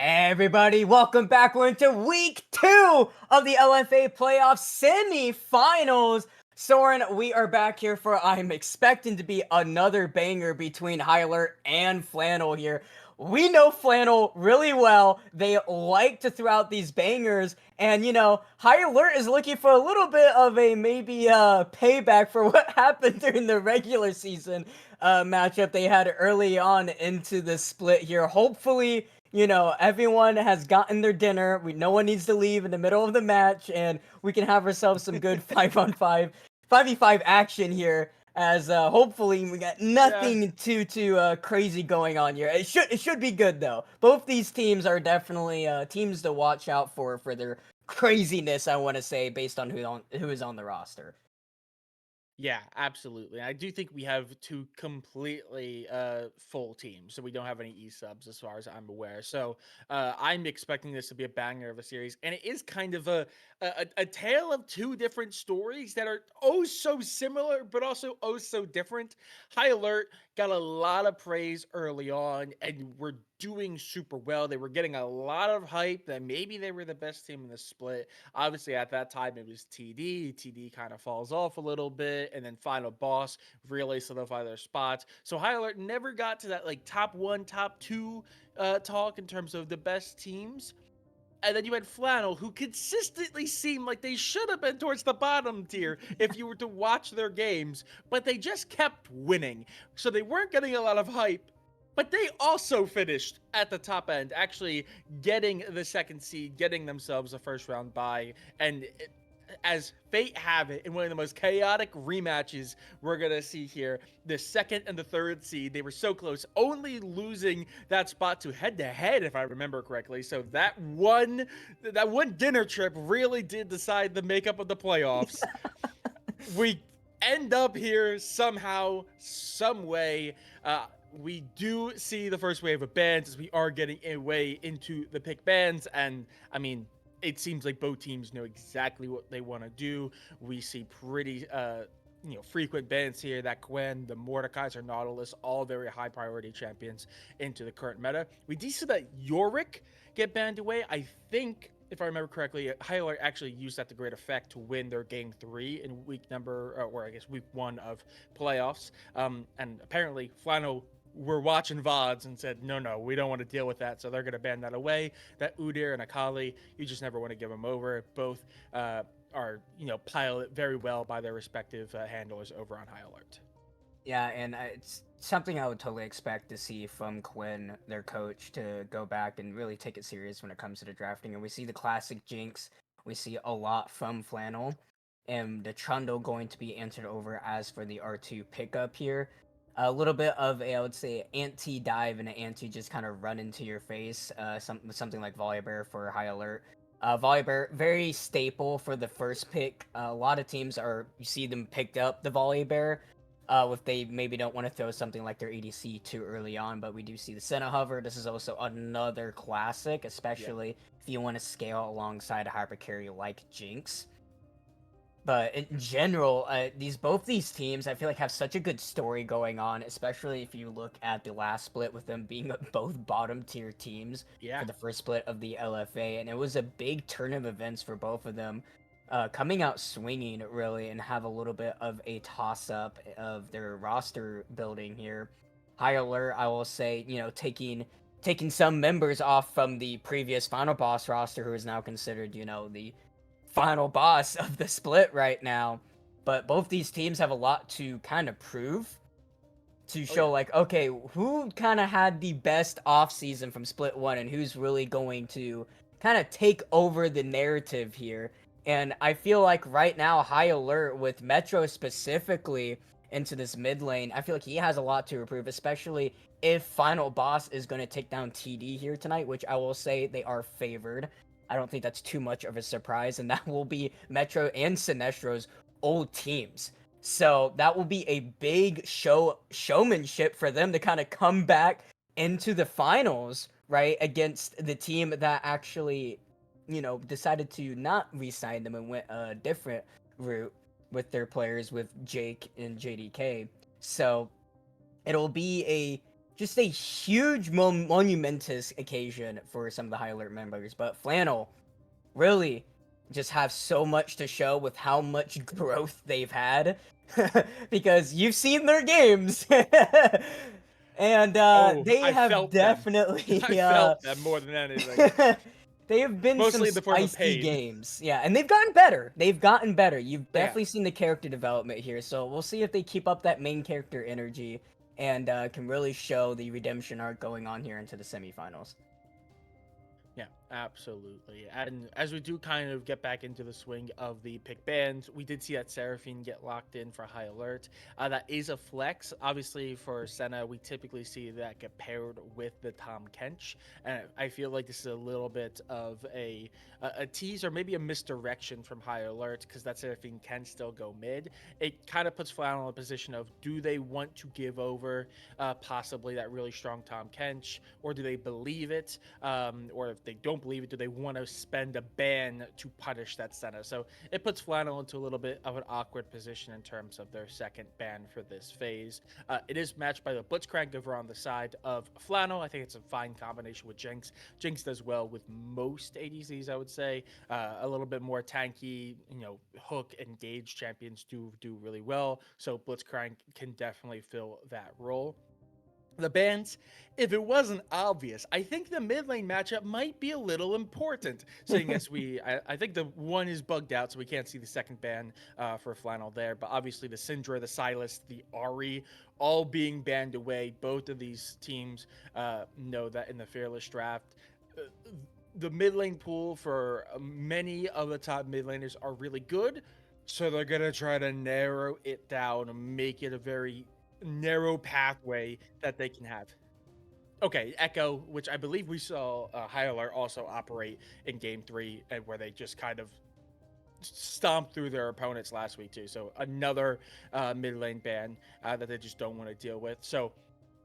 Everybody, welcome back. We're into week 2 of the LFA playoff semi-finals. Soren, we are back here for I'm expecting to be another banger between High Alert and Flannel here. We know Flannel really well. They like to throw out these bangers, and High Alert is looking for a little bit of a maybe payback for what happened during the regular season matchup they had early on into the split here. Hopefully, everyone has gotten their dinner. No one needs to leave in the middle of the match, and we can have ourselves some good 5-on-5, 5v5 action here. As hopefully we got Yeah, nothing too crazy going on here. It should be good though. Both these teams are definitely teams to watch out for their craziness. I want to say based on who is on the roster. yeah, absolutely. I do think we have two completely full teams, so we don't have any e-subs as far as I'm aware. So I'm expecting this to be a banger of a series, and it is kind of a tale of two different stories that are oh so similar, but also oh so different. High Alert got a lot of praise early on, and were doing super well. They were getting a lot of hype that maybe they were the best team in the split. Obviously, at that time, it was TD. TD kind of falls off a little bit, and then Final Boss really solidify their spots. So High Alert never got to that like top one, top two talk in terms of the best teams. And then you had Flannel, who consistently seemed like they should have been towards the bottom tier if you were to watch their games, but they just kept winning. So they weren't getting a lot of hype, but they also finished at the top end, actually getting the second seed, getting themselves a first round bye. And as fate have it, in one of the most chaotic rematches we're gonna see here, the second and the third seed, they were so close, only losing that spot to head to head, if I remember correctly. So that one dinner trip really did decide the makeup of the playoffs. We end up here somehow, some way. We do see the first wave of bans as we are getting a way into the pick bans, and I mean, it seems like both teams know exactly what they want to do. We see pretty frequent bans here. That Gwen, the Mordekaiser, Nautilus, all very high priority champions into the current meta. We do see that Yorick get banned away. I think, if I remember correctly, High Alert actually used that to great effect to win their game 3 in or I guess week 1 of playoffs. And apparently, Flannel were watching VODs and said, no, we don't want to deal with that. So they're going to ban that away. That Udyr and Akali, you just never want to give them over. Both are, pilot very well by their respective handlers over on High Alert. Yeah, and it's something I would totally expect to see from Quinn, their coach, to go back and really take it serious when it comes to the drafting. And we see the classic Jinx. We see a lot from Flannel. And the Trundle going to be answered over as for the R2 pickup here. A little bit of a, I would say, anti-dive and an anti-just kind of run into your face. Something like Volibear for High Alert. Volibear, very staple for the first pick. A lot of teams you see them picked up the Volibear if they maybe don't want to throw something like their ADC too early on, but we do see the Senna Hover. This is also another classic, Yeah. especially if you want to scale alongside a hyper carry like Jinx. But in general, both these teams, I feel like have such a good story going on, especially if you look at the last split with them being both bottom tier teams Yeah. for the first split of the LFA, and it was a big turn of events for both of them, coming out swinging really, and have a little bit of a toss up of their roster building here. High Alert, I will say, taking some members off from the previous Final Boss roster, who is now considered, the final boss of the split right now. But both these teams have a lot to kind of prove to Oh, show, yeah. like, okay, who kind of had the best off season from split one and who's really going to kind of take over the narrative here. And I feel like right now, High Alert with Metro specifically into this mid lane, I feel like he has a lot to improve, especially if Final Boss is going to take down TD here tonight, which I will say they are favored. I don't think that's too much of a surprise, and that will be Metro and Sinestro's old teams. So that will be a big showmanship for them to kind of come back into the finals, right? Against the team that actually, decided to not re-sign them and went a different route with their players with Jake and JDK. So it'll be a just a huge monumentous occasion for some of the High Alert members. But Flannel really just have so much to show with how much growth they've had because you've seen their games. And Oh, they I have felt them. I definitely felt them more than anything. they have been some Mostly in the form of spicy pain. games. Yeah, and they've gotten better. They've gotten better. You've They have. definitely seen the character development here. So we'll see if they keep up that main character energy and can really show the redemption arc going on here into the semifinals. Yeah, absolutely. And as we do kind of get back into the swing of the pick bands, we did see that Seraphine get locked in for High Alert. That is a flex. Obviously, for Senna, we typically see that get paired with the Tom Kench. And I feel like this is a little bit of a tease or maybe a misdirection from High Alert because that Seraphine can still go mid. It kind of puts Flannel in a position of do they want to give over possibly that really strong Tom Kench, or do they believe it? Or if they don't believe it, do they want to spend a ban to punish that Senna? So it puts Flannel into a little bit of an awkward position in terms of their second ban for this phase. It is matched by the Blitzcrank over on the side of Flannel. I think it's a fine combination with Jinx. Jinx does well with most ADCs, I would say. A little bit more tanky, hook engaged champions do really well. So Blitzcrank can definitely fill that role. The bans, if it wasn't obvious, I think the mid lane matchup might be a little important, seeing as I think the one is bugged out, so we can't see the second ban for Flannel there. But obviously, the Syndra, the Sylas, the Ari, all being banned away. Both of these teams know that in the Fearless draft. The mid lane pool for many of the top mid laners are really good, so they're gonna try to narrow it down and make it a very narrow pathway that they can have. Okay, Echo, which I believe we saw High Alert also operate in Game 3, and where they just kind of stomped through their opponents last week, too. So another mid lane ban that they just don't want to deal with. So,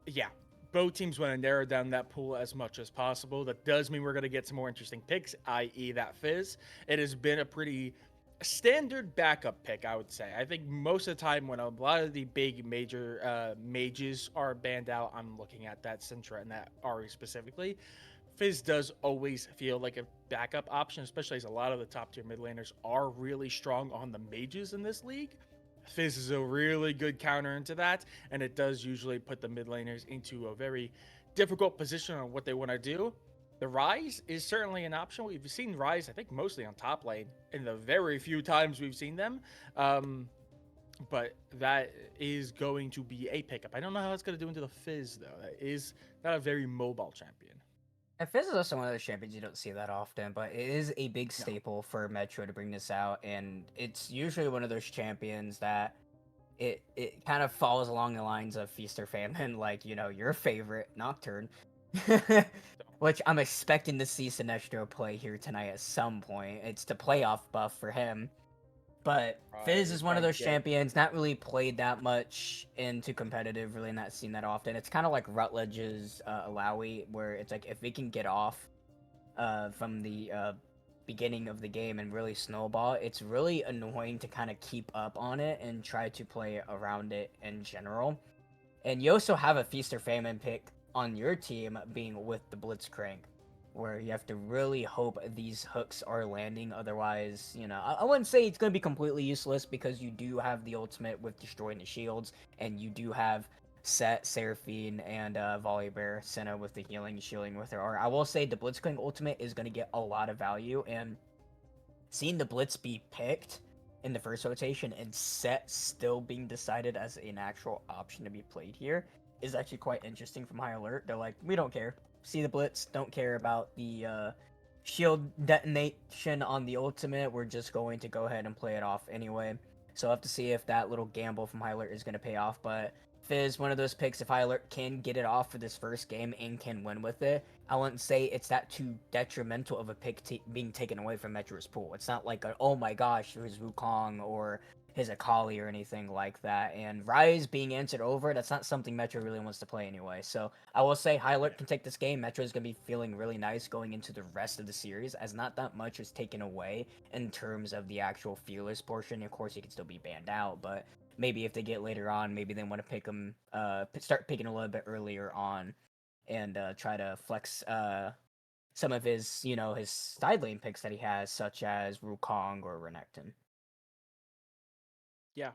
yeah, both teams want to narrow down that pool as much as possible. That does mean we're going to get some more interesting picks, i.e., that Fizz. It has been a pretty standard backup pick, I would say. I think most of the time when a lot of the big major mages are banned out, I'm looking at that Syndra and that Ari specifically. Fizz does always feel like a backup option, especially as a lot of the top tier mid laners are really strong on the mages in this league. Fizz is a really good counter into that, and it does usually put the mid laners into a very difficult position on what they want to do. The Rise is certainly an option. We've seen Rise, I think, mostly on top lane in the very few times we've seen them. But that is going to be a pickup. I don't know how it's going to do into the Fizz, though. That is not a very mobile champion. And Fizz is also one of those champions you don't see that often, but it is a big No. staple for Metro to bring this out, and it's usually one of those champions that it kind of falls along the lines of Feast or Famine, like, your favorite Nocturne. Which I'm expecting to see Sinestro play here tonight at some point. It's the playoff buff for him. But Fizz Right. is one of those champions, not really played that much into competitive, really not seen that often. It's kind of like Rutledge's Alawi, where it's like if we can get off from the beginning of the game and really snowball, it's really annoying to kind of keep up on it and try to play around it in general. And you also have a Feast or Famine pick on your team being with the Blitzcrank, where you have to really hope these hooks are landing. Otherwise, I wouldn't say it's going to be completely useless because you do have the ultimate with destroying the shields, and you do have Set, Seraphine, and Volibear, Senna with the healing, shielding with her. Or I will say the Blitzcrank ultimate is going to get a lot of value, and seeing the Blitz be picked in the first rotation and Set still being decided as an actual option to be played here is actually quite interesting from High Alert. They're like, we don't care. See the Blitz, don't care about the shield detonation on the ultimate. We're just going to go ahead and play it off anyway. So I'll have to see if that little gamble from High Alert is going to pay off. But Fizz, one of those picks, if High Alert can get it off for this first game and can win with it, I wouldn't say it's that too detrimental of a pick being taken away from Metro's pool. It's not like, oh my gosh, his Wukong or his Akali or anything like that. And Rise being answered over, that's not something Metro really wants to play anyway. So I will say High Alert can take this game. Metro is going to be feeling really nice going into the rest of the series, as not that much is taken away in terms of the actual fearless portion. Of course, he can still be banned out, but maybe if they get later on, maybe they want to pick him, start picking a little bit earlier on, and try to flex some of his, his side lane picks that he has, such as Wukong or Renekton. Yeah,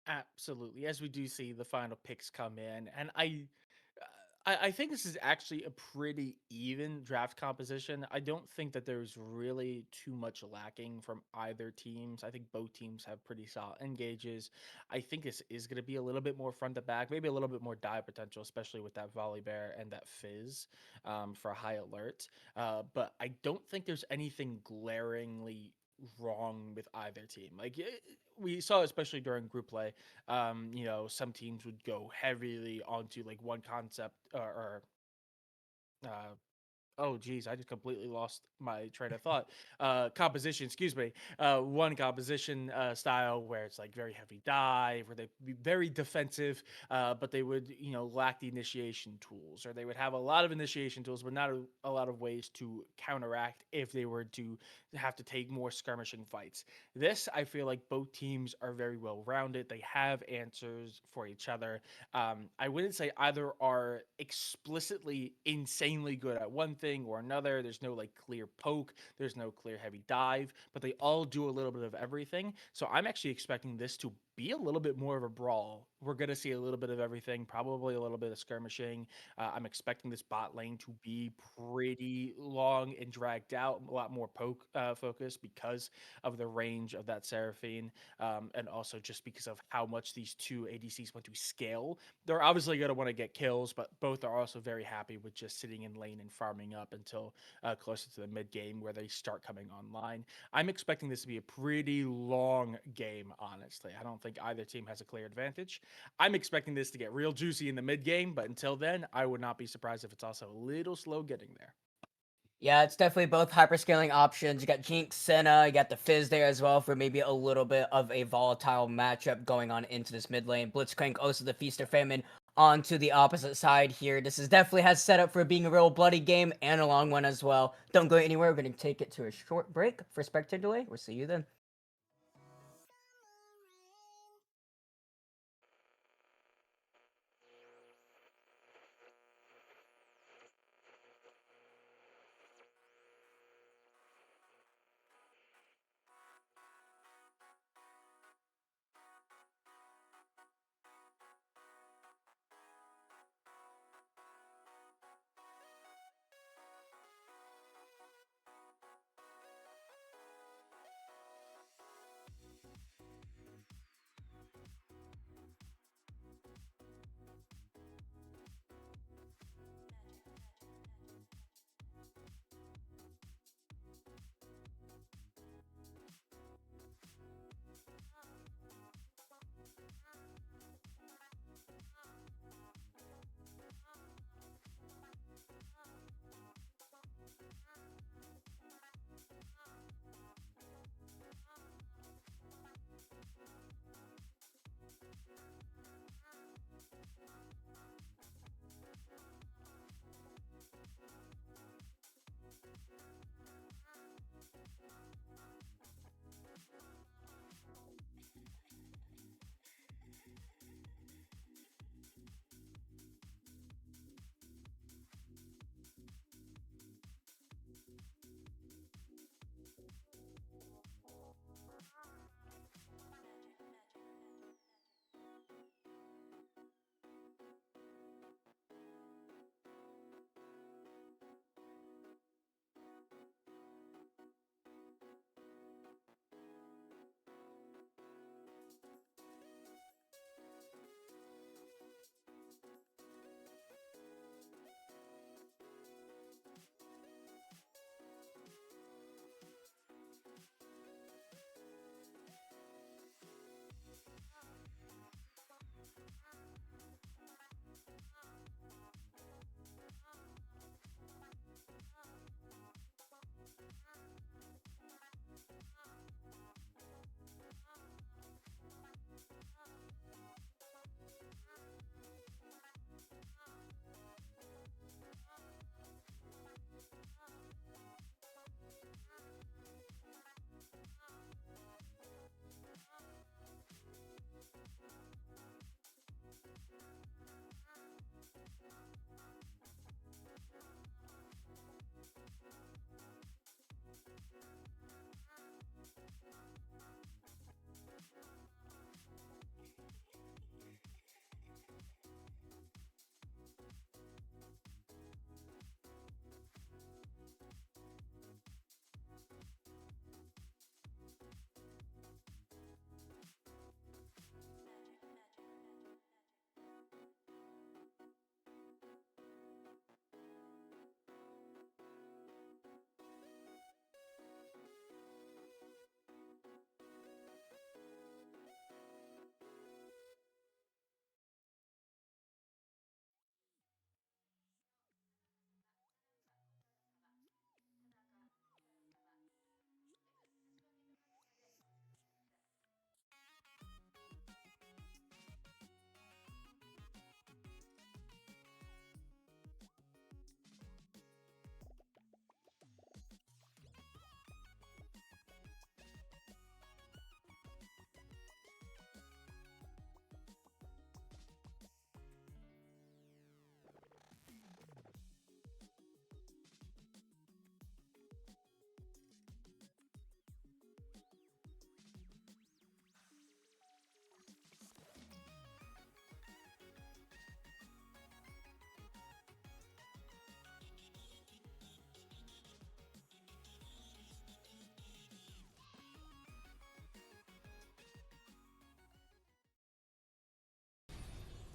absolutely. As we do see the final picks come in, and I think this is actually a pretty even draft composition. I don't think that there's really too much lacking from either teams. I think both teams have pretty solid engages. I think this is going to be a little bit more front to back, maybe a little bit more die potential, especially with that volley bear and that fizz for a high alert. But I don't think there's anything glaringly wrong with either team. We saw, especially during group play, some teams would go heavily onto like one concept uh, oh geez, I just completely lost my train of thought. Composition, excuse me. One composition style where it's like very heavy dive, where they be very defensive, but they would lack the initiation tools, or they would have a lot of initiation tools, but not a lot of ways to counteract if they were to have to take more skirmishing fights. This, I feel like both teams are very well rounded. They have answers for each other. I wouldn't say either are explicitly insanely good at one thing or another. There's no like clear poke, there's no clear heavy dive, but they all do a little bit of everything. So I'm actually expecting this to be a little bit more of a brawl. We're going to see a little bit of everything, probably a little bit of skirmishing. I'm expecting this bot lane to be pretty long and dragged out, a lot more poke focus because of the range of that Seraphine, and also just because of how much these two ADCs want to scale. They're obviously going to want to get kills, but both are also very happy with just sitting in lane and farming up until closer to the mid game where they start coming online. I'm expecting this to be a pretty long game, honestly. I don't think either team has a clear advantage. I'm expecting this to get real juicy in the mid game, but until then, I would not be surprised if it's also a little slow getting there. Yeah, it's definitely both hyperscaling options. You got Jinx, Senna, you got the Fizz there as well for maybe a little bit of a volatile matchup going on into this mid lane. Blitzcrank, also the Feast or Famine onto the opposite side here. This is definitely has set up for being a real bloody game and a long one as well. Don't go anywhere. We're going to take it to a short break for spectator delay. We'll see you then.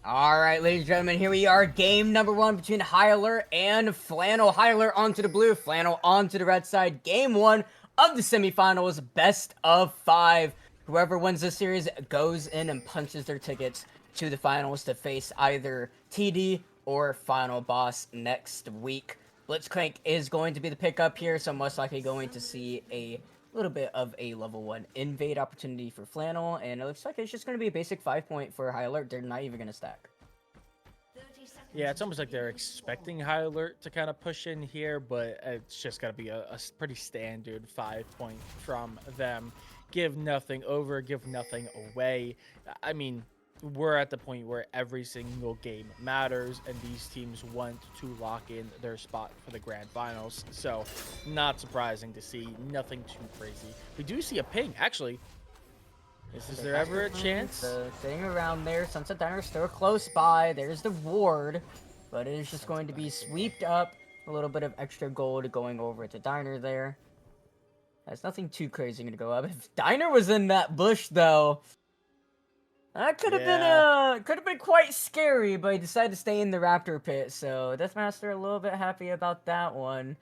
All right, ladies and gentlemen, here we are. Game number 1 between High Alert and Flannel. High Alert onto the blue, Flannel onto the red side. Game 1 of the semifinals, best of 5. Whoever wins this series goes in and punches their tickets to the finals to face either TD or Final Boss next week. Blitzcrank is going to be the pickup here, so most likely going to see a little bit of a level 1 invade opportunity for Flannel, and it looks like it's just going to be a basic 5-point for High Alert. They're not even going to stack. Yeah, it's almost like they're expecting High Alert to kind of push in here, but it's just got to be a pretty standard 5-point from them. Give nothing over, give nothing away. I mean, we're at the point where every single game matters, and these teams want to lock in their spot for the grand finals. So, not surprising to see. Nothing too crazy. We do see a ping, actually. Is there ever a chance? Sitting around there. Sunset Diner still close by. There's the ward, but it is just going to be sweeped up. A little bit of extra gold going over to Diner there. That's nothing too crazy going to go up. If Diner was in that bush, though, that could have been quite scary, but he decided to stay in the Raptor pit. So Deathmaster a little bit happy about that one.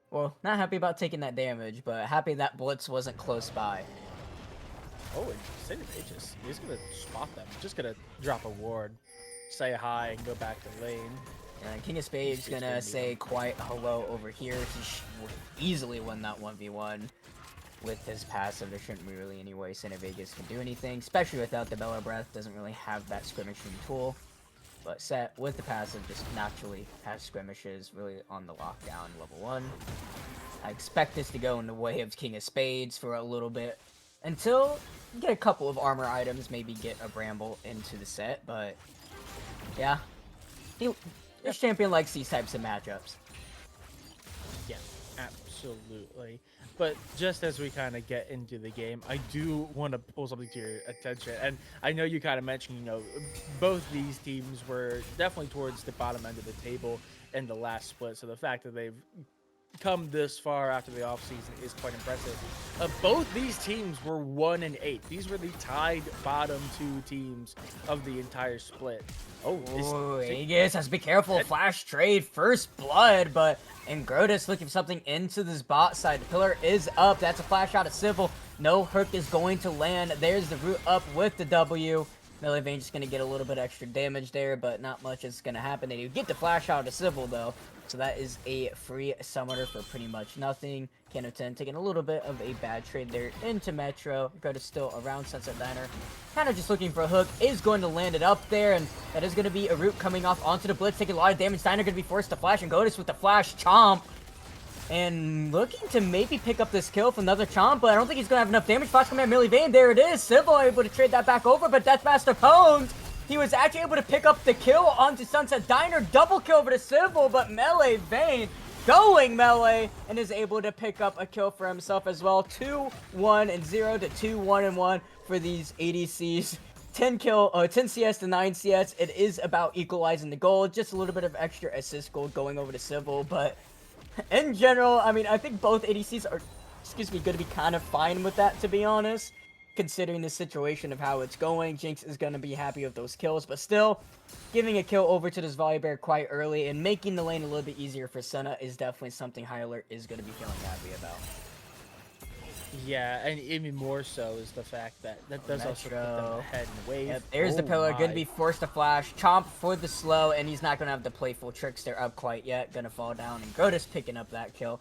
Well, not happy about taking that damage, but happy that Blitz wasn't close by. Oh, and St. Pages. He's going to spot them. Just going to drop a ward, say hi, and go back to lane. And King of Spades gonna say quite hello over here. He easily won that 1v1 with his passive. There shouldn't be really any way Santa Vegas can do anything, especially without the Bella Breath. Doesn't really have that skirmishing tool. But Set with the passive just naturally has skirmishes really on the lockdown level 1. I expect this to go in the way of King of Spades for a little bit until you get a couple of armor items, maybe get a Bramble into the set. But yeah, this champion likes these types of matchups. Yeah, absolutely. But just as we kind of get into the game, I do want to pull something to your attention. And I know you kind of mentioned, you know, both these teams were definitely towards the bottom end of the table in the last split. So the fact that they've come this far after the offseason is quite impressive. Both these teams were 1-8. These were the tied bottom 2 teams of the entire split. Oh, Aegis has to be careful. Flash trade, first blood, but Ingrotus looking for something into this bot side. The pillar is up. That's a flash out of Civil. No hook is going to land. There's the root up with the W. Melee Vein just going to get a little bit extra damage there, but not much is going to happen. They do get the flash out of Civil, though. So that is a free summoner for pretty much nothing. Kano 10 taking a little bit of a bad trade there into Metro. Ingrotus still around Sunset Diner. Kind of just looking for a hook. Is going to land it up there, and that is going to be a root coming off onto the Blitz, taking a lot of damage. Diner going to be forced to flash, and Ingrotus with the flash chomp. And looking to maybe pick up this kill from another chomp, but I don't think he's going to have enough damage. Flash coming at Melee Vein. There it is. Civil able to trade that back over, but Deathmaster pwned. He was actually able to pick up the kill onto Sunset Diner. Double kill over to Civil, but Melee Vein going melee and is able to pick up a kill for himself as well. 2-1 and 0 to 2-1 and 1 for these ADCs. 10 CS to 9 CS. It is about equalizing the gold. Just a little bit of extra assist gold going over to Civil, but in general, I mean, I think both ADCs are, going to be kind of fine with that, to be honest. Considering the situation of how it's going, Jinx is going to be happy with those kills, but still, giving a kill over to this Volibear quite early and making the lane a little bit easier for Senna is definitely something High Alert is going to be feeling happy about. Yeah, and even more so is the fact that that does also put them ahead in wave. Yep, there's the pillar, going to be forced to flash. Chomp for the slow, and he's not going to have the playful trickster up quite yet. Going to fall down, and Grotus picking up that kill.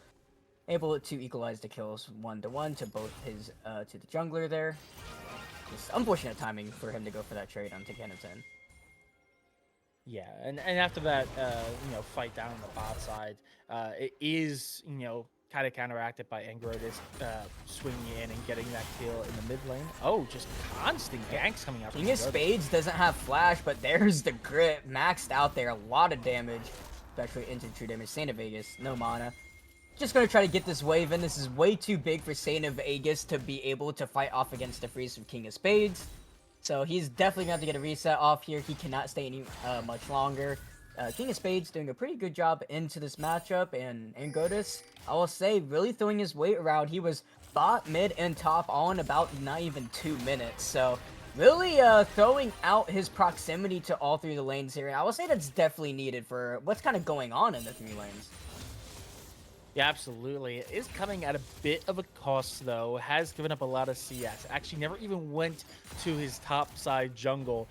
Able to equalize the kills 1-1 to both his, to the jungler there. Just unfortunate timing for him to go for that trade onto Cannon. Yeah, and after that, fight down on the bot side, it is, kind of counteracted by Engrotus swinging in and getting that kill in the mid lane. Oh, just constant ganks coming out. King of Spades doesn't have flash, but there's the grip maxed out there. A lot of damage, especially into true damage. Saint of Vegas, no mana. Just gonna try to get this wave in. This is way too big for Saint of Vegas to be able to fight off against the freeze from King of Spades. So he's definitely gonna have to get a reset off here. He cannot stay any much longer. King of Spades doing a pretty good job into this matchup, and Gotis, I will say, really throwing his weight around. He was bot, mid, and top all in about not even 2 minutes. So really throwing out his proximity to all three of the lanes here. And I will say that's definitely needed for what's kind of going on in the 3 lanes. Yeah, absolutely. It is coming at a bit of a cost, though. Has given up a lot of CS. Actually, never even went to his top side jungle.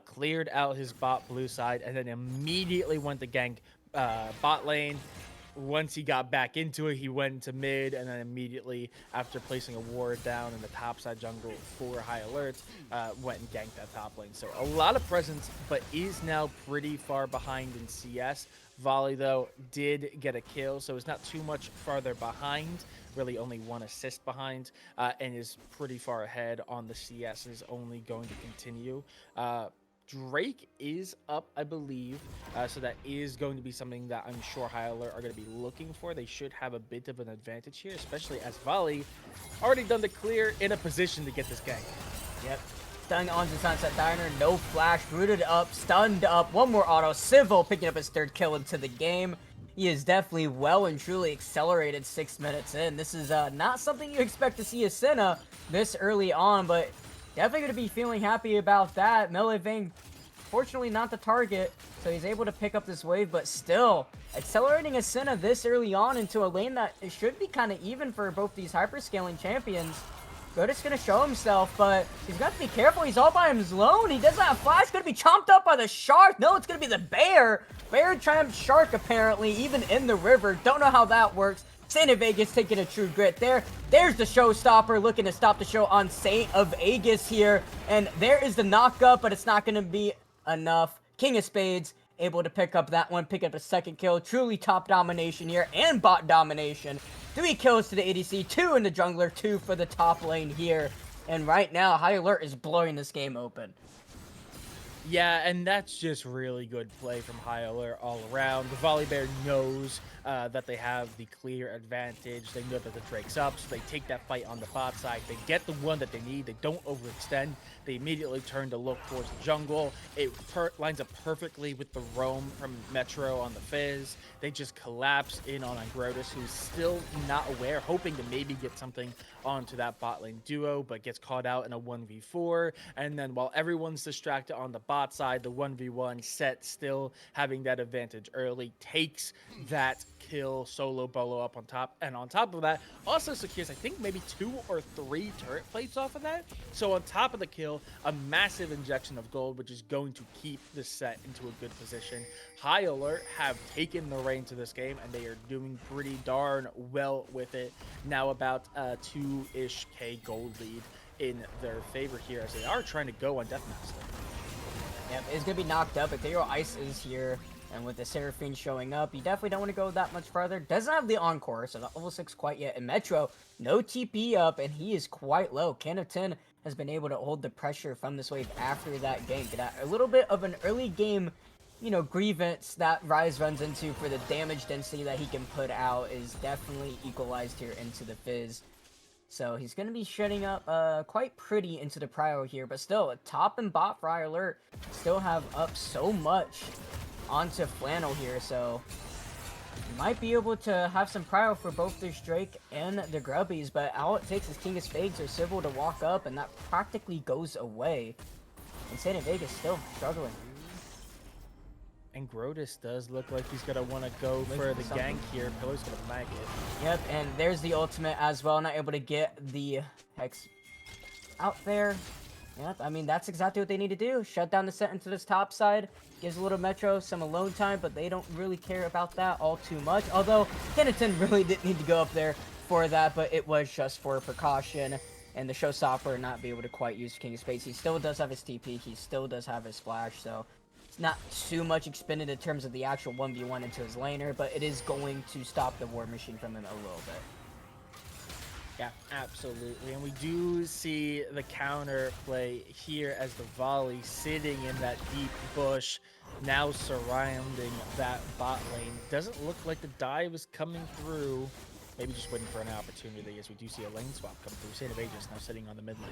Cleared out his bot blue side, and then immediately went to gank bot lane. Once he got back into it, he went into mid, and then immediately, after placing a ward down in the top side jungle for High Alert, went and ganked that top lane. So a lot of presence, but is now pretty far behind in CS. Volley, though, did get a kill, so it's not too much farther behind, really only 1 assist behind, and is pretty far ahead on the CS, is only going to continue. Drake is up, I believe, so that is going to be something that I'm sure High Alert are going to be looking for. They should have a bit of an advantage here, especially as Volley already done the clear in a position to get this gank. Yep. Stunning onto Sunset Diner, no flash, rooted up, stunned up, 1 more auto. Civil picking up his 3rd kill into the game. He is definitely well and truly accelerated 6 minutes in. This is not something you expect to see a Senna this early on, but definitely going to be feeling happy about that. Melee Vayne, fortunately not the target, so he's able to pick up this wave, but still, accelerating a Senna this early on into a lane that it should be kind of even for both these hyperscaling champions. Gotis gonna show himself, but he's got to be careful. He's all by his own. He doesn't have flash. Gonna be chomped up by the shark. No, it's gonna be the bear. Bear tramped shark, apparently, even in the river. Don't know how that works. Saint of Vegas taking a true grit there. There's the showstopper, looking to stop the show on Saint of Vegas here. And there is the knockup, but it's not gonna be enough. King of Spades able to pick up that one, pick up a 2nd kill. Truly top domination here, and bot domination. 3 kills to the ADC, 2 in the jungler, 2 for the top lane here. And right now, High Alert is blowing this game open. Yeah, and that's just really good play from High Alert all around. The Volibear knows that they have the clear advantage. They know that the Drake's up, so they take that fight on the bot side. They get the one that they need. They don't overextend. They immediately turn to look towards the jungle. It lines up perfectly with the roam from Metro on the Fizz. They just collapse in on Grotus, who's still not aware, hoping to maybe get something onto that bot lane duo, but gets caught out in a 1v4. And then while everyone's distracted on the bot side, the 1v1 set still having that advantage early, takes that kill solo bolo up on top, and on top of that also secures, I think, maybe 2 or 3 turret plates off of that. So on top of the kill, a massive injection of gold, which is going to keep the set into a good position. High Alert have taken the reign to this game, and they are doing pretty darn well with it. Now about 2-ish K gold lead in their favor here, as they are trying to go on Deathmaster. Yep, it's gonna be knocked up. Ethereal Ice is here. And with the Seraphine showing up, you definitely don't want to go that much farther. Doesn't have the Encore, so not level 6 quite yet. And Metro, no TP up, and he is quite low. Can of 10 has been able to hold the pressure from this wave after that gank. A little bit of an early game grievance that Rise runs into for the damage density that he can put out is definitely equalized here into the Fizz. So he's going to be shutting up quite pretty into the Prio here, but still, top and bot for High Alert still have up so much onto Flannel here, so you might be able to have some Prio for both the Drake and the Grubbies, but all it takes is King of Spades or Civil to walk up, and that practically goes away. And Santa Vegas still struggling. And Grotus does look like he's gonna want to go for the gank here. Pillar's gonna mag it. Yep, and there's the ultimate as well. Not able to get the Hex out there. Yep, I mean, that's exactly what they need to do. Shut down the set into this top side. Gives a little Metro some alone time, but they don't really care about that all too much. Although, Kennington really didn't need to go up there for that, but it was just for precaution. And the Showstopper not be able to quite use King of Spades. He still does have his TP. He still does have his Splash, so it's not too much expended in terms of the actual 1v1 into his laner, but it is going to stop the War Machine from him a little bit. Yeah, absolutely. And we do see the counter play here as the volley sitting in that deep bush, now surrounding that bot lane. Doesn't look like the dive is coming through. Maybe just waiting for an opportunity, as we do see a lane swap come through. Santa Vegas now sitting on the mid lane.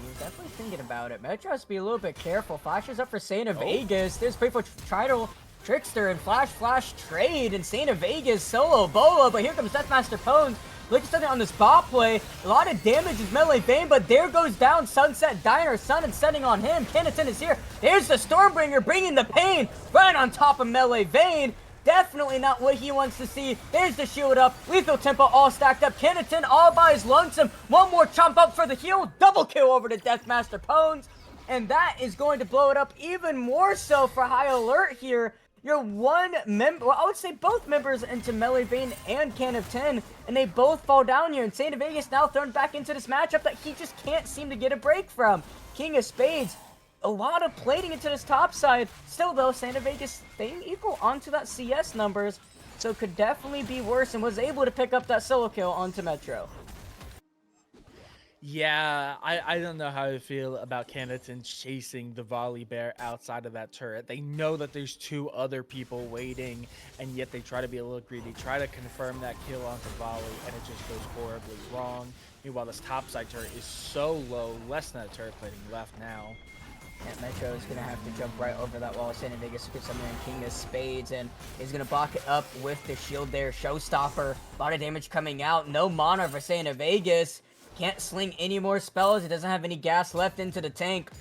He's definitely thinking about it. Metro has to be a little bit careful. Flashes up for Santa Vegas. There's Playful Tridal, Trickster, and Flash trade. And Santa Vegas solo Bola, but here comes Deathmaster Pones. Look at something on this bot play. A lot of damage is Melee Vayne, but there goes down Sunset Diner. Sun is setting on him. Kennington is here. There's the Stormbringer bringing the pain right on top of Melee Vayne. Definitely not what he wants to see. There's the shield up. Lethal Tempo all stacked up. Kennington all by his lonesome. One more chomp up for the heal. Double kill over to Deathmaster Pones. And that is going to blow it up even more so for High Alert here. You're one member, well, I would say both members into Melee Vayne and Can of 10, and they both fall down here. And Santa Vegas now thrown back into this matchup that he just can't seem to get a break from. King of Spades. A lot of plating into this top side. Still, though, Santa Vegas staying equal onto that CS numbers, so could definitely be worse, and was able to pick up that solo kill onto Metro. Yeah, I don't know how I feel about Kennington chasing the volley bear outside of that turret. They know that there's two other people waiting, and yet they try to be a little greedy, try to confirm that kill onto volley, and it just goes horribly wrong. Meanwhile, this topside turret is so low, less than a turret plating left now. And Metro is going to have to jump right over that wall. Santa Vegas gets something in King of Spades, and he's going to block it up with the shield there. Showstopper, a lot of damage coming out. No mana for Santa Vegas. Can't sling any more spells. He doesn't have any gas left into the tank.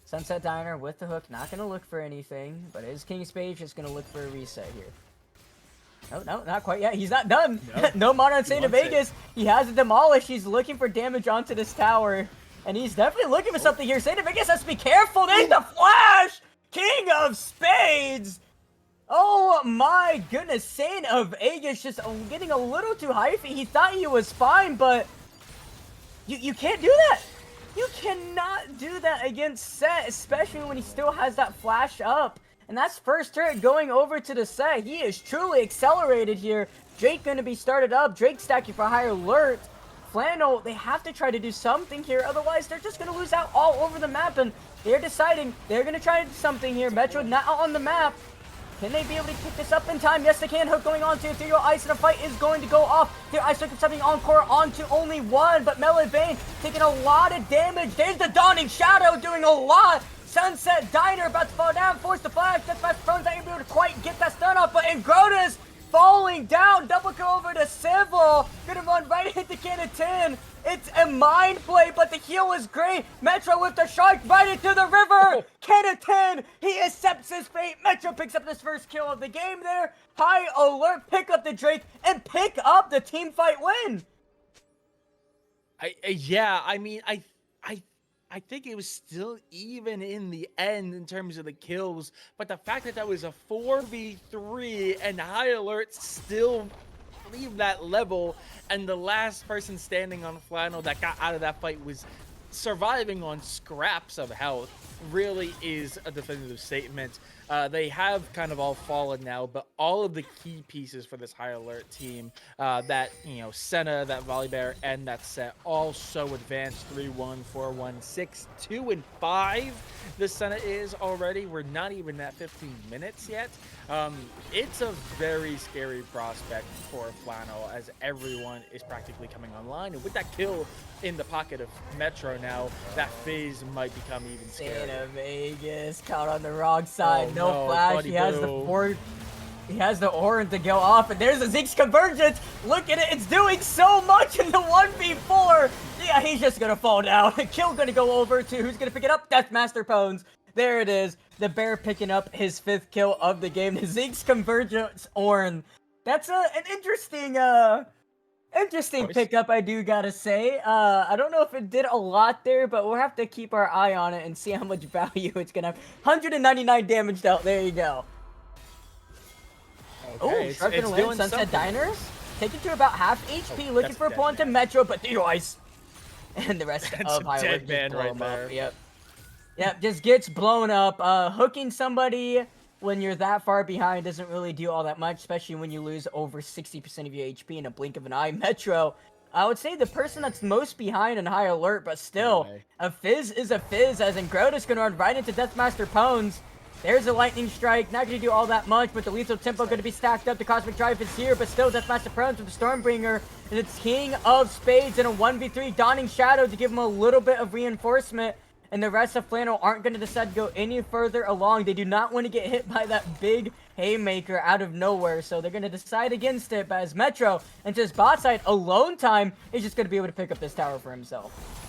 Sunset Diner with the hook, not going to look for anything, but his King of Spades just going to look for a reset here. No, not quite yet. He's not done. Nope. No mana on Santa Vegas. He has it demolished. He's looking for damage onto this tower. And he's definitely looking for something here. Santa Vegas has to be careful. There's the flash! King of Spades! Oh my goodness. Santa Vegas just getting a little too hypey. He thought he was fine, but you can't do that. You cannot do that against Set, especially when he still has that flash up. And that's first turret going over to the Set. He is truly accelerated here. Drake going to be started up. Drake stacking for High Alert. Flannel, they have to try to do something here, otherwise they're just going to lose out all over the map, and they're deciding they're going to try to do something here. Metro not on the map. Can they be able to pick this up in time? Yes, they can. Hook going on to Ethereal Ice, and a fight is going to go off. Ethereal Ice took something encore onto only one, but Melee Vayne taking a lot of damage. There's the Dawning Shadow doing a lot. Sunset Diner about to fall down, force the flash. That's why Throne's not able to quite get that stun off, but Ingrotus falling down, double kill over to Civil. Gonna run right into Can of 10. It's a mind play, but the heal is great. Metro with the shark right into the river. Can of 10, he accepts his fate. Metro picks up his first kill of the game there. High Alert, pick up the Drake, and pick up the team fight win. I think it was still even in the end in terms of the kills, but the fact that that was a 4v3 and High Alert still leave that level, and the last person standing on Flannel that got out of that fight was surviving on scraps of health really is a definitive statement. They have kind of all fallen now, but all of the key pieces for this high alert team, that, Senna, that Volibear, and that set, all so advanced. 3-1, 4-1, 6-2, and 5. The Senna is already. We're not even at 15 minutes yet. It's a very scary prospect for Flannel, as everyone is practically coming online. And with that kill in the pocket of Metro now, that Fizz might become even scarier. Santa Vegas caught on the wrong side. Oh, no flash. Buddy He has the Boo. four. He has the Orin to go off, and there's a Zeke's convergence. Look at it. It's doing so much in the 1v4. Yeah, he's just going to fall down. The kill going to go over to who's going to pick it up? Deathmaster Pones. There it is. The Bear picking up his 5th kill of the game. The Zeke's convergence Orin. That's an interesting pickup, I do gotta say. I don't know if it did a lot there, but we'll have to keep our eye on it and see how much value it's gonna have. 199 damage dealt. There you go. Okay, Oh, Shark gonna land. Sunset Diners. Taken to about half HP, looking that's for a dead pull into man. Metro, but the ice. And the rest That's of a High dead Alert man just blow right him up. there. Yep. Yep, just gets blown up. Hooking somebody when you're that far behind doesn't really do all that much, especially when you lose over 60% of your HP in a blink of an eye. Metro, I would say the person that's most behind in High Alert, but still, a Fizz is a Fizz, as Ingroda's gonna run right into Deathmaster Pones. There's a Lightning Strike, not gonna do all that much, but the Lethal Tempo gonna be stacked up. The Cosmic Drive is here, but still Deathmaster Pones with the Stormbringer, and it's King of Spades in a 1v3, Dawning Shadow to give him a little bit of reinforcement. And the rest of Flannel aren't going to decide to go any further along. They do not want to get hit by that big haymaker out of nowhere, so they're going to decide against it. But as Metro, into his bot side, Alone Time is just going to be able to pick up this tower for himself.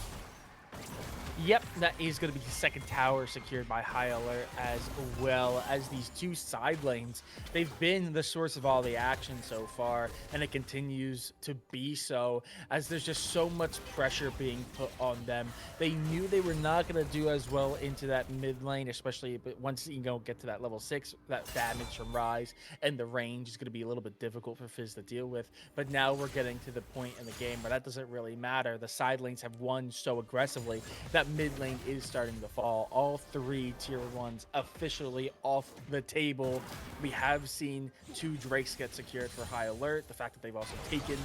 Yep, that is going to be the second tower secured by High Alert, as well as these two side lanes. They've been the source of all the action so far, and it continues to be so, as there's just so much pressure being put on them. They knew they were not going to do as well into that mid lane, especially once get to that level 6, that damage from Rise, and the range is going to be a little bit difficult for Fizz to deal with. But now we're getting to the point in the game where that doesn't really matter. The side lanes have won so aggressively that mid lane is starting to fall. All 3 tier 1s officially off the table. We have seen 2 Drakes get secured for High Alert. The fact that they've also taken...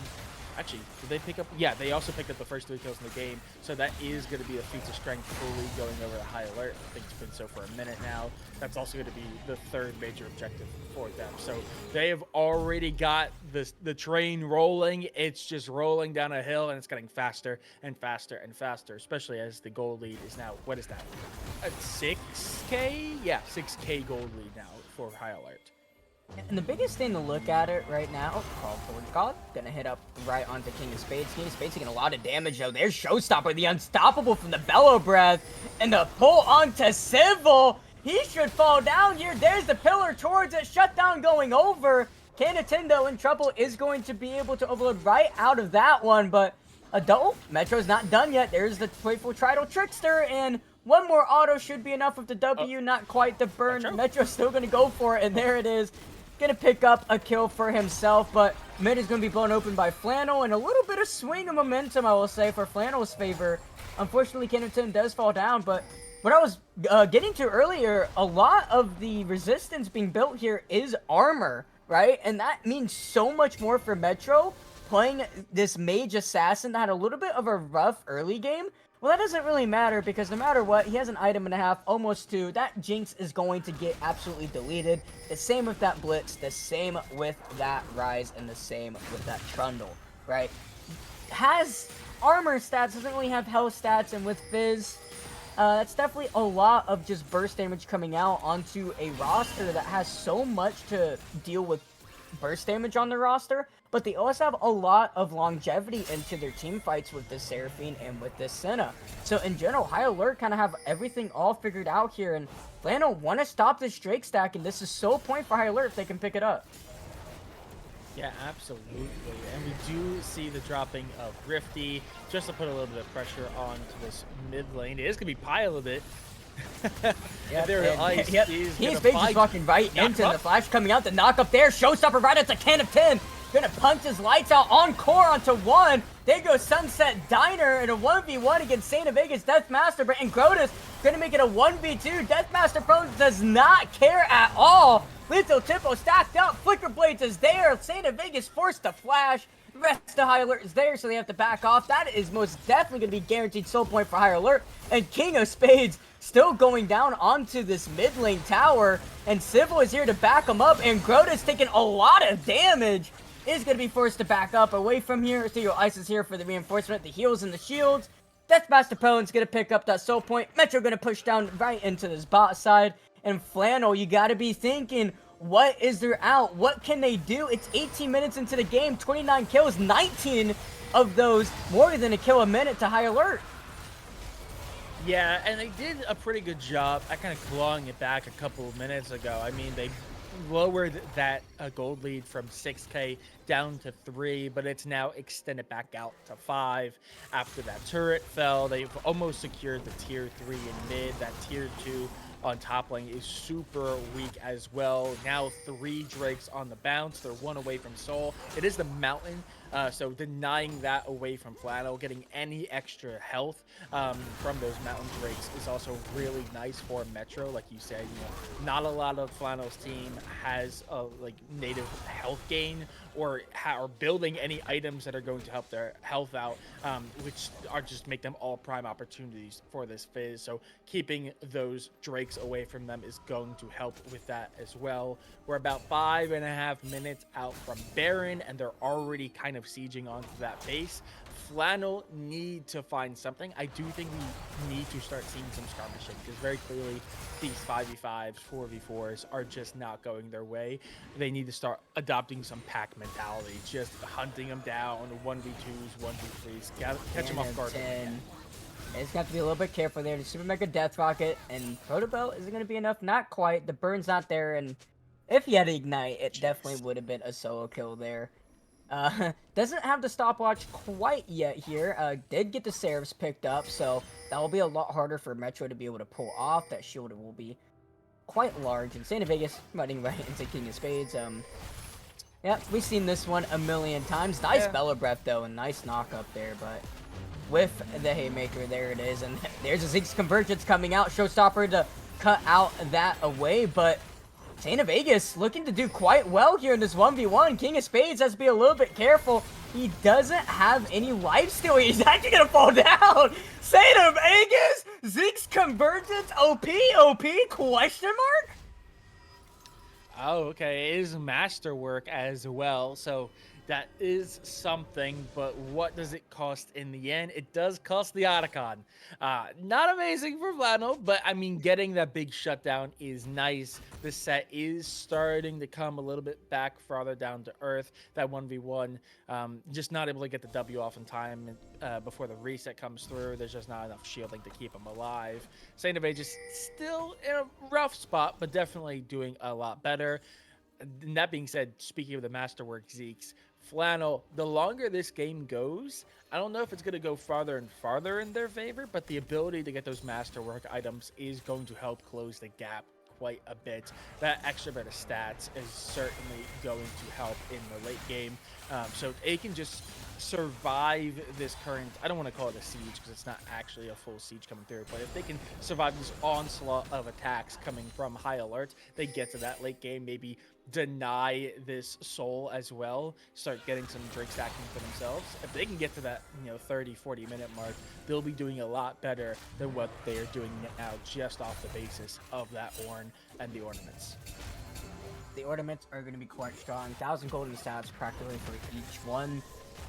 Actually, did they pick up? Yeah, they also picked up the first 3 kills in the game. So that is going to be a feat of strength fully going over to High Alert. I think it's been so for a minute now. That's also going to be the 3rd major objective for them. So they have already got the train rolling. It's just rolling down a hill, and it's getting faster and faster and faster, especially as the gold lead is now, what is that? At 6K? Yeah, 6K gold lead now for High Alert. And the biggest thing to look at it right now, Call Forward God, gonna hit up right onto King of Spades. King of Spades taking a lot of damage though. There's Showstopper, the Unstoppable from the Bellow Breath, and the pull onto Civil. He should fall down here. There's the pillar towards it. Shutdown going over. Canatendo in trouble is going to be able to overload right out of that one, but Metro's not done yet. There's the Playful Tridal Trickster, and one more auto should be enough with the W, not quite the burn. Metro's still gonna go for it, and there it is. Gonna pick up a kill for himself, but mid is gonna be blown open by Flannel, and a little bit of swing of momentum, I will say, for Flannel's favor. Unfortunately, Kennington does fall down, but what I was getting to earlier, a lot of the resistance being built here is armor, right? And that means so much more for Metro, playing this mage assassin that had a little bit of a rough early game. Well, that doesn't really matter, because no matter what, he has an item and a half, almost 2. That Jinx is going to get absolutely deleted. The same with that Blitz, the same with that Rise, and the same with that Trundle, right? Has armor stats, doesn't really have health stats, and with Fizz, that's definitely a lot of just burst damage coming out onto a roster that has so much to deal with burst damage on the roster, but they also have a lot of longevity into their team fights with this Seraphine and with this Senna. So in general, High Alert kind of have everything all figured out here, and Flannel want to stop this Drake stack, and this is so point for High Alert if they can pick it up. Yeah, absolutely. And we do see the dropping of Rifty, just to put a little bit of pressure onto this mid lane. It is going to be piloted. He's just walking right into the flash coming out. The knock up there. Showstopper right at the can of 10. Gonna punch his lights out on core onto 1. There goes Sunset Diner in a 1v1 against Santa Vegas Deathmaster, but Grotus gonna make it a 1v2. Deathmaster Pro does not care at all. Lethal Tempo stacked up. Flicker Blades is there. Santa Vegas forced to flash. The rest of High Alert is there, so they have to back off. That is most definitely going to be guaranteed soul point for High Alert. And King of Spades still going down onto this mid lane tower. And Civil is here to back him up. And Grota's taking a lot of damage. Is going to be forced to back up away from here. Ethereal Ice is here for the reinforcement, the heals and the shields. Deathmaster Pone's going to pick up that soul point. Metro going to push down right into this bot side. And Flannel, you got to be thinking, what is their out? What can they do? It's 18 minutes into the game, 29 kills, 19 of those, more than a kill a minute to High Alert. Yeah, and they did a pretty good job at kind of clawing it back a couple of minutes ago. I mean, they lowered that gold lead from 6K down to 3, but it's now extended back out to 5. After that turret fell, they've almost secured the tier 3 in mid. That tier 2 on top lane is super weak as well. Now 3 Drakes on the bounce. They're 1 away from Soul. It is the mountain, so denying that away from Flannel, getting any extra health from those mountain Drakes is also really nice for Metro. Like you said, not a lot of Flannel's team has like native health gain or are building any items that are going to help their health out, which are just make them all prime opportunities for this Fizz. So keeping those Drakes away from them is going to help with that as well. We're about 5.5 minutes out from Baron, and they're already kind of sieging onto that base. Flannel need to find something. I do think we need to start seeing some skirmishing, because very clearly these 5v5s, 4v4s are just not going their way. They need to start adopting some pack mentality, just hunting them down, 1v2s, 1v3s, catch them off guard. They just have to be a little bit careful there. The Super Mega Death Rocket and Protobelt isn't going to be enough. Not quite. The burn's not there, and if he had Ignite, it definitely would have been a solo kill there. Doesn't have the stopwatch quite yet here. Did get the Seraphs picked up, so that will be a lot harder for Metro to be able to pull off. That shield will be quite large. And Santa Vegas running right into King of Spades. Yeah, we've seen this one a million times. Nice Bella Breath, though, and nice knock up there, but with the Haymaker, there it is. And there's a Zeke's Convergence coming out. Showstopper to cut out that away, but Santa Vegas looking to do quite well here in this 1v1. King of Spades has to be a little bit careful. He doesn't have any lifesteal. He's actually going to fall down. Santa Vegas, Zeke's Convergence, OP, question mark? Oh, okay. It is masterwork as well. So that is something, but what does it cost in the end? It does cost the Otacon. Not amazing for Flannel, but I mean, getting that big shutdown is nice. The set is starting to come a little bit back farther down to earth. That 1v1, just not able to get the W off in time before the reset comes through. There's just not enough shielding to keep him alive. Saint Vegas still in a rough spot, but definitely doing a lot better. And that being said, speaking of the masterwork Zeeks, Flannel, the longer this game goes, I don't know if it's going to go farther and farther in their favor, but the ability to get those masterwork items is going to help close the gap quite a bit. That extra bit of stats is certainly going to help in the late game. So they can just survive this current, I don't want to call it a siege because it's not actually a full siege coming through, but if they can survive this onslaught of attacks coming from High Alert, they get to that late game, maybe deny this soul as well, start getting some drink stacking for themselves. If they can get to that 30-40 minute mark, they'll be doing a lot better than what they are doing now, just off the basis of that Ornn and the ornaments. The ornaments are going to be quite strong. 1,000 golden stats practically for each one,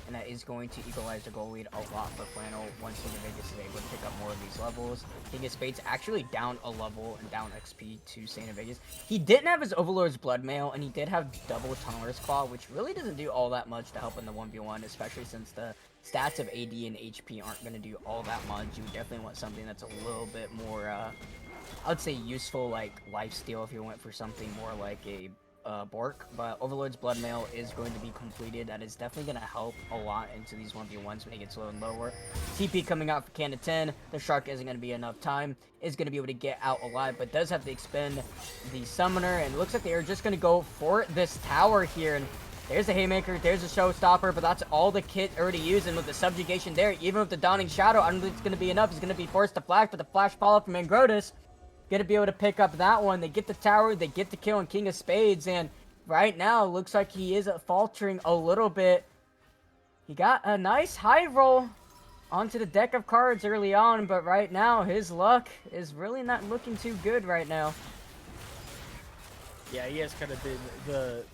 and that is going to equalize the goal lead a lot for Flannel once Santa Vegas is able to pick up more of these levels. King of Spades actually down a level and down XP to Santa Vegas. He didn't have his Overlord's Bloodmail, and he did have double Tunneler's Claw, which really doesn't do all that much to help in the 1v1, especially since the stats of AD and HP aren't going to do all that much. You would definitely want something that's a little bit more, I would say useful, like lifesteal if you went for something more like a Bork, but Overlord's Bloodmail is going to be completed. That is definitely going to help a lot into these 1v1s when it gets low and lower. TP coming out for Cannon 10. The Shark isn't going to be enough time. Is going to be able to get out alive, but does have to expend the Summoner, and it looks like they are just going to go for this tower here. And There's a haymaker, there's a showstopper, but that's all the kit already using with the subjugation there. Even with the Dawning Shadow, I don't think it's going to be enough. He's going to be forced to flash, but the flash follow from Angrotus going to be able to pick up that one. They get the tower, they get the kill on King of Spades, and right now, looks like he is faltering a little bit. He got a nice high roll onto the deck of cards early on, but right now, his luck is really not looking too good right now. Yeah, he has kind of been the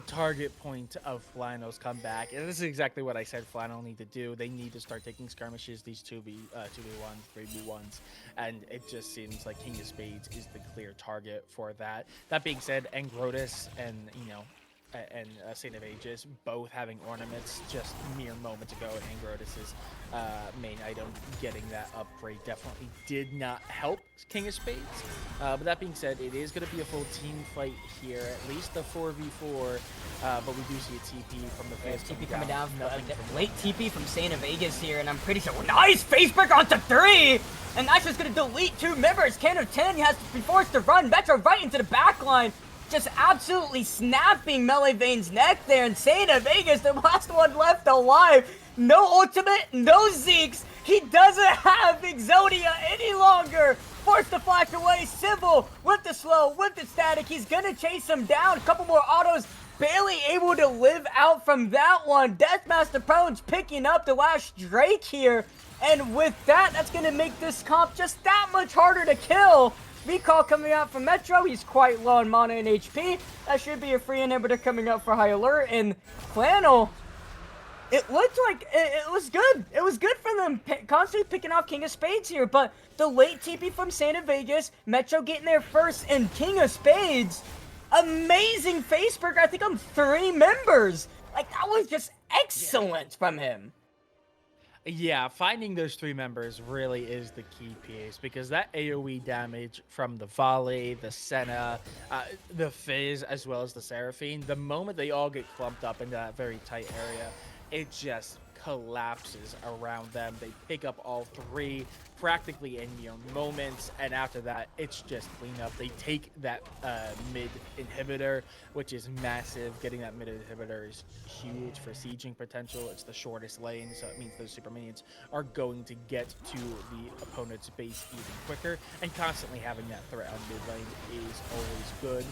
target point of Flannel's comeback. And this is exactly what I said Flannel need to do. They need to start taking skirmishes, these 2v1s, 3v1s, and it just seems like King of Spades is the clear target for that. That being said, Angrotus and, Saint of Aegis both having ornaments just mere moments ago. Angrotus's main item getting that upgrade definitely did not help King of Spades. But that being said, it is going to be a full team fight here, at least the 4v4. But we do see a TP from the face. TP coming down from the late TP from Saint of Aegis here, and I'm pretty sure nice Facebook onto 3, and that's just going to delete 2 members. Can of 10 has to be forced to run Metro right into the back line. Just absolutely snapping Melee Vane's neck there, and Saint of Aegis, the last one left alive. No ultimate, no Zeeks. He doesn't have Exodia any longer. Forced to flash away. Civil with the slow, with the static. He's gonna chase him down. A couple more autos. Barely able to live out from that one. Deathmaster Prone's picking up the last Drake here. And with that, that's gonna make this comp just that much harder to kill. Recall coming out from Metro. He's quite low on mana and HP. That should be a free inhibitor coming up for High Alert. And Flannel, it looked like it was good. It was good for them constantly picking off King of Spades here. But the late TP from Saint of Vegas, Metro getting there first, and King of Spades, amazing faceburger. I think I'm 3 members. Like, that was just excellent from him. Yeah, finding those 3 members really is the key piece, because that AoE damage from the Volley, the Senna, the Fizz, as well as the Seraphine, the moment they all get clumped up into that very tight area, it just collapses around them. They pick up all 3 practically in moments, and after that, it's just cleanup. They take that mid inhibitor, which is massive. Getting that mid inhibitor is huge for sieging potential. It's the shortest lane, so it means those super minions are going to get to the opponent's base even quicker, and constantly having that threat on mid lane is always good.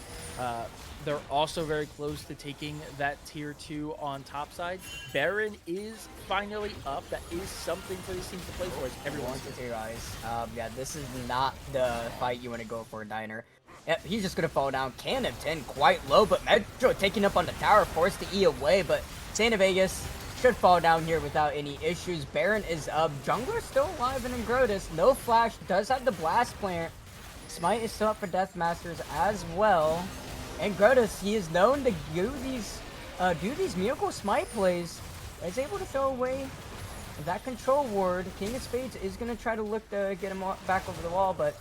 They're also very close to taking that tier 2 on top side. Baron is finally up. That is something for these teams to play for. Everyone's theorize. Yeah, this is not the fight you want to go for, Diner. Yep, he's just going to fall down. Can of 10 quite low, but Metro taking up on the tower, forced to E away, but Saint of Vegas should fall down here without any issues. Baron is up. Jungler's still alive in Angrotus. No flash. Does have the blast plant. Smite is still up for Deathmasters as well. Angrotus, he is known to do these miracle smite plays. Is able to throw away that control ward. King of Spades is going to try to look to get him back over the wall, but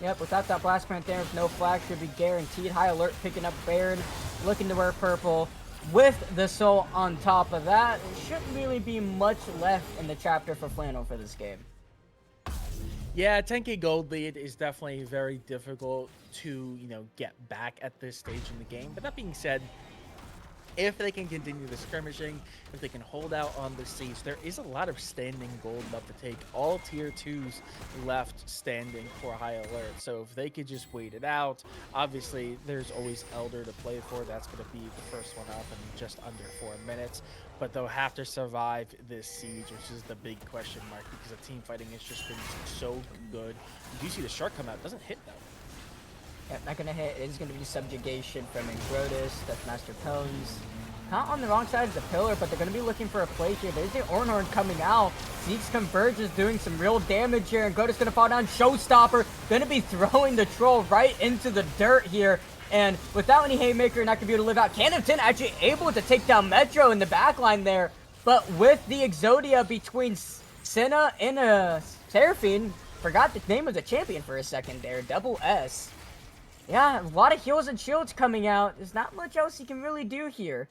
yep, without that blast plant there, with no flash, should be guaranteed. High Alert picking up Baron, looking to wear purple with the soul on top of that. It shouldn't really be much left in the chapter for Flannel for this game. Yeah, 10k gold lead is definitely very difficult to, get back at this stage in the game. But that being said, if they can continue the skirmishing, if they can hold out on the siege, there is a lot of standing gold left to take. All tier 2s left standing for High Alert. So if they could just wait it out, obviously there's always Elder to play for. That's going to be the first one up in just under 4 minutes. But they'll have to survive this siege, which is the big question mark, because the team fighting has just been so good. You do see the shark come out. Doesn't hit though. Yeah, not gonna hit. It is gonna be subjugation from Angrotus, Deathmaster Cones. Not on the wrong side of the pillar, but they're gonna be looking for a play here. There's the Ornhorn coming out. Zeke's Converge is doing some real damage here. Angrotus gonna fall down. Showstopper gonna be throwing the troll right into the dirt here. And without any Haymaker, not gonna be able to live out. Canopton actually able to take down Metro in the backline there. But with the Exodia between Senna and Seraphine, forgot the name of the champion for a second there, Double S. Yeah, a lot of heals and shields coming out. There's not much else he can really do here.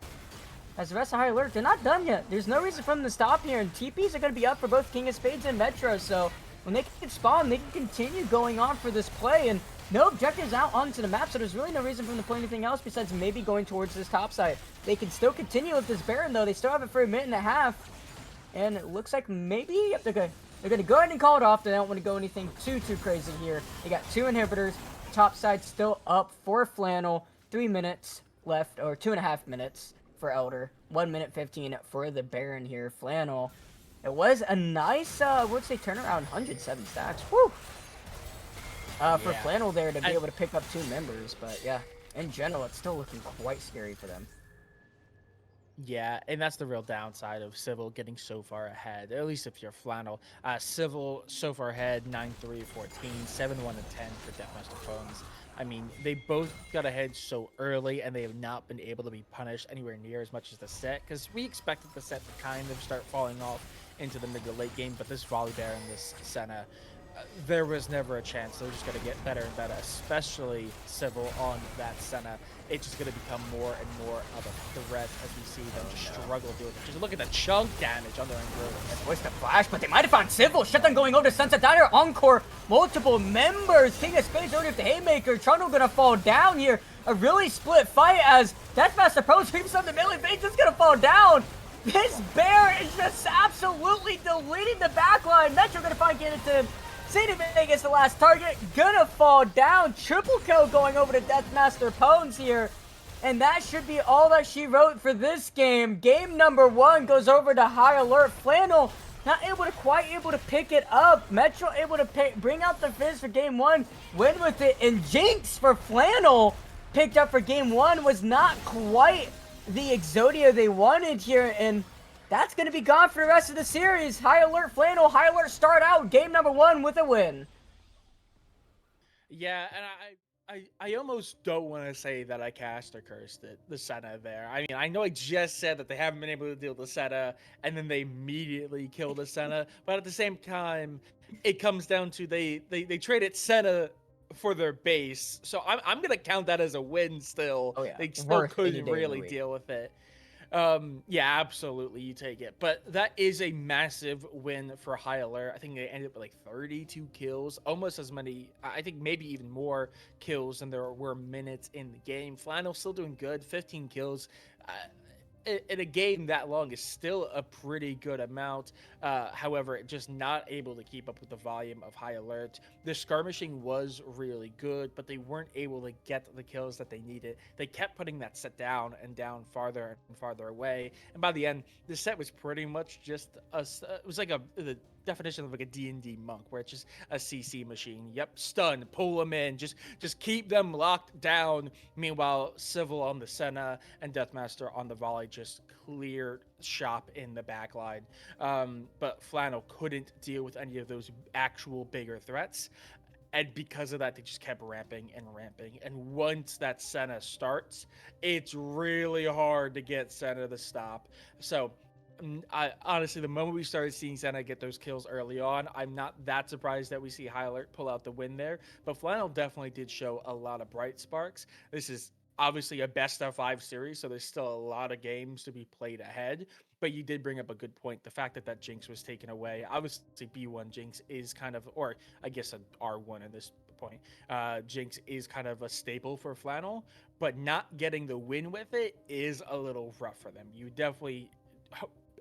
As the rest of High Alert, they're not done yet. There's no reason for them to stop here, and TPs are going to be up for both King of Spades and Metro, so when they can spawn, they can continue going on for this play, and no objectives out onto the map, so there's really no reason for them to play anything else besides maybe going towards this top side. They can still continue with this Baron, though. They still have it for a minute and a half. And it looks like maybe, yep, they're good. They're going to go ahead and call it off. They don't want to go anything too crazy here. They got 2 inhibitors. Top side still up for Flannel. 3 minutes left, or 2.5 minutes for Elder. 1 minute 15 for the Baron here. Flannel. It was a nice, would say turnaround, 107 stacks. Woo! For Flannel there to be able to pick up 2 members, but yeah, in general, it's still looking quite scary for them. Yeah, and that's the real downside of Civil getting so far ahead, at least if you're Flannel. Civil so far ahead, 9-3, 14, 7-1, and 10 for Deathmaster phones. I mean, they both got ahead so early, and they have not been able to be punished anywhere near as much as the set, because we expected the set to kind of start falling off into the mid to late game, but this Volibear and this Senna, there was never a chance. They're just going to get better and better, especially Civil on that Senna. It's just going to become more and more of a threat as we see them just struggle to do it. Just look at the chunk damage on their Endurance. Voice the flash, but they might have found Civil. Shutdown going over to Sunset Diner. Encore, multiple members. King of Spades already with the Haymaker. Trundle going to fall down here. A really split fight as Deathmaster Pro sweeps on the melee base. It's going to fall down. This bear is just absolutely deleting the backline. Metro going to find get it to him. Sadie Vegas, the last target, gonna fall down. Triple kill going over to Deathmaster Pones here. And that should be all that she wrote for this game. Game number 1 goes over to High Alert. Flannel not quite able to pick it up. Metro able to bring out the Fizz for game 1, win with it. And Jinx for Flannel picked up for game 1 was not quite the Exodia they wanted here. And that's going to be gone for the rest of the series. High Alert Flannel. High Alert start out game number 1 with a win. Yeah, and I almost don't want to say that I cast or cursed it, the Senna there. I mean, I know I just said that they haven't been able to deal with the Senna, and then they immediately killed the Senna. But at the same time, it comes down to they traded Senna for their base. So I'm going to count that as a win still. Oh, yeah. They still Worth couldn't really deal with it. Yeah, absolutely, you take it. But that is a massive win for High Alert. I think they ended up with like 32 kills, almost as many, I think maybe even more kills than there were minutes in the game. Flannel still doing good, 15 kills. In a game that long is still a pretty good amount. However, just not able to keep up with the volume of High Alert. The skirmishing was really good, but they weren't able to get the kills that they needed. They kept putting that set down and down farther and farther away. And by the end, the set was pretty much just it was like the definition of like a D&D monk, where it's just a CC machine. Yep, stun, pull them in, just keep them locked down. Meanwhile, Civil on the Senna and Deathmaster on the volley just cleared shop in the backline. But Flannel couldn't deal with any of those actual bigger threats. And because of that, they just kept ramping and ramping. And once that Senna starts, it's really hard to get Senna to stop. So honestly, the moment we started seeing Senna get those kills early on, I'm not that surprised that we see High Alert pull out the win there. But Flannel definitely did show a lot of bright sparks. This is obviously a best of 5 series, so there's still a lot of games to be played ahead. But you did bring up a good point. The fact that Jinx was taken away, obviously B1 Jinx is kind of, or I guess an R1 at this point, Jinx is kind of a staple for Flannel, but not getting the win with it is a little rough for them. You definitely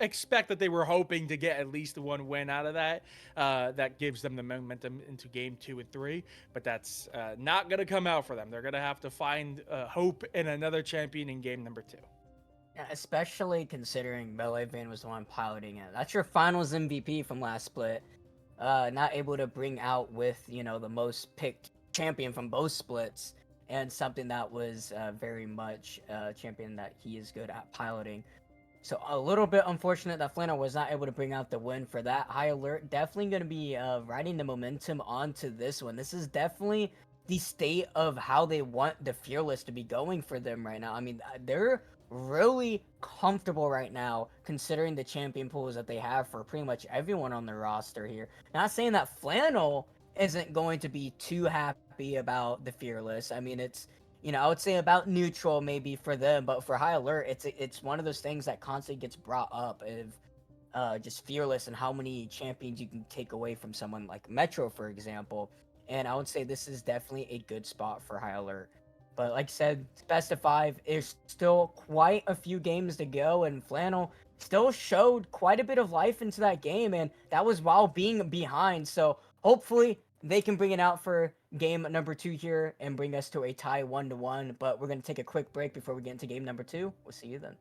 expect that they were hoping to get at least one win out of that. That gives them the momentum into game 2 and 3, but that's not going to come out for them. They're going to have to find hope in another champion in game number 2. Yeah, especially considering Melee Van was the one piloting it. That's your finals MVP from last split. Not able to bring out with, the most picked champion from both splits, and something that was very much a champion that he is good at piloting. So a little bit unfortunate that Flannel was not able to bring out the win for that. High Alert definitely going to be riding the momentum onto this one. This is definitely the state of how they want the Fearless to be going for them right now. I mean, they're really comfortable right now considering the champion pools that they have for pretty much everyone on their roster here. Not saying that Flannel isn't going to be too happy about the Fearless. I mean, it's I would say about neutral maybe for them, but for High Alert, it's one of those things that constantly gets brought up of just Fearless and how many champions you can take away from someone like Metro, for example. and I would say this is definitely a good spot for High Alert. But like I said, it's best of 5. There's still quite a few games to go, and Flannel still showed quite a bit of life into that game, and that was while being behind. So hopefully they can bring it out for game number 2 here and bring us to a tie 1-1. But we're gonna take a quick break before we get into game number 2. We'll see you then.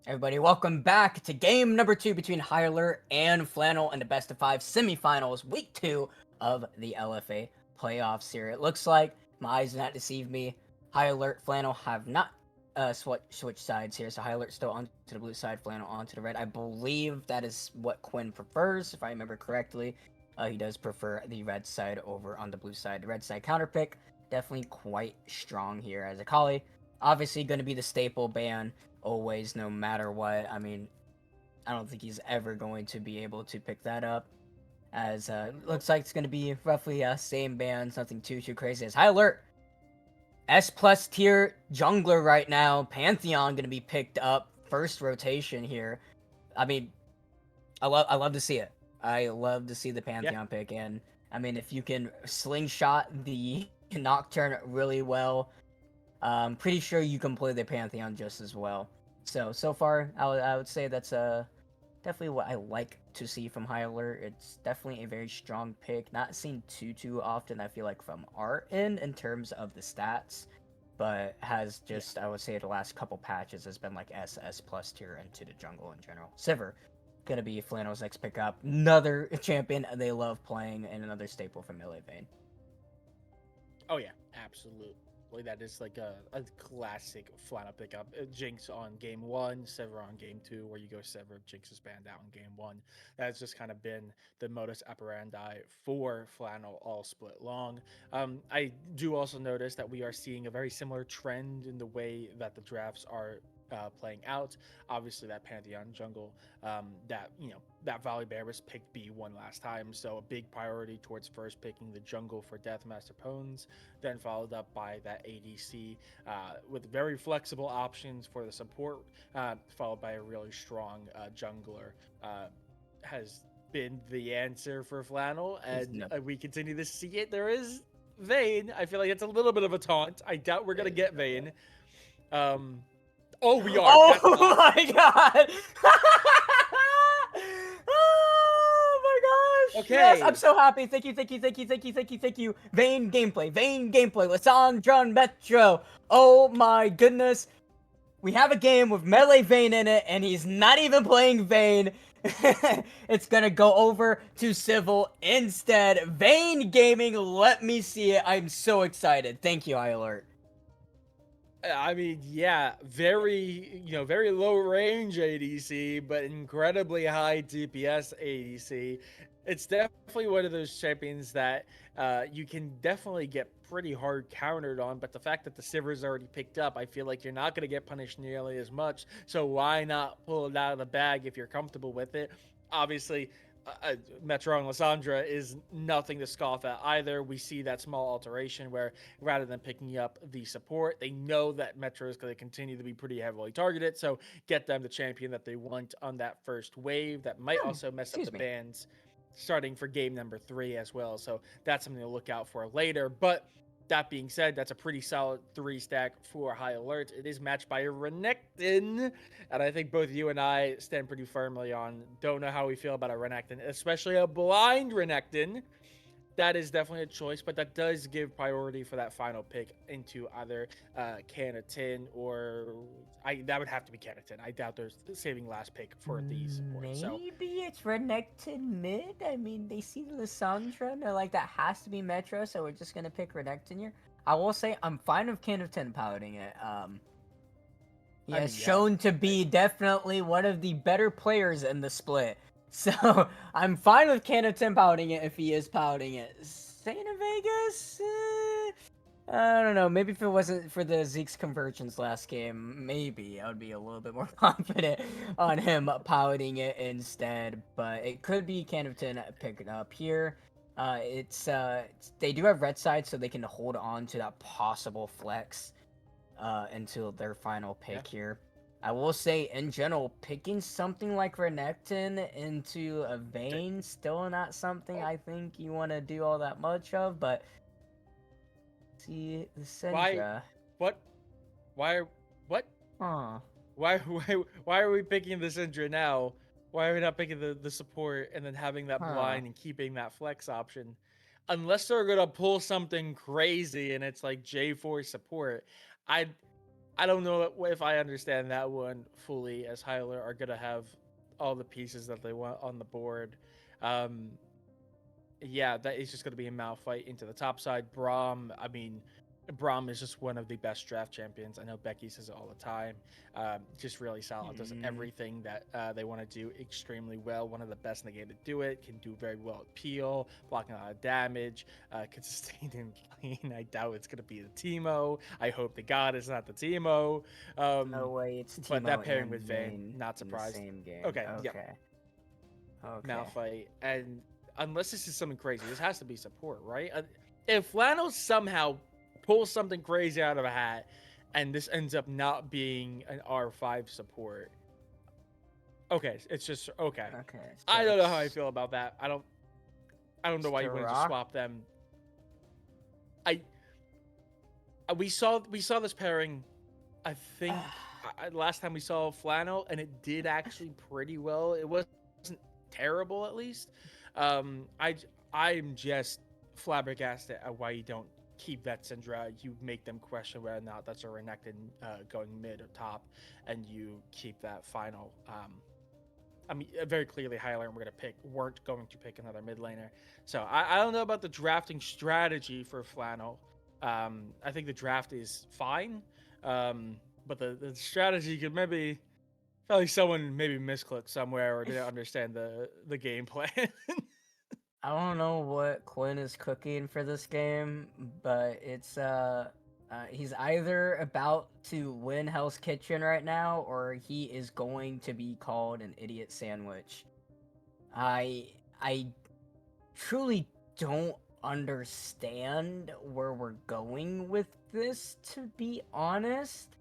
Everybody, welcome back to game number 2 between High Alert and Flannel in the best of 5 semifinals, week 2 of the LFA playoffs here. It looks like my eyes do not deceive me. High Alert, Flannel have not switched sides here, so High Alert still onto the blue side, Flannel onto the red. I believe that is what Quinn prefers, if I remember correctly. He does prefer the red side over on the blue side. The red side counter pick, definitely quite strong here as Akali. Obviously going to be the staple ban always, no matter what. I mean, I don't think he's ever going to be able to pick that up. as looks like it's going to be roughly same bans, nothing too crazy. As High Alert, S plus tier jungler right now, Pantheon going to be picked up first rotation here. I mean, I love to see it. I love to see the Yeah. Pantheon pick, and I mean, if you can slingshot the Nocturne really well, pretty sure you can play the Pantheon just as well. So far, I would say that's definitely what I like to see from High Alert. It's definitely a very strong pick. Not seen too often, I feel like, from our end in terms of the stats, but has Yeah. just, I would say, the last couple patches has been like S plus tier into the jungle in general. Sivir, gonna be Flannel's next pickup. Another champion they love playing, and another staple from LA Vane. Oh yeah, absolutely. That is like a classic Flannel pickup. Jinx on game one, Sever on game two, where you go Sever, Jinx is banned out in game one. That's just kind of been the modus operandi for Flannel all split long. I do also notice that we are seeing a very similar trend in the way that the drafts are playing out. Obviously, that Pantheon jungle, that that Volibear was picked B1 last time, so a big priority towards first picking the jungle for Deathmaster Pones, then followed up by that ADC with very flexible options for the support, followed by a really strong jungler. Has been the answer for Flannel, and No. we continue to see it. There is Vayne. I feel like it's a little bit of a taunt. I doubt we're gonna get Vayne. Um, oh, we are. That's Oh awesome. my god! Oh my gosh! Yes, I'm Okay. so happy. Thank you, thank you, thank you, thank you, thank you, thank you. Vayne gameplay, Vayne gameplay. Lissandra Metro. Oh my goodness. We have a game with Melee Vayne in it, and he's not even playing Vayne. It's gonna go over to Civil instead. Vayne Gaming, let me see it. I'm so excited. Thank you, iAlert. I mean, yeah, very, very low range ADC, but incredibly high DPS ADC. It's definitely one of those champions that you can definitely get pretty hard countered on, but the fact that the Sivir's already picked up, I feel like you're not going to get punished nearly as much. So why not pull it out of the bag if you're comfortable with it? Obviously, Metro and Lissandra is nothing to scoff at either. We see that small alteration where rather than picking up the support, they know that Metro is going to continue to be pretty heavily targeted. So get them the champion that they want on that first wave. That might also mess up Excuse the me. bans starting for game number 3 as well. So that's something to look out for later. But that being said, that's a pretty solid 3 stack for High Alert. It is matched by a Renekton, and I think both you and I stand pretty firmly on don't know how we feel about a Renekton, especially a blind Renekton. That is definitely a choice, but that does give priority for that final pick into either Canatin or that would have to be Canatin. I doubt there's saving last pick for the support. So Maybe it's Renekton mid. I mean, they see Lissandra and they're like, that has to be Metro, so we're just gonna pick Renekton here. I will say I'm fine with Canterton piloting it. He I has mean, yeah, shown to be definitely one of the better players in the split. So I'm fine with Canterton piloting it if he is piloting it. Saint of Vegas? I don't know. Maybe if it wasn't for the Zeke's conversions last game, maybe I would be a little bit more confident on him piloting it instead. But it could be Canterton picking up here. They do have red side, so they can hold on to that possible flex until their final yeah. pick here. I will say, in general, picking something like Renekton into a Vayne still not something I think you want to do all that much of, but see the Why? Syndra. What? Why? What? Huh. Why are we picking the Syndra now? Why are we not picking the support and then having that Huh. blind and keeping that flex option? Unless they're gonna pull something crazy and it's like J4 support, I I don't know if I understand that one fully. As Hyler are gonna have all the pieces that they want on the board. Um, yeah, that is just going to be a Malphite into the top side. Braum, I mean, Braum is just one of the best draft champions. I know Becky says it all the time. Just really solid. Does Mm. everything that they want to do extremely well. One of the best in the game to do it. Can do very well at peel, blocking a lot of damage. Can sustain in clean. I doubt it's going to be the Teemo. I hope to God it's not the Teemo. No way, it's But that Teemo pairing and with Vayne, Vayne not in the surprised. same game. Okay, yep. Okay. Okay. Malphite and unless this is something crazy, this has to be support, right? If Flannel somehow pulls something crazy out of a hat, and this ends up not being an R5 support, okay, it's just okay. Okay, I so don't know how I it's feel about that. I don't know why you wouldn't just Sirach. swap them. I we saw this pairing. I think last time we saw Flannel, and it did actually pretty well. It wasn't terrible, at least. I'm just flabbergasted at why you don't keep that Syndra. You make them question whether or not that's a Renekton going mid or top, and you keep that final. I mean, very clearly, Hyler weren't going to pick another mid laner. So I don't know about the drafting strategy for Flannel. I think the draft is fine, um, but the strategy could maybe probably someone maybe misclicked somewhere or didn't understand the game plan. I don't know what Quinn is cooking for this game, but he's either about to win Hell's Kitchen right now, or he is going to be called an idiot sandwich. I truly don't understand where we're going with this, to be honest.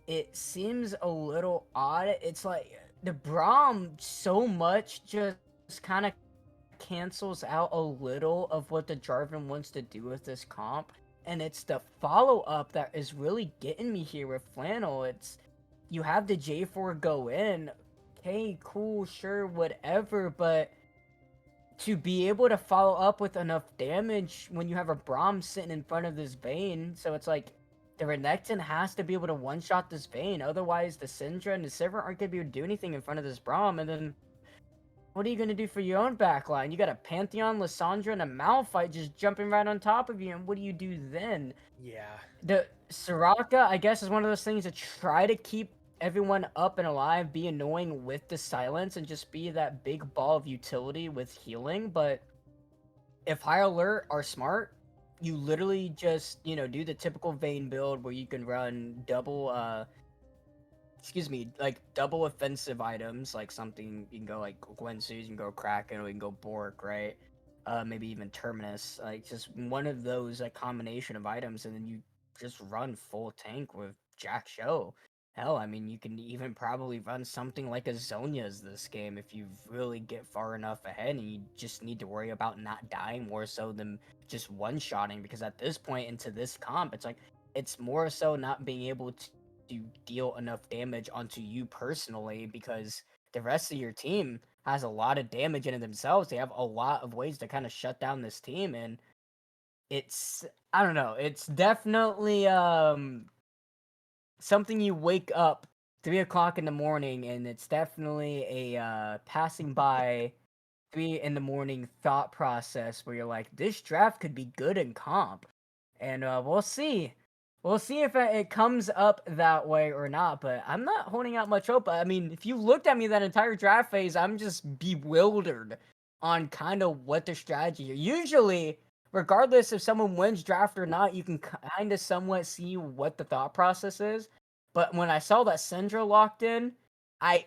It seems a little odd. It's like the Braum so much just kind of cancels out a little of what the Jarvan wants to do with this comp. And it's the follow up that is really getting me here with Flannel. It's you have the J4 go in. Okay, cool, sure, whatever, but to be able to follow up with enough damage when you have a Braum sitting in front of this Vayne, so it's like the Renekton has to be able to one-shot this Vayne, otherwise the Syndra and the Sivir aren't going to be able to do anything in front of this Braum, and then what are you going to do for your own backline? You got a Pantheon, Lissandra, and a Malphite just jumping right on top of you, and what do you do then? Yeah. The Soraka, I guess, is one of those things to try to keep everyone up and alive, be annoying with the silence, and just be that big ball of utility with healing. But if High Alert are smart, you literally just, do the typical Vayne build where you can run like double offensive items, like something you can go like Gwensu, you can go Kraken, or you can go Bork, right? Maybe even Terminus, like just one of those like combination of items, and then you just run full tank with Jack Show. Hell, I mean, you can even probably run something like a Zonia's this game if you really get far enough ahead, and you just need to worry about not dying more so than just one-shotting. Because at this point into this comp, it's like it's more so not being able to deal enough damage onto you personally, because the rest of your team has a lot of damage in it themselves. They have a lot of ways to kind of shut down this team, and it's I don't know. It's definitely something you wake up 3 o'clock in the morning, and it's definitely a passing by 3 in the morning thought process where you're like, this draft could be good in comp, and we'll see. We'll see if it comes up that way or not, but I'm not holding out much hope. I mean, if you looked at me that entire draft phase, I'm just bewildered on kind of what the strategy is. Usually, regardless if someone wins draft or not, you can kind of somewhat see what the thought process is. But when I saw that Syndra locked in, I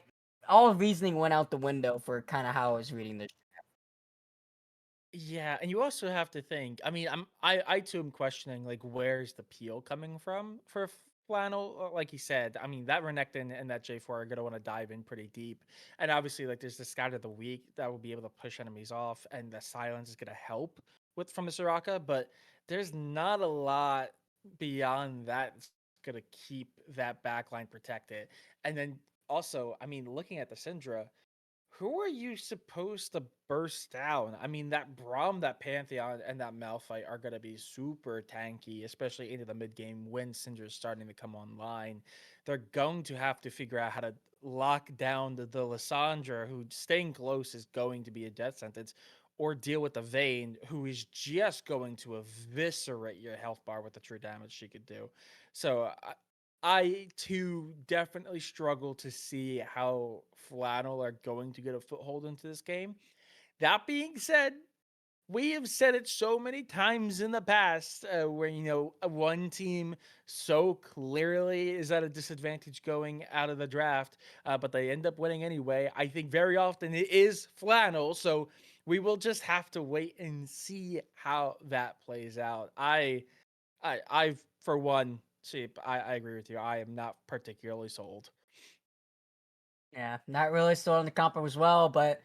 all reasoning went out the window for kind of how I was reading this. Yeah, and you also have to think. I mean, I too am questioning like where's the peel coming from for Flannel. Like you said, I mean that Renekton and that J4 are gonna want to dive in pretty deep, and obviously like there's the Scout of the Week that will be able to push enemies off, and the silence is gonna help with from the Soraka. But there's not a lot beyond that that's gonna keep that backline protected. And then also, I mean, looking at the Syndra, who are you supposed to burst down? I mean, that Braum, that Pantheon, and that Malphite are going to be super tanky, especially into the mid game when Syndra's starting to come online. They're going to have to figure out how to lock down the Lissandra, who staying close is going to be a death sentence, or deal with the Vayne, who is just going to eviscerate your health bar with the true damage she could do. So I too definitely struggle to see how Flannel are going to get a foothold into this game. That being said, we have said it so many times in the past where, one team so clearly is at a disadvantage going out of the draft, but they end up winning anyway. I think very often it is Flannel. So we will just have to wait and see how that plays out. I for one, see, I agree with you. I am not particularly sold. Yeah, not really still on the comp as well, but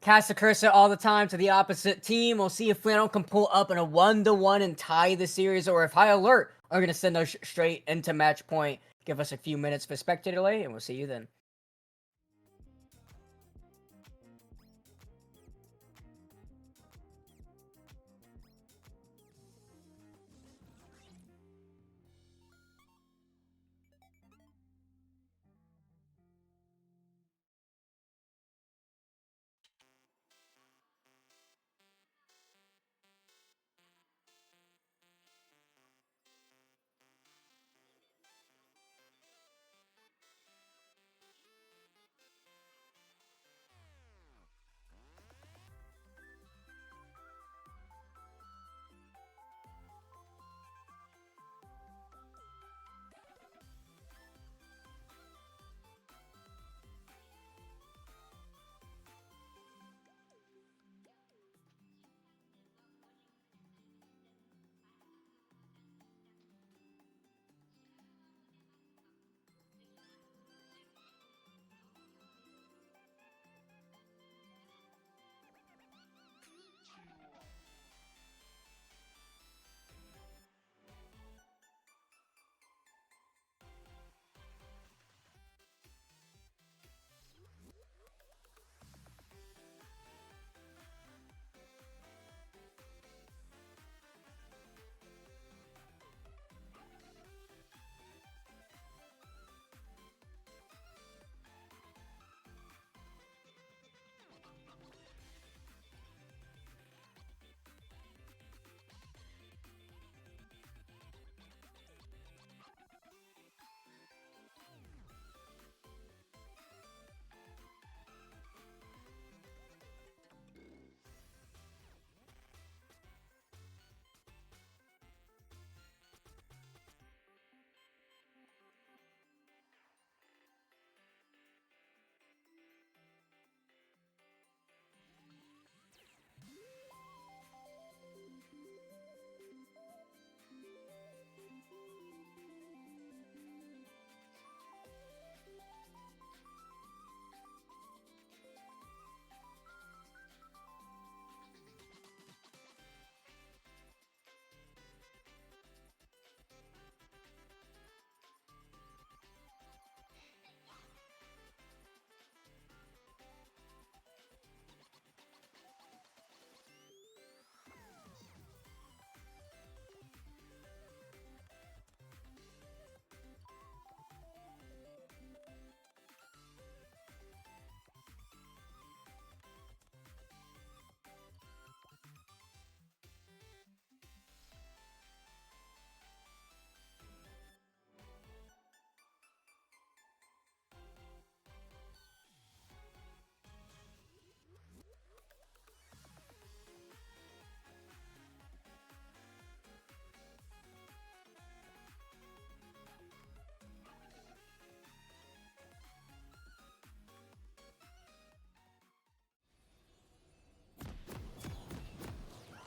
cast a cursor all the time to the opposite team. We'll see if Flannel can pull up in a 1-1 and tie the series, or if High Alert are going to send us straight into match point. Give us a few minutes for spectator delay, and we'll see you then.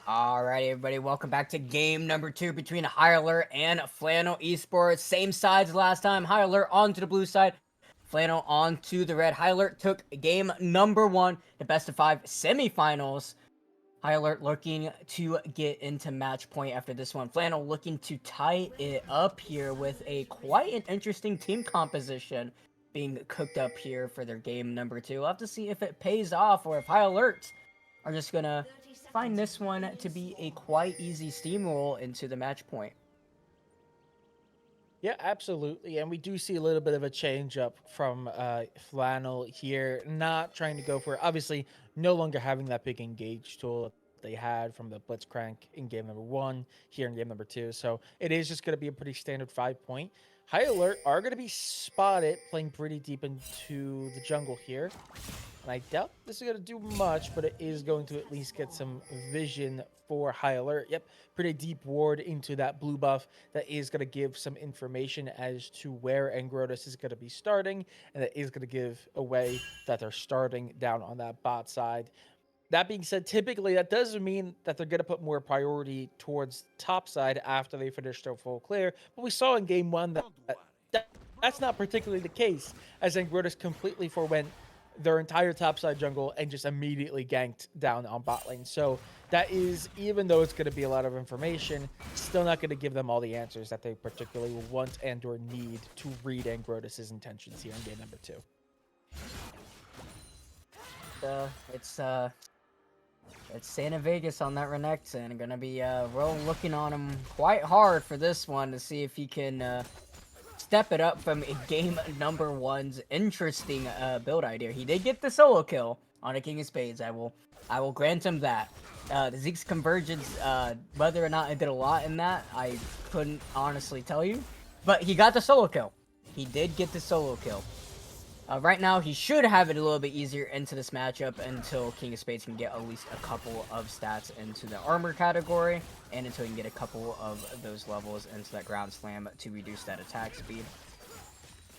Alright, everybody, welcome back to game number 2 between High Alert and Flannel Esports. Same sides last time. High Alert onto the blue side, Flannel onto the red. High Alert took game number 1, the best of 5 semifinals. High Alert looking to get into match point after this one. Flannel looking to tie it up here with a quite an interesting team composition being cooked up here for their game number 2. We'll have to see if it pays off or if High Alert are just gonna find this one to be a quite easy steamroll into the match point. Yeah, absolutely. And we do see a little bit of a change up from Flannel here, not trying to go for obviously no longer having that big engage tool that they had from the Blitzcrank in game number 1 here in game number 2. So it is just going to be a pretty standard 5 point. High Alert are going to be spotted playing pretty deep into the jungle here. And I doubt this is going to do much, but it is going to at least get some vision for High Alert. Yep, pretty deep ward into that blue buff that is going to give some information as to where Angrotus is going to be starting, and that is going to give away that they're starting down on that bot side. That being said, typically that does mean that they're going to put more priority towards top side after they finish their full clear. But we saw in game one that that's not particularly the case, as Angrotus completely forwent their entire top side jungle and just immediately ganked down on bot lane. So that is, even though it's going to be a lot of information, still not going to give them all the answers that they particularly want and or need to read Angrotus's intentions here in game number 2. It's Santa Vegas on that Renekton. Gonna be we're looking on him quite hard for this one to see if he can step it up from game number 1's interesting build idea. He did get the solo kill on a King of Spades. I will grant him that. The Zeke's Convergence, whether or not it did a lot in that, I couldn't honestly tell you. But he got the solo kill. He did get the solo kill. Right now, he should have it a little bit easier into this matchup until King of Spades can get at least a couple of stats into the armor category, and until he can get a couple of those levels into that ground slam to reduce that attack speed.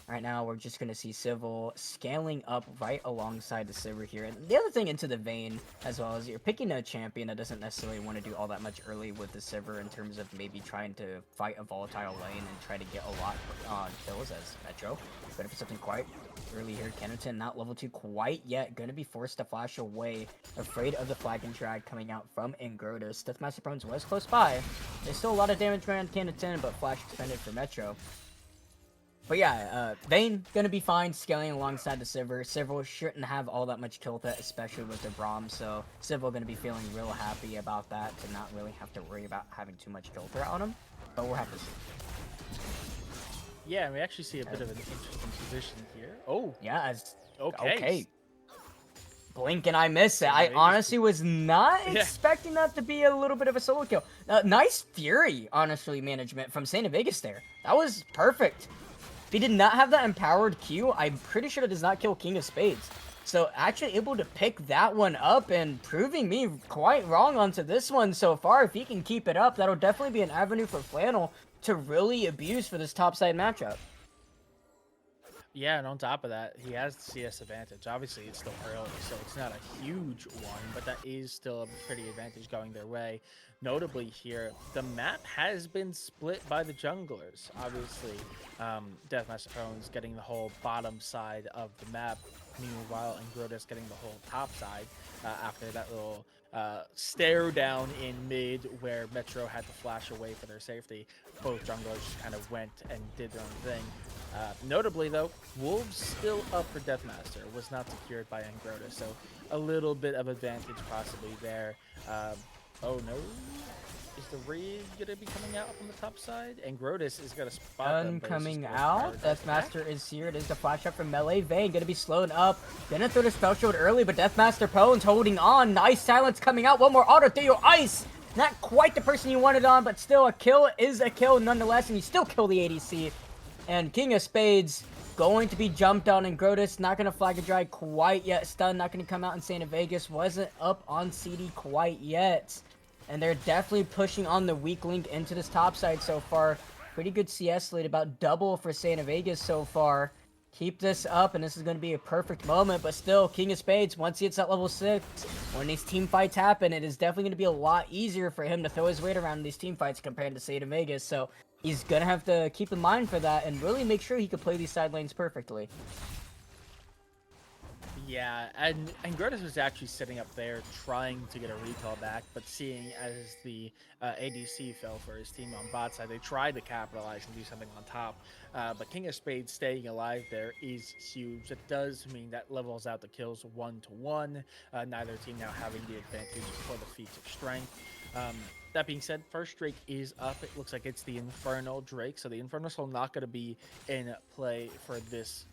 Right now, we're just going to see Civil scaling up right alongside the Sivir here. And the other thing into the Vayne, as well, is you're picking a champion that doesn't necessarily want to do all that much early with the Sivir in terms of maybe trying to fight a volatile lane and try to get a lot on kills as Metro. But for something quite early here, Kennington not level 2 quite yet. Going to be forced to flash away, afraid of the flag and drag coming out from Ingrotus. Deathmaster Bones was close by. There's still a lot of damage around Kennington, but flash expended for Metro. But yeah, Vayne gonna be fine scaling alongside the Sivir. Sivir shouldn't have all that much kill threat, especially with the Braum, so Sivir gonna be feeling real happy about that, to not really have to worry about having too much kill threat on him. But we'll have to see. Yeah, we actually see a bit of an interesting position here. Oh, yeah, okay. Okay. Blink and I miss it. I honestly was not expecting that to be a little bit of a solo kill. Nice Fury, honestly, management from Santa Vegas there. That was perfect. If he did not have that empowered Q, I'm pretty sure it does not kill King of Spades. So actually able to pick that one up and proving me quite wrong onto this one so far. If he can keep it up, that'll definitely be an avenue for Flannel to really abuse for this topside matchup. Yeah, and on top of that, he has the CS advantage. Obviously, it's still early, so it's not a huge one, but that is still a pretty advantage going their way. Notably here, the map has been split by the junglers. Obviously, Deathmaster Bones getting the whole bottom side of the map, meanwhile Ingrotus getting the whole top side after that little stare down in mid where Metro had to flash away for their safety. Both junglers just kind of went and did their own thing. Notably, though, Wolves still up for Deathmaster, was not secured by Angrotus, so a little bit of advantage possibly there. Oh no, is the raid going to be coming out from the top side? Angrotus is going to spot them. Coming out, Deathmaster is here. It is the flash up from Melee. Vayne going to be slowed up. Gonna throw the spell shield early, but Deathmaster Bones holding on. Nice silence coming out. One more auto through your ice. Not quite the person you wanted on, but still a kill is a kill nonetheless, and you still kill the ADC. And King of Spades going to be jumped on, and Grotus not going to flag a drag quite yet. Stun not going to come out in Santa Vegas. Wasn't up on CD quite yet. And they're definitely pushing on the weak link into this top side so far. Pretty good CS lead, about double for Santa Vegas so far. Keep this up, and this is going to be a perfect moment. But still, King of Spades, once he hits that level 6, when these team fights happen, it is definitely going to be a lot easier for him to throw his weight around in these team fights compared to Santa Vegas. So he's going to have to keep in mind for that and really make sure he can play these side lanes perfectly. Yeah, and Grotus was actually sitting up there trying to get a recall back, but seeing as the ADC fell for his team on bot side, they tried to capitalize and do something on top. But King of Spades staying alive there is huge. It does mean that levels out the kills 1-to-1. Neither team now having the advantage for the feats of strength. That being said, first Drake is up. It looks like it's the Infernal Drake, so the Infernal Soul not going to be in play for this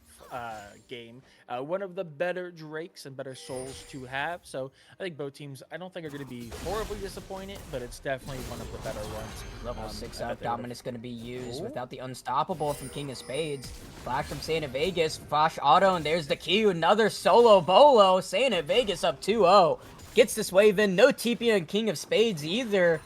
game. One of the better Drakes and better souls to have, so I think both teams, I don't think are going to be horribly disappointed, but it's definitely one of the better ones. Level 6 up, Dominus going to be used without the Unstoppable from King of Spades. Flash from Santa Vegas, flash auto, and there's the Q, another solo bolo. Santa Vegas up 2-0. Gets this wave in, no TP on King of Spades either.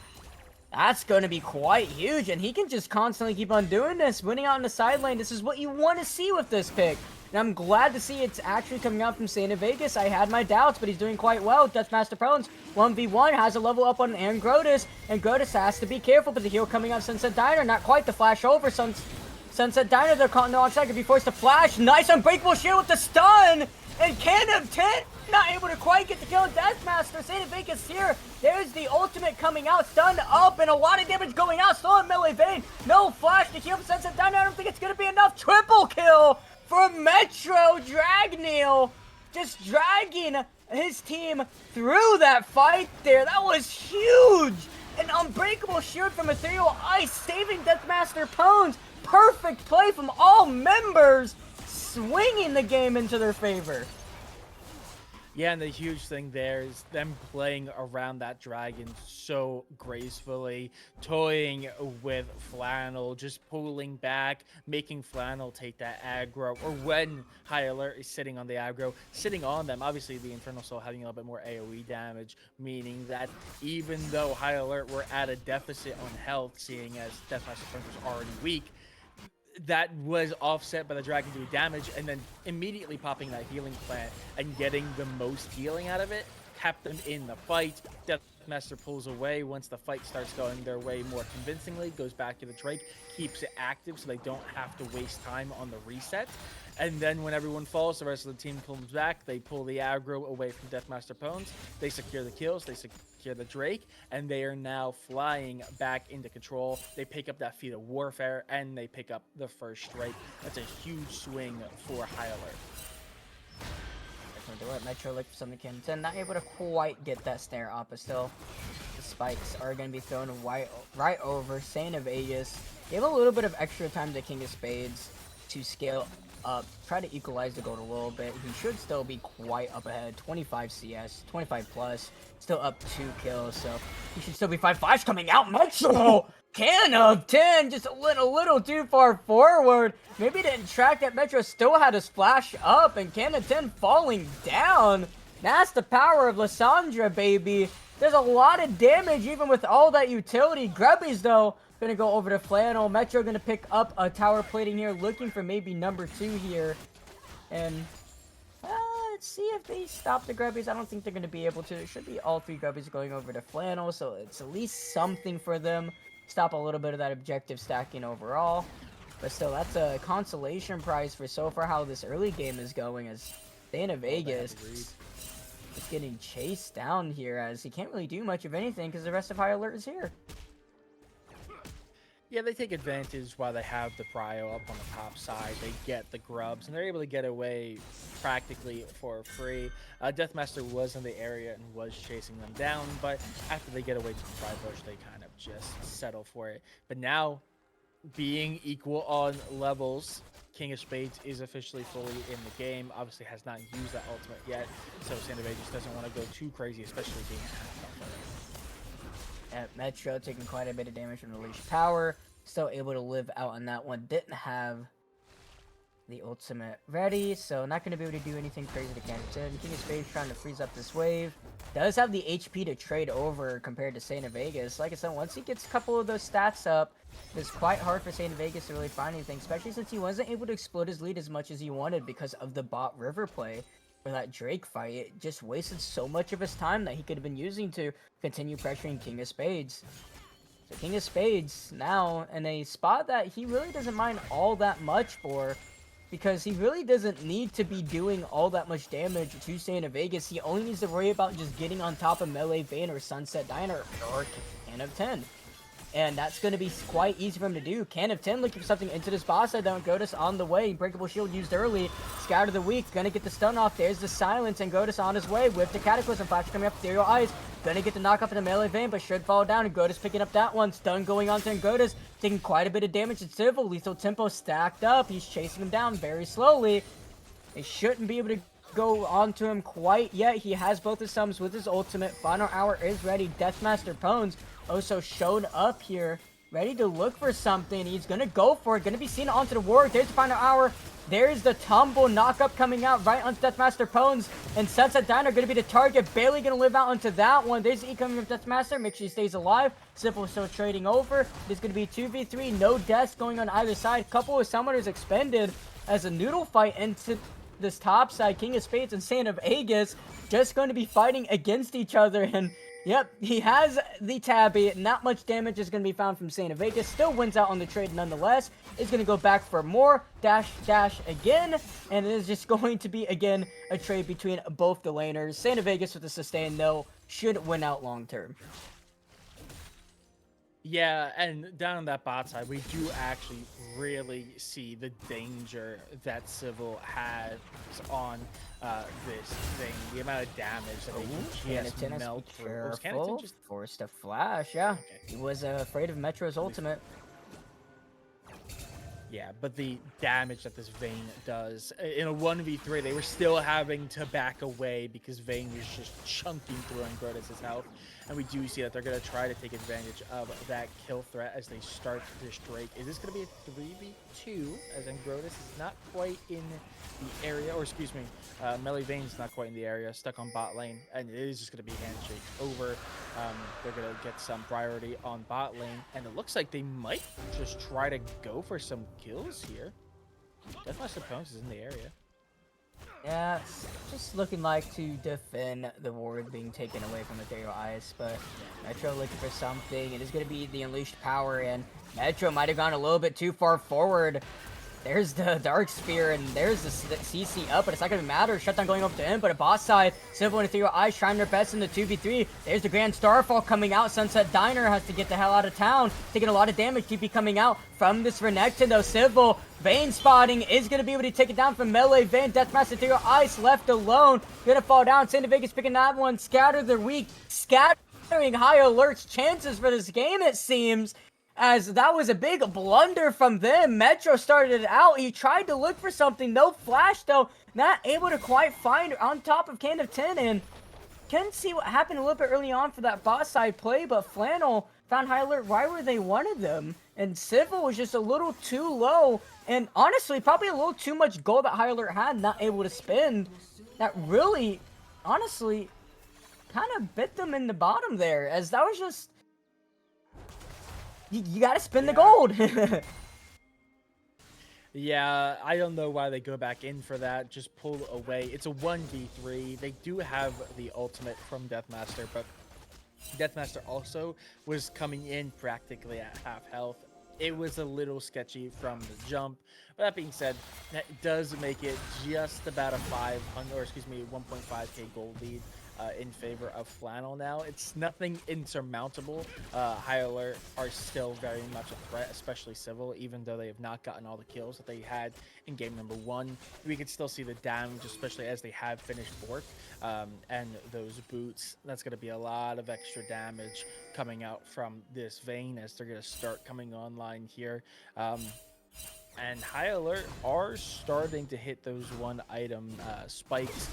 That's going to be quite huge, and he can just constantly keep on doing this, winning out in the side lane. This is what you want to see with this pick. and I'm glad to see it's actually coming out from Santa Vegas. I had my doubts, but he's doing quite well. Deathmaster Prones 1v1 has a level up on Aaron Grotus, and Grotus has to be careful, but the heal coming out Sunset Diner, not quite the flash over. Sunset Diner, they're caught in the onside, could be forced to flash. Nice unbreakable shield with the stun, and Can of 10 not able to quite get the kill on Deathmaster. Santa Vegas here. There's the ultimate coming out, stunned up, and a lot of damage going out. Still in melee vein. No flash to heal from Sunset Diner. I don't think it's going to be enough. Triple kill for Metro Dragneel. Just dragging his team through that fight there. That was huge. An unbreakable shield from Ethereal Ice, saving Deathmaster Pones. Perfect play from all members, swinging the game into their favor. Yeah, and the huge thing there is them playing around that dragon so gracefully, toying with Flannel, just pulling back, making Flannel take that aggro, or when High Alert is sitting on the aggro, sitting on them. Obviously, the Infernal Soul having a little bit more AoE damage, meaning that even though High Alert were at a deficit on health, seeing as Deathmaster Prince was already weak, that was offset by the dragon doing damage, and then immediately popping that healing plant and getting the most healing out of it kept them in the fight. Deathmaster pulls away once the fight starts going their way more convincingly, goes back to the Drake, keeps it active so they don't have to waste time on the reset. And then when everyone falls, the rest of the team comes back, they pull the aggro away from Deathmaster Pones, they secure the kills, they secure the Drake, and they are now flying back into control. They pick up that feat of warfare, and they pick up the first strike. That's a huge swing for High Alert. Do it. Metro look for something Can 10, not able to quite get that snare up, but still the spikes are going to be thrown right over Santa Vegas. Give a little bit of extra time to King of Spades to scale up, try to equalize the gold a little bit. He should still be quite up ahead, 25 CS, 25 plus, still up 2 kills, so he should still be 5 flash coming out. Metro Can of 10 just a little too far forward. Maybe didn't track that Metro still had his flash up, and Can of 10 falling down. That's the power of Lissandra, baby. There's a lot of damage even with all that utility. Grubbies though gonna go over to Flannel. Metro gonna pick up a tower plating here, looking for maybe number 2 here. And let's see if they stop the Grubbies. I don't think they're gonna be able to. It should be all 3 Grubbies going over to Flannel, so it's at least something for them. Stop a little bit of that objective stacking overall. But still, that's a consolation prize for so far how this early game is going, as Santa Vegas is getting chased down here, as he can't really do much of anything because the rest of High Alert is here. Yeah, they take advantage while they have the prio up on the top side. They get the grubs, and they're able to get away practically for free. Deathmaster was in the area and was chasing them down, but after they get away to the fry bush, they kind of just settle for it. But now, being equal on levels, King of Spades is officially fully in the game. Obviously has not used that ultimate yet, so Santa Vegas doesn't want to go too crazy, especially being half buff. At Metro taking quite a bit of damage from the leash power, still able to live out on that one. Didn't have the ultimate ready, so not going to be able to do anything crazy to Canton. King of Spades trying to freeze up this wave. Does have the HP to trade over compared to Santa Vegas. Like I said, once he gets a couple of those stats up, it's quite hard for Santa Vegas to really find anything, especially since he wasn't able to explode his lead as much as he wanted because of the bot river play. For that Drake fight, it just wasted so much of his time that he could have been using to continue pressuring King of Spades. So King of Spades now in a spot that he really doesn't mind all that much for, because he really doesn't need to be doing all that much damage to Santa Vegas. He only needs to worry about just getting on top of Melee Vein or Sunset Diner or Can of 10. And that's going to be quite easy for him to do. Can of 10 looking for something into this boss side. Don't Godus on the way. Breakable shield used early. Scatter the weak. Gonna get the stun off. There's the silence. And Godus on his way with the Cataclysm Flash coming up. Ethereal Eyes. Gonna get the knock off in the melee vein, but should fall down. And Godus picking up that one. Stun going on to Godus. Taking quite a bit of damage to Civil. Lethal Tempo stacked up. He's chasing him down very slowly. They shouldn't be able to go onto him quite yet. He has both his summons with his ultimate. Final hour is ready. Deathmaster Pones also showed up here, ready to look for something. He's gonna go for it, gonna be seen onto the ward. There's the final hour. There's the tumble knockup coming out right onto Deathmaster Pones, and Sunset Diner gonna be the target. Bailey gonna live out onto that one. There's the E coming from Deathmaster. Make sure he stays alive. Simple still trading over. There's gonna be 2v3, no deaths going on either side. Couple of summoners expended. as a noodle fight into this top side. King of Spades and Santa Vegas just going to be fighting against each other, and yep, he has the tabby. Not much damage is going to be found from Santa Vegas. Still wins out on the trade nonetheless. Is going to go back for more. Dash, dash again. And it is just going to be, again, a trade between both the laners. Santa Vegas with the sustain, though, should win out long term. Yeah, and down on that bot side, we do actually really see the danger that Civil has on this thing. The amount of damage that they can just melt through. Careful. Forced a flash, yeah. Okay. He was afraid of Metro's ultimate. Yeah, but the damage that this Vayne does in a 1v3, they were still having to back away because Vayne was just chunking through Angrotis' health. And we do see that they're going to try to take advantage of that kill threat as they start this Drake. Is this going to be a 3v2 as Angrotis is not quite in the area, or excuse me, Melee Vayne's not quite in the area, stuck on bot lane, and it is just going to be handshake over. They're going to get some priority on bot lane, and it looks like they might just try to go for some kills here. Deathmaster Pwnz is in the area. Yeah, it's just looking like to defend the ward being taken away from Ethereal Ice, but Metro looking for something. It is going to be the Unleashed Power, and Metro might have gone a little bit too far forward. There's the Dark Spear, and there's the CC up, but it's not going to matter. Shutdown going over to him, but a boss side, Civil and Ethereal Eyes trying their best in the 2v3. There's the Grand Starfall coming out. Sunset Diner has to get the hell out of town. Taking a lot of damage. TP coming out from this Renekton, though. Civil, Vayne spotting, is going to be able to take it down from Melee. Vayne, Deathmaster, Ethereal Ice left alone. Going to fall down. Santa Vegas picking that one. Scatter their weak. Scattering High Alert's chances for this game, it seems, as that was a big blunder from them. Metro started it out. He tried to look for something. No flash, though. Not able to quite find on top of Can of 10. And can see what happened a little bit early on for that boss side play, but Flannel found High Alert right where they wanted them. And Civil was just a little too low. And honestly, probably a little too much gold that High Alert had, not able to spend. That really, honestly, kind of bit them in the bottom there. As that was just... You gotta spin the gold. Yeah, I don't know why they go back in for that. Just pull away. It's a 1v3. They do have the ultimate from Deathmaster, but Deathmaster also was coming in practically at half health. It was a little sketchy from the jump. But that being said, that does make it just about a 1.5k gold lead in favor of Flannel now. It's nothing insurmountable. High Alert are still very much a threat, especially Civil, even though they have not gotten all the kills that they had in game number 1. We can still see the damage, especially as they have finished Bork and those boots. That's going to be a lot of extra damage coming out from this Vayne as they're going to start coming online here. And High Alert are starting to hit those one item spikes.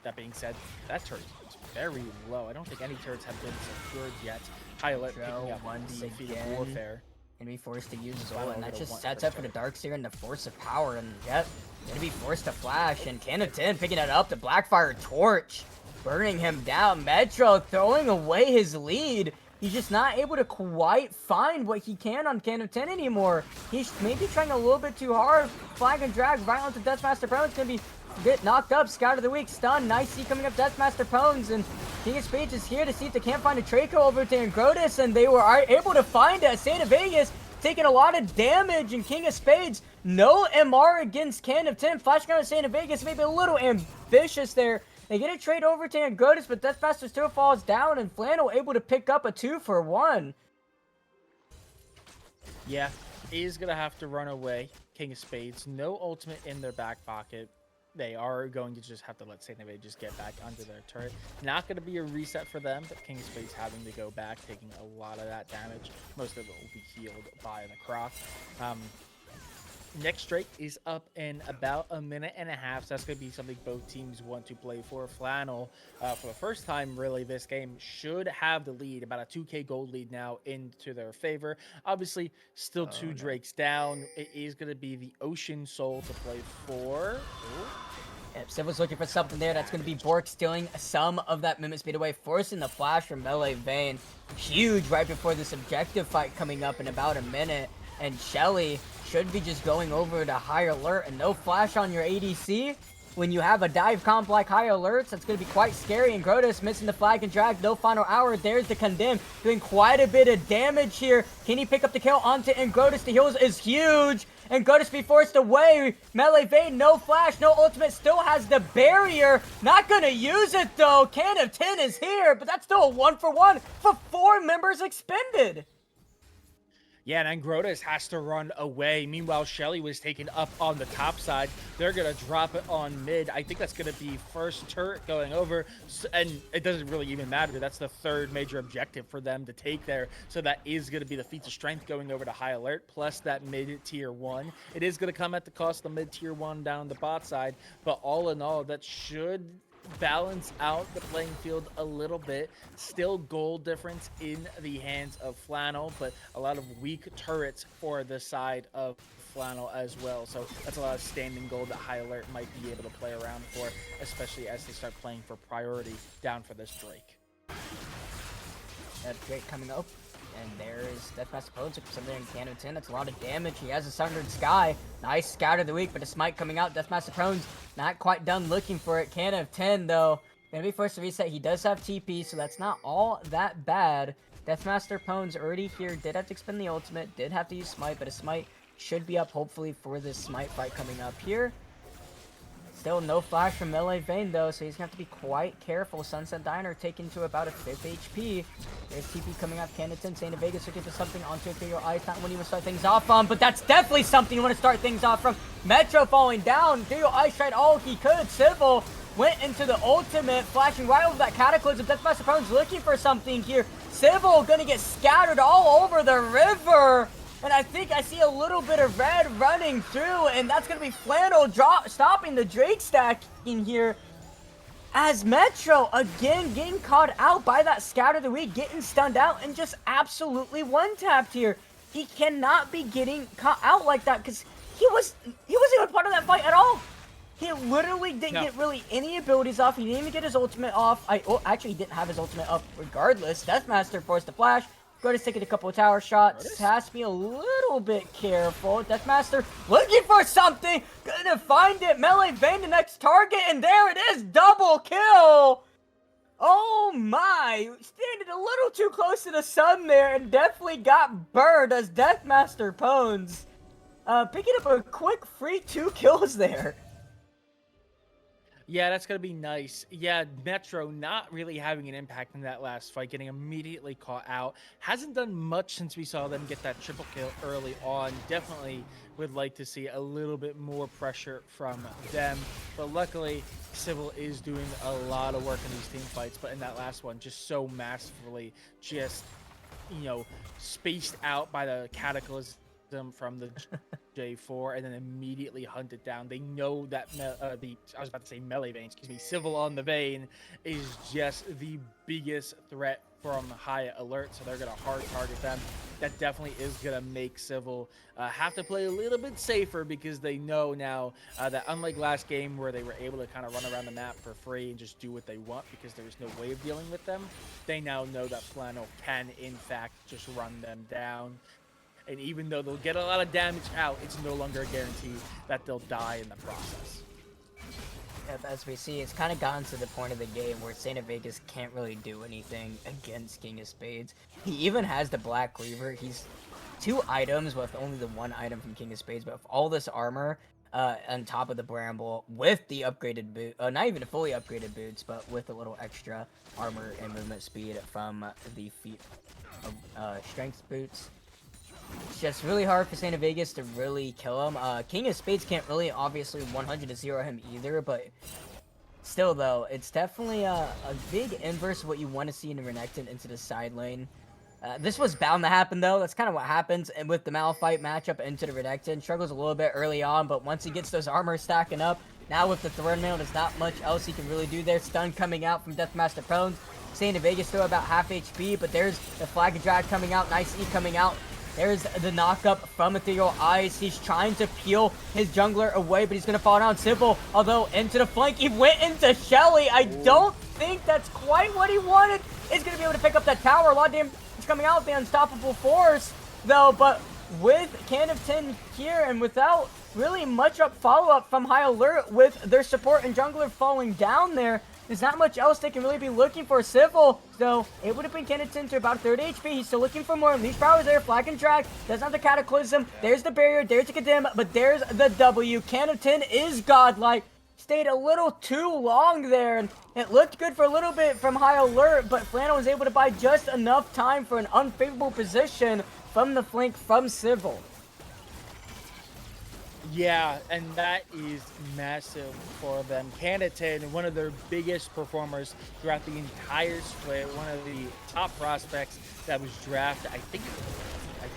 That being said, that turret is very low. I don't think any turrets have been secured yet. High Alert picking up one defeat of warfare. Gonna be forced to use as well, and that just sets up for the Darkseer and the Force of Power, and yep, gonna be forced to flash, and Can of 10 picking it up, the Blackfire Torch, burning him down. Metro throwing away his lead. He's just not able to quite find what he can on Can of 10 anymore. He's maybe trying a little bit too hard. Flag and drag right onto Deathmaster Pwnz. It's gonna be get knocked up, Scout of the Week, stun, nice see coming up Deathmaster Pwnz, and King of Spades is here to see if they can't find a Traco over to Angrotis, and they were able to find it. Santa Vegas taking a lot of damage, and King of Spades, no MR against Can of 10, flashing out of Santa Vegas, maybe a little ambitious there. They get a trade over to Angrotis, but Deathmaster still falls down, and Flannel able to pick up a 2-for-1. Yeah, he's gonna have to run away. King of Spades, no ultimate in their back pocket. They are going to just have to let Santa Fe just get back under their turret. Not going to be a reset for them, but King of Spades having to go back, taking a lot of that damage. Most of it will be healed by the Croc. Next Drake is up in about a minute and a half, so that's going to be something both teams want to play for. Flannel, for the first time really this game, should have the lead, about a 2k gold lead now into their favor. Obviously, still two Drakes down. It is going to be the Ocean Soul to play for. Yep, Civil's looking for something there. That's going to be Bork stealing some of that Mimic Speed away, forcing the flash from Melee Vayne. Huge right before this objective fight coming up in about a minute. And Shelly should be just going over to High Alert, and no flash on your ADC. When you have a dive comp like High Alerts, that's going to be quite scary. And Grotus missing the flag and drag, no final hour. There's the Condemn, doing quite a bit of damage here. Can he pick up the kill onto Grotus? The heals is huge. And Grotus be forced away. Melee Vayne, no flash, no ultimate, still has the barrier. Not going to use it though. Can of 10 is here, but that's still a 1-for-1 for 4 members expended. Yeah, and Grotus has to run away. Meanwhile, Shelly was taken up on the top side. They're going to drop it on mid. I think that's going to be first turret going over. And it doesn't really even matter. That's the 3rd major objective for them to take there. So that is going to be the feats of strength going over to High Alert, plus that mid-tier 1. It is going to come at the cost of the mid-tier 1 down the bot side. But all in all, that should balance out the playing field a little bit. Still gold difference in the hands of Flannel, but a lot of weak turrets for the side of Flannel as well. So that's a lot of standing gold that High Alert might be able to play around for, especially as they start playing for priority down for this Drake. That Drake coming up. And there is Deathmaster Pose something in Can of 10. That's a lot of damage. He has a Sundered Sky. Nice Scout of the Week, but a Smite coming out. Deathmaster Prone's not quite done looking for it. Can of 10, though. Gonna be forced to reset. He does have TP, so that's not all that bad. Deathmaster Pone's already here. Did have to expend the ultimate. Did have to use Smite, but a Smite should be up, hopefully, for this Smite fight coming up here. Still no flash from Melee Vayne, though, so he's going to have to be quite careful. Sunset Diner taken to about a 5th HP. There's TP coming up. Candidates, Saint Vegas looking for something onto Ethereal Ice. Not when you want to start things off on, but that's definitely something you want to start things off from. Metro falling down. Ethereal Ice tried all he could. Civil went into the ultimate, flashing right over that Cataclysm. Deathmaster Prone's looking for something here. Civil going to get scattered all over the river. And I think I see a little bit of red running through, and that's going to be Flannel stopping the Drake stack in here. As Metro, again, getting caught out by that Scout of the Week, getting stunned out, and just absolutely one-tapped here. He cannot be getting caught out like that, because he wasn't even part of that fight at all. He literally didn't get really any abilities off. He didn't even get his ultimate off. Actually, he didn't have his ultimate up regardless. Deathmaster forced to flash. Grotus taking a couple of tower shots. Has to be a little bit careful. Deathmaster looking for something. Gonna find it. Melee Vayne the next target. And there it is. Double kill. Oh my. Standing a little too close to the sun there. And definitely got burned as Deathmaster Pones. Picking up a quick free 2 kills there. Yeah, that's going to be nice. Yeah, Metro not really having an impact in that last fight, getting immediately caught out. Hasn't done much since we saw them get that triple kill early on. Definitely would like to see a little bit more pressure from them. But luckily, Civil is doing a lot of work in these team fights. But in that last one, just so masterfully, just, you know, spaced out by the Cataclysm from the J4 and then immediately hunted down. They know that I was about to say Melee Vayne, excuse me, Civil on the Vayne is just the biggest threat from High Alert, so they're going to hard target them. That definitely is going to make Civil have to play a little bit safer, because they know now that unlike last game where they were able to kind of run around the map for free and just do what they want because there was no way of dealing with them, they now know that Flannel can in fact just run them down. And even though they'll get a lot of damage out, it's no longer a guarantee that they'll die in the process. As we see, it's kind of gotten to the point of the game where Saint Vegas can't really do anything against King of Spades. He even has the Black Cleaver. He's 2 items with only the 1 item from King of Spades, but with all this armor on top of the Bramble, with the upgraded boot, not even fully upgraded boots, but with a little extra armor and movement speed from the feet of strength boots. It's just really hard for Saint Vegas to really kill him. King of Spades can't really obviously 100-0 him either, but still though, it's definitely a big inverse of what you want to see in Renekton into the side lane. This was bound to happen though. That's kind of what happens, and with the Malphite matchup into the Renekton, struggles a little bit early on, but once he gets those armor stacking up, now with the Threadmail, there's not much else he can really do there. Stun coming out from Deathmaster Prones. Saint Vegas still about half HP, but there's the Flag of Drag coming out, nice E coming out. There's the knockup from Ethereal Eyes. He's trying to peel his jungler away, but he's going to fall down. Simple, although into the flank. He went into Shelly. I don't think that's quite what he wanted. He's going to be able to pick up that tower. A lot of damage coming out with the Unstoppable Force, though, but with Can of 10 here, and without really much follow-up from High Alert with their support and jungler falling down there, there's not much else they can really be looking for. Civil, so it would have been Can of 10 to about 30 HP. He's still looking for more. Leash Power is there. Flag and drag. Doesn't have the Cataclysm. There's the barrier. There's the condemn, but there's the W. Can of 10 is godlike. Stayed a little too long there, and it looked good for a little bit from High Alert, but Flannel was able to buy just enough time for an unfavorable position from the flank from Civil. Yeah, and that is massive for them. Canada, one of their biggest performers throughout the entire split, one of the top prospects that was drafted. I think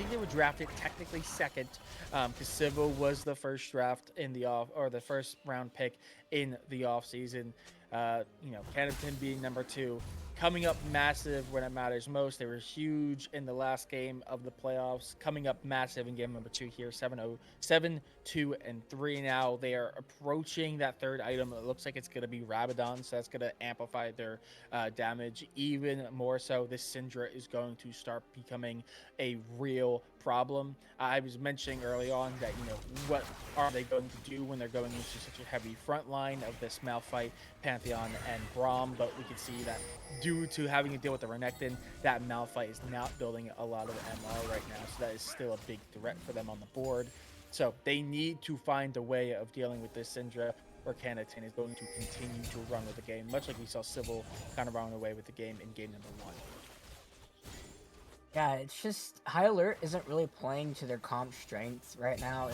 they were drafted technically second, because Civil was the first draft in the the first round pick in the off season. Canada being number 2. Coming up massive when it matters most. They were huge in the last game of the playoffs. Coming up massive in game number 2 here, 7-0, 7-2-3 now. They are approaching that third item. It looks like it's going to be Rabadon, so that's going to amplify their damage even more so. This Syndra is going to start becoming a real problem. I was mentioning early on that, what are they going to do when they're going into such a heavy front line of this Malphite, Pantheon, and Braum, but we can see that due to having to deal with the Renekton, that Malphite is not building a lot of MR right now, so that is still a big threat for them on the board. So they need to find a way of dealing with this Syndra, or Canada is going to continue to run with the game, much like we saw Civil kind of run away with the game in game number 1. Yeah, it's just High Alert isn't really playing to their comp strengths right now.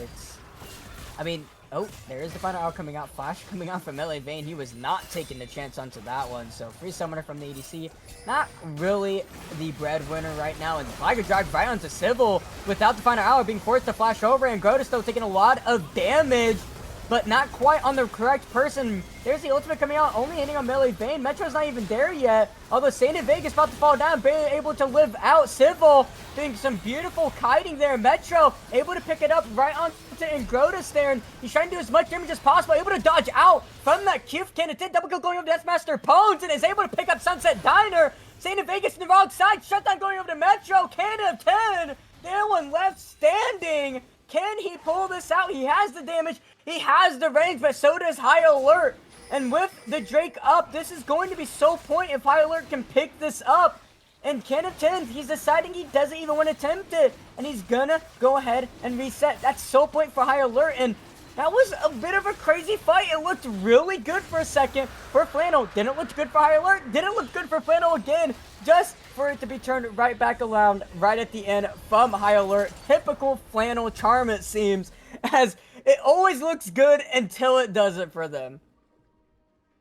There is the final hour coming out. Flash coming out from LA Vayne. He was not taking the chance onto that one. So free summoner from the ADC. Not really the breadwinner right now. And Tiger drive right onto Civil without the final hour being forced to flash over. And Grota still taking a lot of damage, but not quite on the correct person. There's the ultimate coming out, only hitting on Melee Vayne. Metro's not even there yet. Although Saint and Vegas about to fall down, being able to live out. Civil doing some beautiful kiting there. Metro able to pick it up right onto Ingrotus there, and he's trying to do as much damage as possible. Able to dodge out from that Q. Canada double kill going over to Deathmaster Pones, and is able to pick up Sunset Diner. Saint and Vegas in the wrong side. Shutdown going over to Metro. Canada 10. The only one left standing. Can he pull this out? He has the damage, he has the range, but so does High Alert. And with the Drake up, this is going to be so point if High Alert can pick this up. And Can of 10, he's deciding he doesn't even want to attempt it. And he's gonna go ahead and reset. That's so point for High Alert. And that was a bit of a crazy fight. It looked really good for a second for Flannel. Didn't look good for High Alert. Didn't look good for Flannel again. Just for it to be turned right back around right at the end from High Alert. Typical Flannel charm, it seems, as it always looks good until it doesn't for them.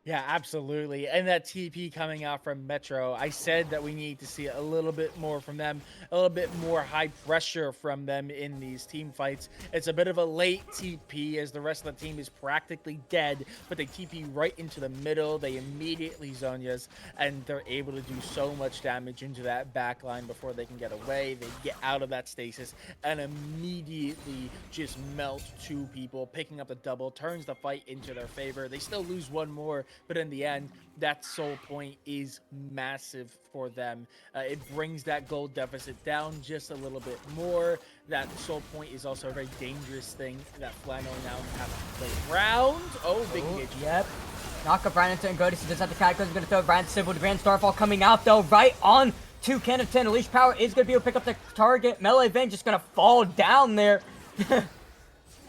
Yeah, absolutely. And that TP coming out from Metro, I said that we need to see a little bit more from them, a little bit more high pressure from them in these team fights. It's a bit of a late TP as the rest of the team is practically dead, but they TP right into the middle. They immediately Zonias, and they're able to do so much damage into that back line before they can get away. They get out of that stasis and immediately just melt 2 people, picking up the double, turns the fight into their favor. They still lose 1 more, but in the end, that soul point is massive for them. It brings that gold deficit down just a little bit more. That soul point is also a very dangerous thing that Flannel now has to play around. Oh, big engage. Yep. Knock up Brian into Ingrotus. He does have the Cataclysm. Going to throw Brian Civil. The Grand Starfall coming out, though, right on to Can of 10. Unleash Power is going to be able to pick up the target. Melee Vayne just going to fall down there. Can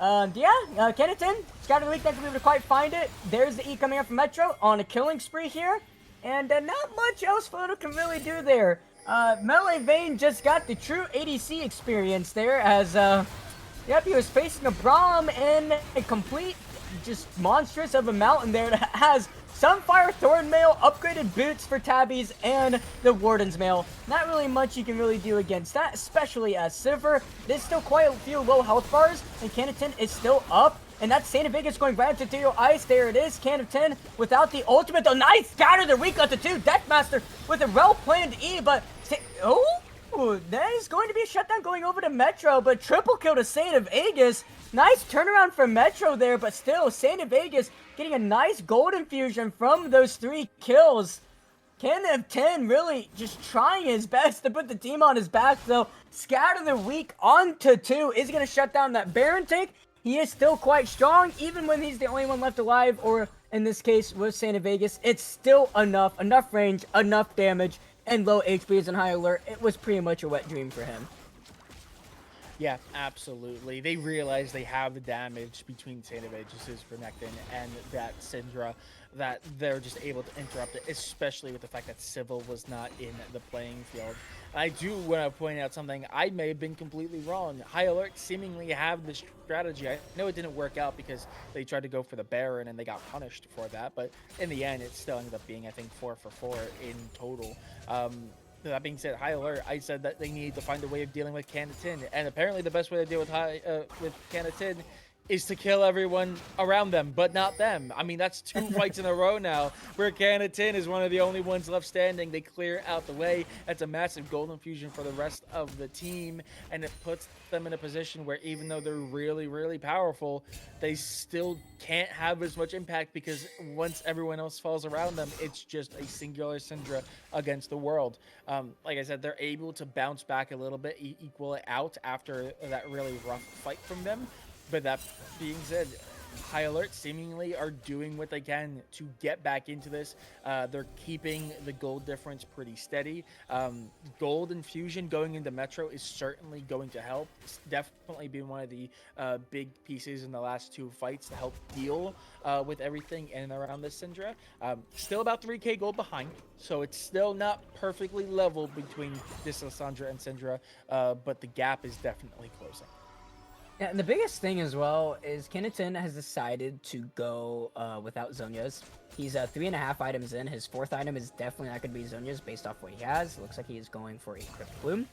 of 10, Scouted Elite not gonna be able to quite find it. There's the E coming up from Metro on a killing spree here. And not much else Flannel can really do there. Melee Vayne just got the true ADC experience there as, he was facing a Braum in a complete, just monstrous of a mountain there that has Sunfire Thornmail, upgraded boots for Tabbies, and the Warden's Mail. Not really much you can really do against that, especially as Sivir. There's still quite a few low health bars, and Can of 10 is still up. And that's Saint Vegas going right into Ethereal Ice. There it is, Can of 10 without the ultimate. The nice scatter the weak onto 2. Deathmaster with a well-planned E, but... that is going to be a shutdown going over to Metro, but triple kill to Saint Vegas. Nice turnaround for Metro there, but still, Saint Vegas getting a nice gold infusion from those 3 kills. Cannon of 10 really just trying his best to put the team on his back, though. Scatter the weak onto 2 is going to shut down that Baron take. He is still quite strong, even when he's the only one left alive, or in this case with Santa Vegas. It's still enough range, enough damage, and low HPs and high alert. It was pretty much a wet dream for him. Yeah, absolutely. They realize they have the damage between Santa Vegas' Renekton and that Syndra, that they're just able to interrupt it, especially with the fact that Civil was not in the playing field. I do want to point out something. I may have been completely wrong. High Alert seemingly have the strategy. I know it didn't work out because they tried to go for the Baron and they got punished for that, but in the end, it still ended up being, I think, 4 for 4 in total. That being said, High Alert, I said that they need to find a way of dealing with Cannon, and apparently the best way to deal with Cannon is to kill everyone around them, but not them. I mean, that's 2 fights in a row now, where Cannon is one of the only ones left standing. They clear out the way. That's a massive golden fusion for the rest of the team, and it puts them in a position where even though they're really, really powerful, they still can't have as much impact because once everyone else falls around them, it's just a singular Syndra against the world. Like I said, they're able to bounce back a little bit, equal it out after that really rough fight from them. But that being said, High Alert seemingly are doing what they can to get back into this. They're keeping the gold difference pretty steady. Gold and Fusion going into Metro is certainly going to help. It's definitely been one of the big pieces in the last 2 fights to help deal with everything in and around this Syndra. Still about 3k gold behind, so it's still not perfectly level between this Lissandra and Syndra, but the gap is definitely closing. Yeah, and the biggest thing as well is Kinnington has decided to go without Zhonya's. He's 3.5 items in. His 4th item is definitely not going to be Zhonya's based off what he has. Looks like he is going for a Crypt Bloom.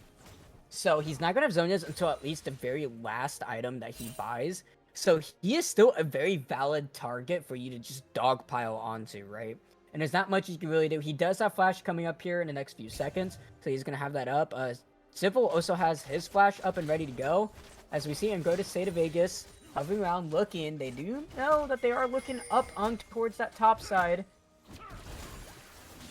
So he's not going to have Zhonya's until at least the very last item that he buys. So he is still a very valid target for you to just dogpile onto, right? And there's not much you can really do. He does have Flash coming up here in the next few seconds, so he's going to have that up. Civil also has his Flash up and ready to go. As we see him go to Santa Vegas, hovering around, looking. They do know that they are looking up on towards that top side.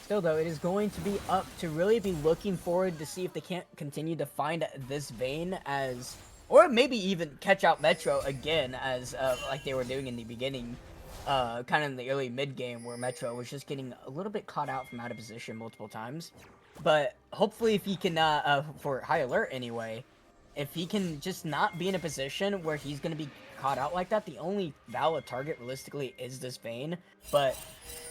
Still, though, it is going to be up to really be looking forward to see if they can't continue to find this Vayne as... Or maybe even catch out Metro again as like they were doing in the beginning. Kind of in the early mid-game where Metro was just getting a little bit caught out from out of position multiple times. But hopefully if he can, for High Alert anyway... If he can just not be in a position where he's going to be caught out like that, the only valid target realistically is this Vayne. But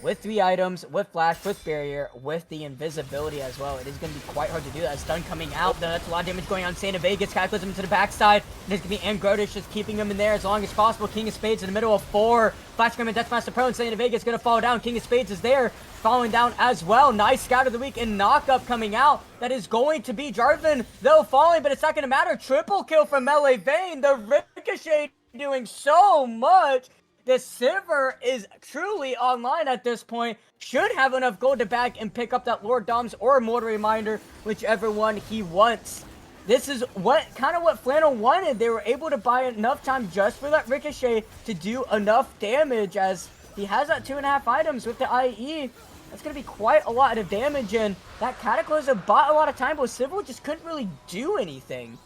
with 3 items, with Flash, with Barrier, with the invisibility as well, it is going to be quite hard to do that. Stun coming out, that's a lot of damage going on Santa Vegas, Cataclysm to the backside. And it's going to be Angrodish just keeping him in there as long as possible. King of Spades in the middle of 4. Flash Scream and Deathmaster prone, Santa Vegas going to fall down. King of Spades is there, falling down as well. Nice Scout of the Week and knock-up coming out. That is going to be Jarvan, though falling, but it's not going to matter. Triple kill from Melee Vayne. The Ricochet doing so much. The Sivir is truly online at this point. Should have enough gold to back and pick up that Lord Doms or Mortar Reminder, whichever one he wants. This is what Flannel wanted. They were able to buy enough time just for that Ricochet to do enough damage, as he has that 2.5 items with the IE. That's going to be quite a lot of damage, and that Cataclysm bought a lot of time, but Civil just couldn't really do anything.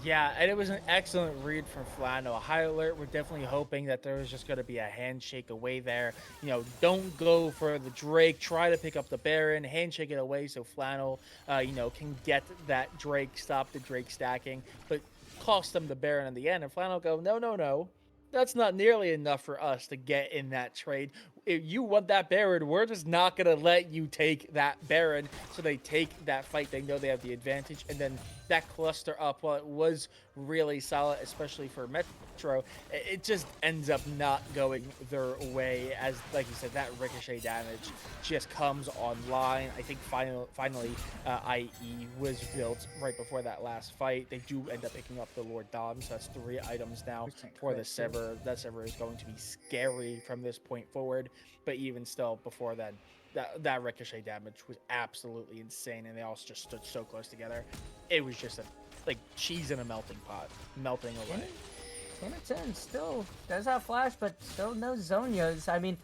Yeah, and it was an excellent read from Flannel. High Alert, we're definitely hoping that there was just going to be a handshake away there. You know, don't go for the Drake. Try to pick up the Baron. Handshake it away so Flannel, can get that Drake, stop the Drake stacking, but cost them the Baron in the end. And Flannel go, no. That's not nearly enough for us to get in that trade. If you want that Baron, we're just not going to let you take that Baron. So they take that fight. They know they have the advantage. And then that cluster up, while it was really solid, especially for Metro, it just ends up not going their way, as, like you said, that Ricochet damage just comes online. I think finally IE was built right before that last fight. They do end up picking up the Lord Dom, so that's 3 items now for the Sivir. That Sivir is going to be scary from this point forward, but even still, before then, that Ricochet damage was absolutely insane, and they all just stood so close together. It was just like cheese in a melting pot, melting away. Kinnington still does have Flash, but still no Zhonya's. I mean,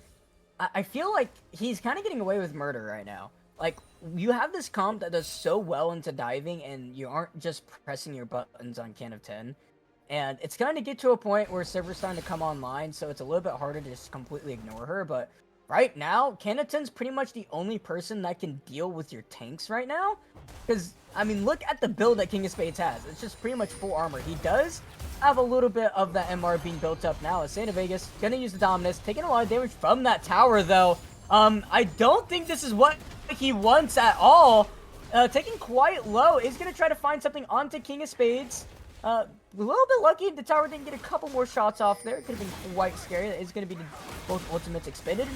I feel like he's kind of getting away with murder right now. Like, you have this comp that does so well into diving, and you aren't just pressing your buttons on Can of 10. And it's going to get to a point where server's starting to come online, so it's a little bit harder to just completely ignore her. But right now, Can of 10's pretty much the only person that can deal with your tanks right now. Because, I mean, look at the build that King of Spades has. It's just pretty much full armor. He does have a little bit of that MR being built up now. As Santa Vegas gonna use the Dominus, taking a lot of damage from that tower though. I don't think this is what he wants at all. Taking quite low, is gonna try to find something onto King of Spades. A little bit lucky the tower didn't get a couple more shots off there. It could have been quite scary. That is going to be both ultimates expended.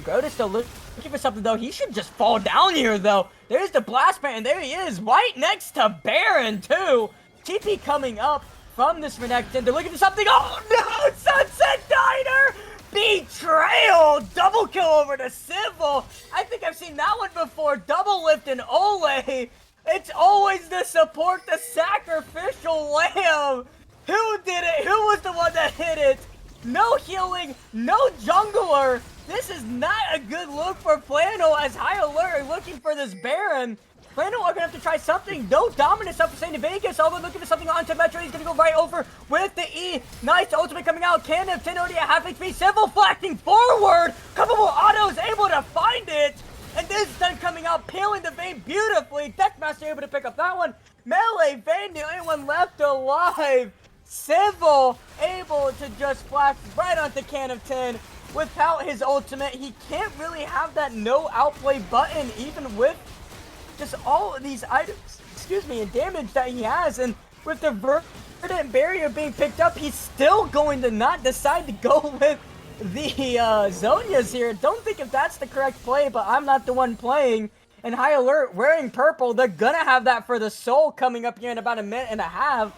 Grotus still looking for something, though. He should just fall down here, though. There's the Blast Man, and there he is, right next to Baron, too. TP coming up from this Renekton. They're looking for something. Oh, no! Sunset Diner! Betrayal! Double kill over to Civil. I think I've seen that one before. Double lift and Ole. It's always the support, the sacrificial lamb. Who did it? Who was the one that hit it? No healing, no jungler. This is not a good look for Flannel as High Alert are looking for this Baron. Flannel are going to have to try something. No dominance up for Santa Vegas. Although looking for something onto Metro. He's going to go right over with the E. Nice ultimate coming out. Can of 10 already at half HP. Civil flashing forward. Couple more autos able to find it. And this stun coming out, peeling the Vayne beautifully. Deathmaster able to pick up that one. Melee Vayne, the only one left alive. Civil able to just flash right onto Can of 10. Without his ultimate, he can't really have that no outplay button, even with just all of these items, and damage that he has. And with the Verdant Barrier being picked up, he's still going to not decide to go with the Zonias here. Don't think if that's the correct play, but I'm not the one playing. And High Alert wearing purple, they're gonna have that for the soul coming up here in about a minute and a half.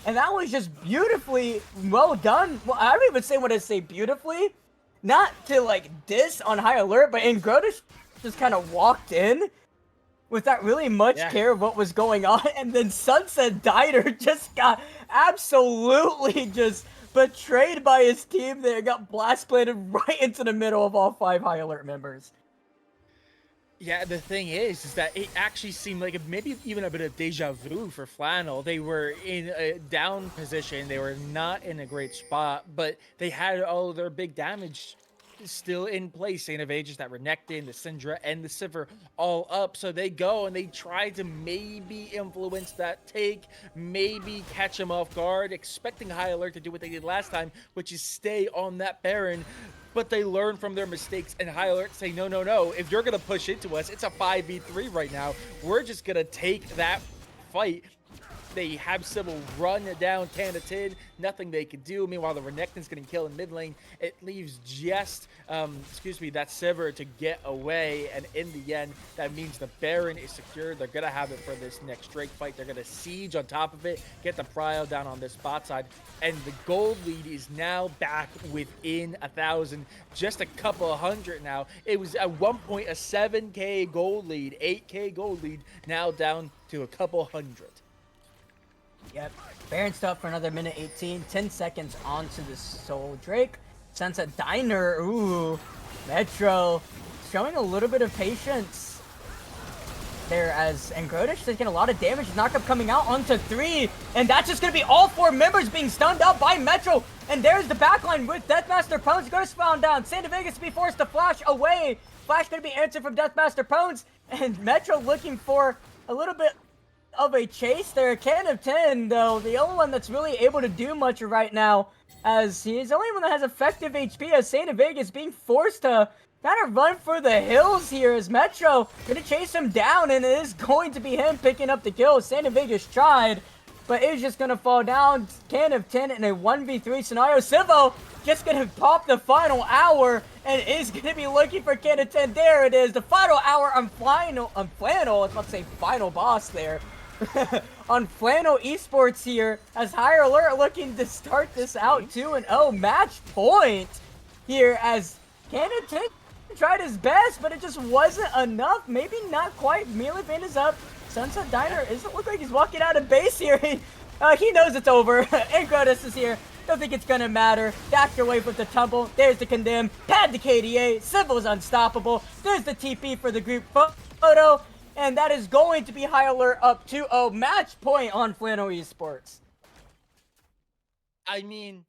And that was just beautifully well done. Well, I don't even say what I say beautifully. Not to like diss on High Alert, but Ingrodish just kind of walked in without really much care of what was going on. And then Sunset Diner just got absolutely just betrayed by his team there, got blast planted right into the middle of all 5 High Alert members. Yeah, the thing is that it actually seemed like maybe even a bit of deja vu for Flannel. They were in a down position. They were not in a great spot, but they had all their big damage still in place. Saint of Ages, that Renekton, the Syndra, and the Sivir all up. So they go and they try to maybe influence that take, maybe catch him off guard, expecting High Alert to do what they did last time, which is stay on that Baron. But they learn from their mistakes, and High Alert say, no, no, no. If you're going to push into us, it's a 5v3 right now. We're just going to take that fight. They have Sybil run down Can of 10. Nothing they can do. Meanwhile, the Renekton's getting killed in mid lane. It leaves just, that Sivir to get away. And in the end, that means the Baron is secured. They're going to have it for this next Drake fight. They're going to siege on top of it, get the prio down on this bot side. And the gold lead is now back within 1,000. Just a couple of hundred now. It was at one point a 7K gold lead, 8K gold lead, now down to a couple hundred. Yep, Baron stuff for another minute 18, 10 seconds onto the Soul Drake. Sunset Diner, ooh, Metro showing a little bit of patience there as Ingrodish taking a lot of damage. Knockup coming out onto 3, and that's just going to be all 4 members being stunned up by Metro. And there's the backline with Deathmaster Pones. Ghost found down. Santa Vegas to be forced to flash away. Flash going to be answered from Deathmaster Pones, and Metro looking for a little bit of a chase there. Can of 10, though, the only one that's really able to do much right now, as he's the only one that has effective HP, as Santa Vegas being forced to kind of run for the hills here, as Metro gonna chase him down, and it is going to be him picking up the kill. Santa Vegas tried, but is just gonna fall down. Can of 10 in a 1v3 scenario. Civo just gonna pop the final hour and is gonna be looking for Can of 10. There it is, the final hour on Flannel. I was about to say final boss there. On Flannel Esports here, as High Alert looking to start this out 2-0. Match point here as Can of 10 tried his best, but it just wasn't enough. Maybe not quite. Melee Vayne is up. Sunset Diner doesn't look like he's walking out of base here. He knows it's over. Ingrodish is here. Don't think it's gonna matter. Back your way with the tumble. There's the condemn. Pad the KDA. Civil's unstoppable. There's the TP for the group photo. And that is going to be high alert up 2-0. Match point on Flannel Esports. I mean,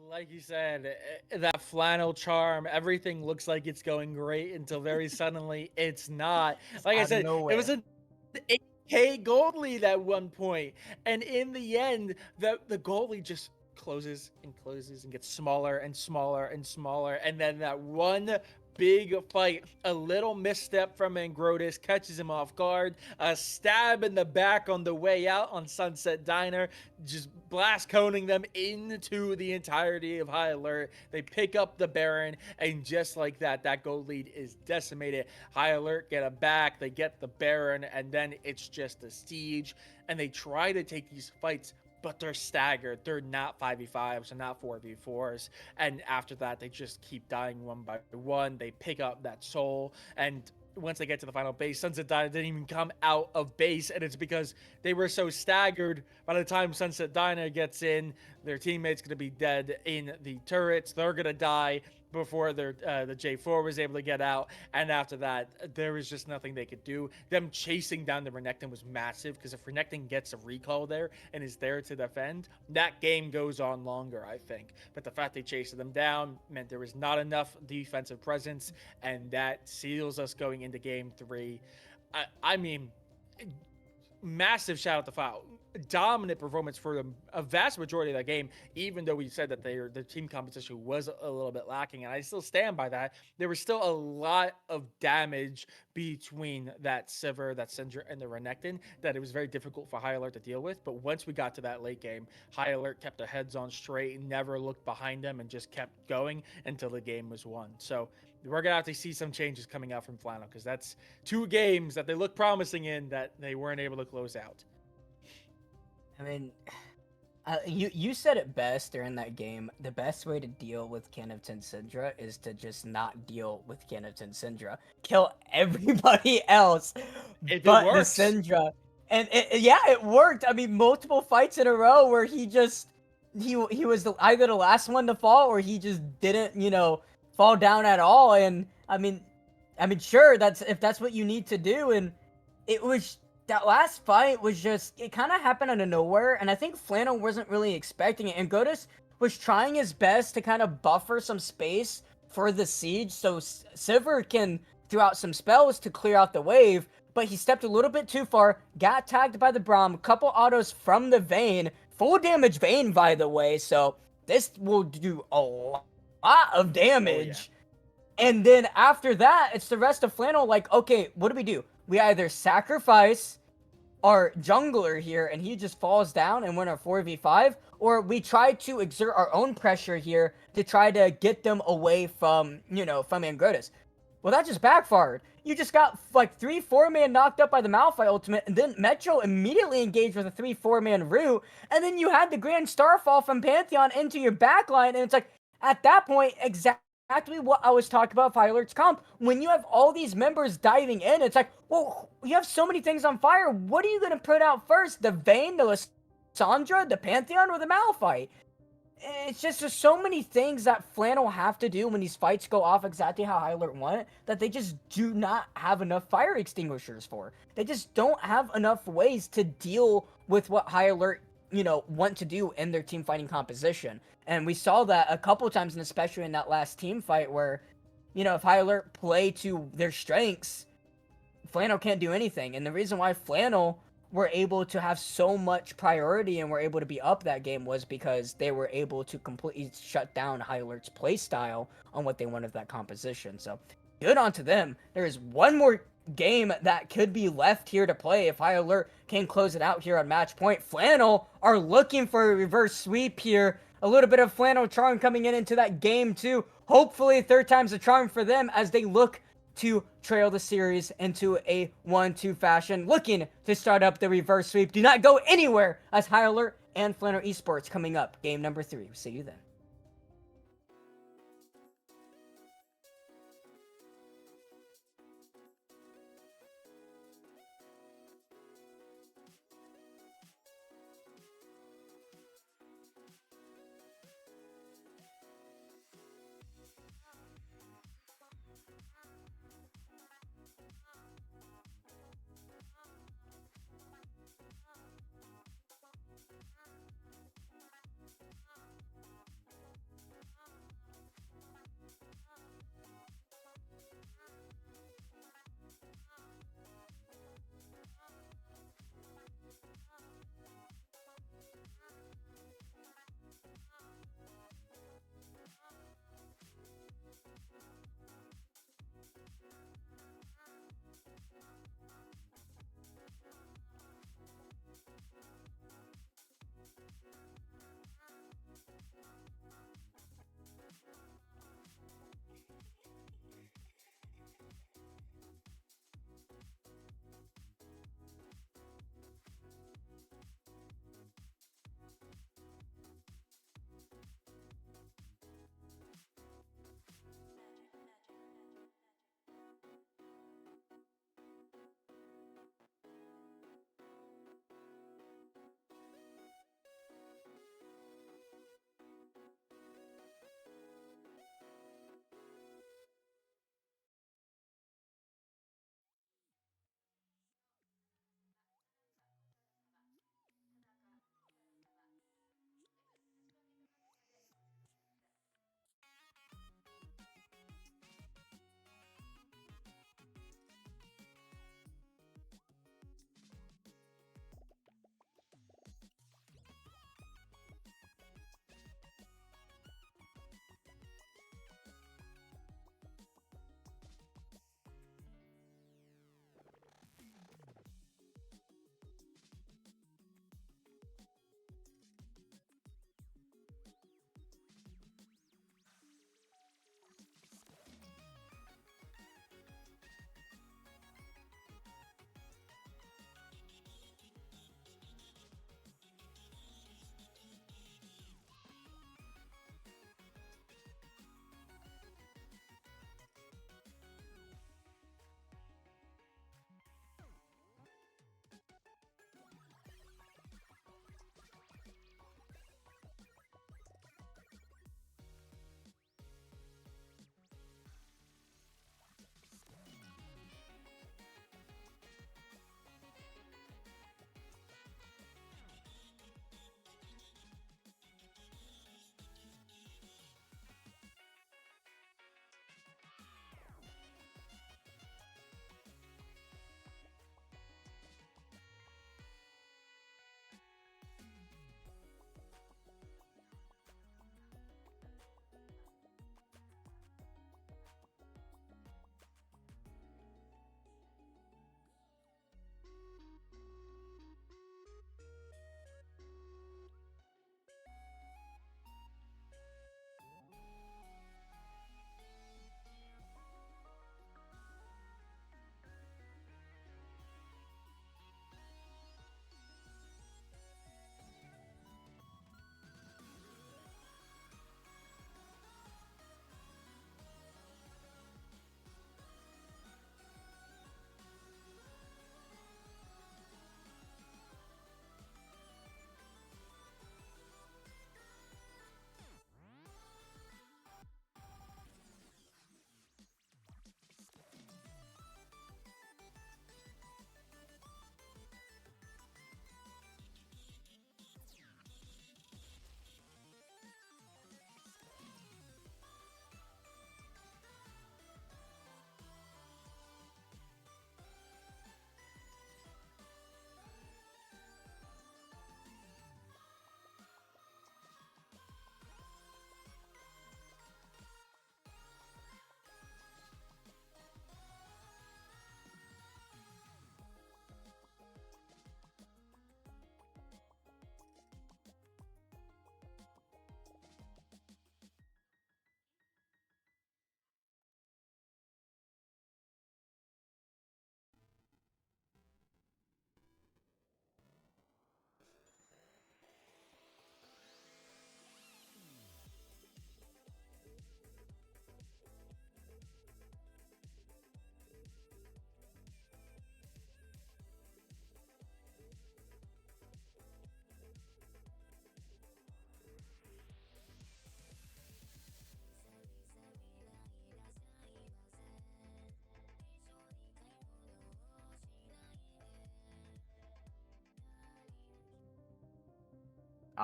like you said, that flannel charm, everything looks like it's going great until very suddenly it's not. Like I Out of said, it was nowhere. an 8K gold lead at one point, and in the end, the goal lead just closes and gets smaller and smaller and smaller, and then that one big fight, a little misstep from Angrotis catches him off guard, a stab in the back on the way out on Sunset Diner, just blast coning them into the entirety of high alert. They pick up the Baron, and just like that, that gold lead is decimated. High alert get it back, they get the Baron, and then it's just a siege, and they try to take these fights, but they're staggered. They're not 5v5s, they're not 4v4s. And after that, they just keep dying one by one. They pick up that soul, and once they get to the final base, Sunset Diner didn't even come out of base, and it's because they were so staggered. By the time Sunset Diner gets in, their teammate's going to be dead in the turrets. They're going to die before the J4 was able to get out, and after that, there was just nothing they could do. Them chasing down the Renekton was massive, because if Renekton gets a recall there and is there to defend, that game goes on longer, I think. But the fact they chased them down meant there was not enough defensive presence, and that seals us going into game 3. I mean, massive shout out to Foul. Dominant performance for a vast majority of that game, even though we said that their team competition was a little bit lacking, and I still stand by that. There was still a lot of damage between that Sivir, that Syndra, and the Renekton that it was very difficult for High Alert to deal with. But once we got to that late game, High Alert kept their heads on straight, never looked behind them, and just kept going until the game was won. So we're gonna have to see some changes coming out from Flannel, because that's 2 games that they look promising in that they weren't able to close out. I mean, you said it best during that game. The best way to deal with Canopton Syndra is to just not deal with Canopton Syndra. Kill everybody else If it but the works, Syndra. And yeah, it worked. I mean, multiple fights in a row where he was either the last one to fall, or he just didn't, fall down at all. And I mean, sure, if that's what you need to do. And it was that last fight was just, it kind of happened out of nowhere, and I think Flannel wasn't really expecting it, and Godus was trying his best to kind of buffer some space for the siege so Sivir can throw out some spells to clear out the wave, but he stepped a little bit too far, got tagged by the Braum, a couple autos from the Vayne, full damage Vayne, by the way, so this will do a lot of damage. Oh, yeah. And then after that, it's the rest of Flannel like, okay, what do we do? We either sacrifice our jungler here and he just falls down and win our 4v5, or we try to exert our own pressure here to try to get them away from, from Angrotis. Well, that just backfired. You just got like 3-4-man knocked up by the Malphite ultimate, and then Metro immediately engaged with a 3-4-man root, and then you had the Grand Starfall from Pantheon into your backline, and it's like, at that point, exactly what I was talking about Fire Alert's comp. When you have all these members diving in, it's like, well, you have so many things on fire. What are you going to put out first? The Vayne, the Lissandra, the Pantheon, or the Malphite? It's just there's so many things that Flannel have to do when these fights go off exactly how High Alert want it, that they just do not have enough fire extinguishers for. They just don't have enough ways to deal with what High Alert, want to do in their team fighting composition. And we saw that a couple times, and especially in that last team fight where, if High Alert play to their strengths, Flannel can't do anything. And the reason why Flannel were able to have so much priority and were able to be up that game was because they were able to completely shut down High Alert's play style on what they wanted of that composition. So good on to them. There is one more game that could be left here to play if High Alert can close it out here on match point. Flannel are looking for a reverse sweep here. A little bit of Flannel charm coming into that game too. Hopefully third time's a charm for them as they look to trail the series into a 1-2 fashion, looking to start up the reverse sweep. Do not go anywhere as High Alert and Flannel Esports coming up. Game number 3. See you then.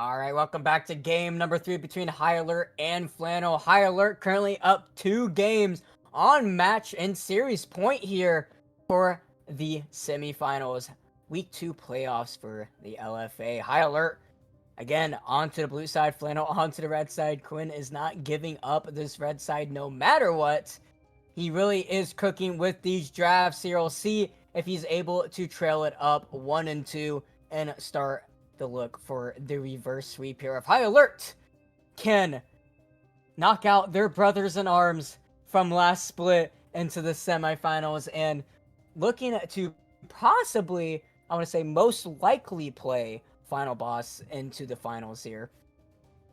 All right, welcome back to game number 3 between High Alert and Flannel. High Alert currently up 2 games on match and series point here for the semifinals. Week 2 playoffs for the LFA. High Alert again onto the blue side, Flannel onto the red side. Quinn is not giving up this red side no matter what. He really is cooking with these drafts here. We'll see if he's able to trail it up 1-2 and start the look for the reverse sweep here. If High Alert can knock out their brothers in arms from last split into the semifinals and looking to possibly, I want to say, most likely play Final Boss into the finals here.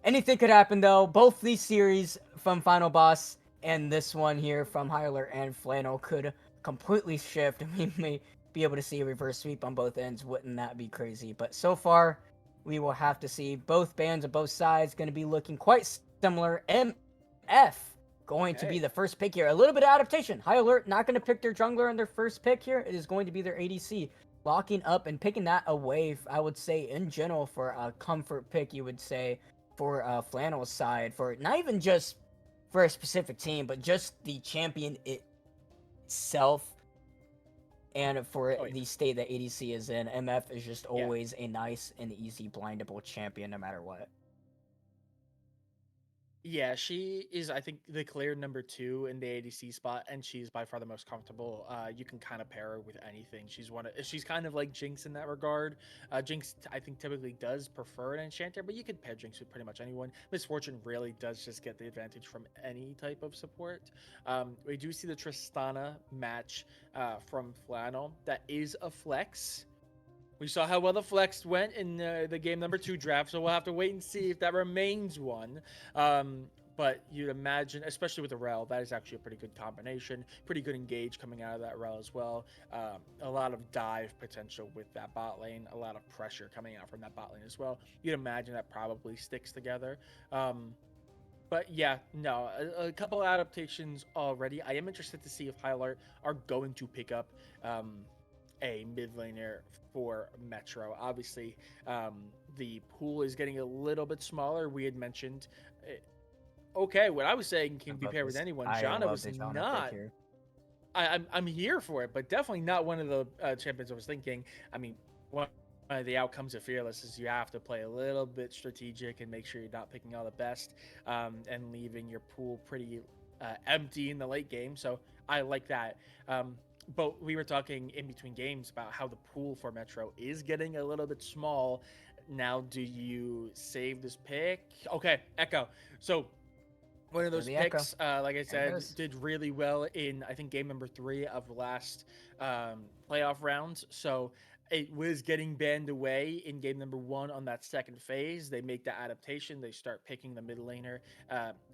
Anything could happen though. Both these series from Final Boss and this one here from High Alert and Flannel could completely shift. We may be able to see a reverse sweep on both ends. Wouldn't that be crazy? But so far, we will have to see. Both bands of both sides going to be looking quite similar. MF going to be Okay. the first pick here. A little bit of adaptation. High Alert not going to pick their jungler in their first pick here. It is going to be their ADC. Locking up and picking that away, I would say, in general, for a comfort pick, you would say, for Flannel's side, for not even just for a specific team, but just the champion itself, and for Oh yeah. the state that ADC is in. MF is just Yeah. always a nice and easy blindable champion, no matter what. Yeah, she is, I think, the clear number two in the ADC spot, and she's by far the most comfortable. You can kind of pair her with anything. She's kind of like Jinx in that regard. Jinx, I think, typically does prefer an enchanter, but you could pair Jinx with pretty much anyone. Misfortune really does just get the advantage from any type of support. We do see the Tristana match from Flannel. That is a flex. We saw how well the flex went in the game number 2 draft, so we'll have to wait and see if that remains one. Um, but you'd imagine, especially with the Rel, that is actually a pretty good combination. Pretty good engage coming out of that Rel as well. A lot of dive potential with that bot lane, a lot of pressure coming out from that bot lane as well. You'd imagine that probably sticks together. But yeah, no, a couple adaptations already. I am interested to see if High Alert are going to pick up a mid laner for Metro. Obviously, the pool is getting a little bit smaller. We had mentioned, okay, what I was saying I can be love paired with this. anyone. I Janna love was the genre pick not. here. I'm here for it, but definitely not one of the champions I was thinking. I mean, one of the outcomes of Fearless is you have to play a little bit strategic and make sure you're not picking all the best and leaving your pool pretty empty in the late game. So I like that. But we were talking in between games about how the pool for Metro is getting a little bit small. Now, do you save this pick? Okay, Echo. So one of For those the Echo. picks, like I There it said, goes. did really well in, I think, game number 3 of the last playoff rounds. So it was getting banned away in game number 1 on that second phase. They make that adaptation. They start picking the mid laner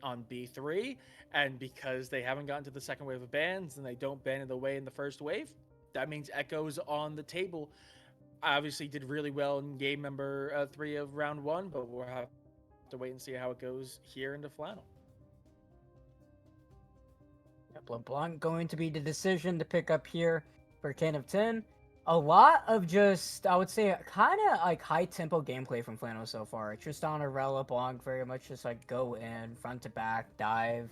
on B3. And because they haven't gotten to the second wave of bans and they don't ban it away in the first wave, that means Echo's on the table. Obviously did really well in game number 3 of round 1, but we'll have to wait and see how it goes here into Flannel. Yep, LeBlanc going to be the decision to pick up here for King of 10. A lot of just, I would say, kind of like high tempo gameplay from Flannel so far. Tristan Arel LeBlanc very much just like go in, front to back, dive.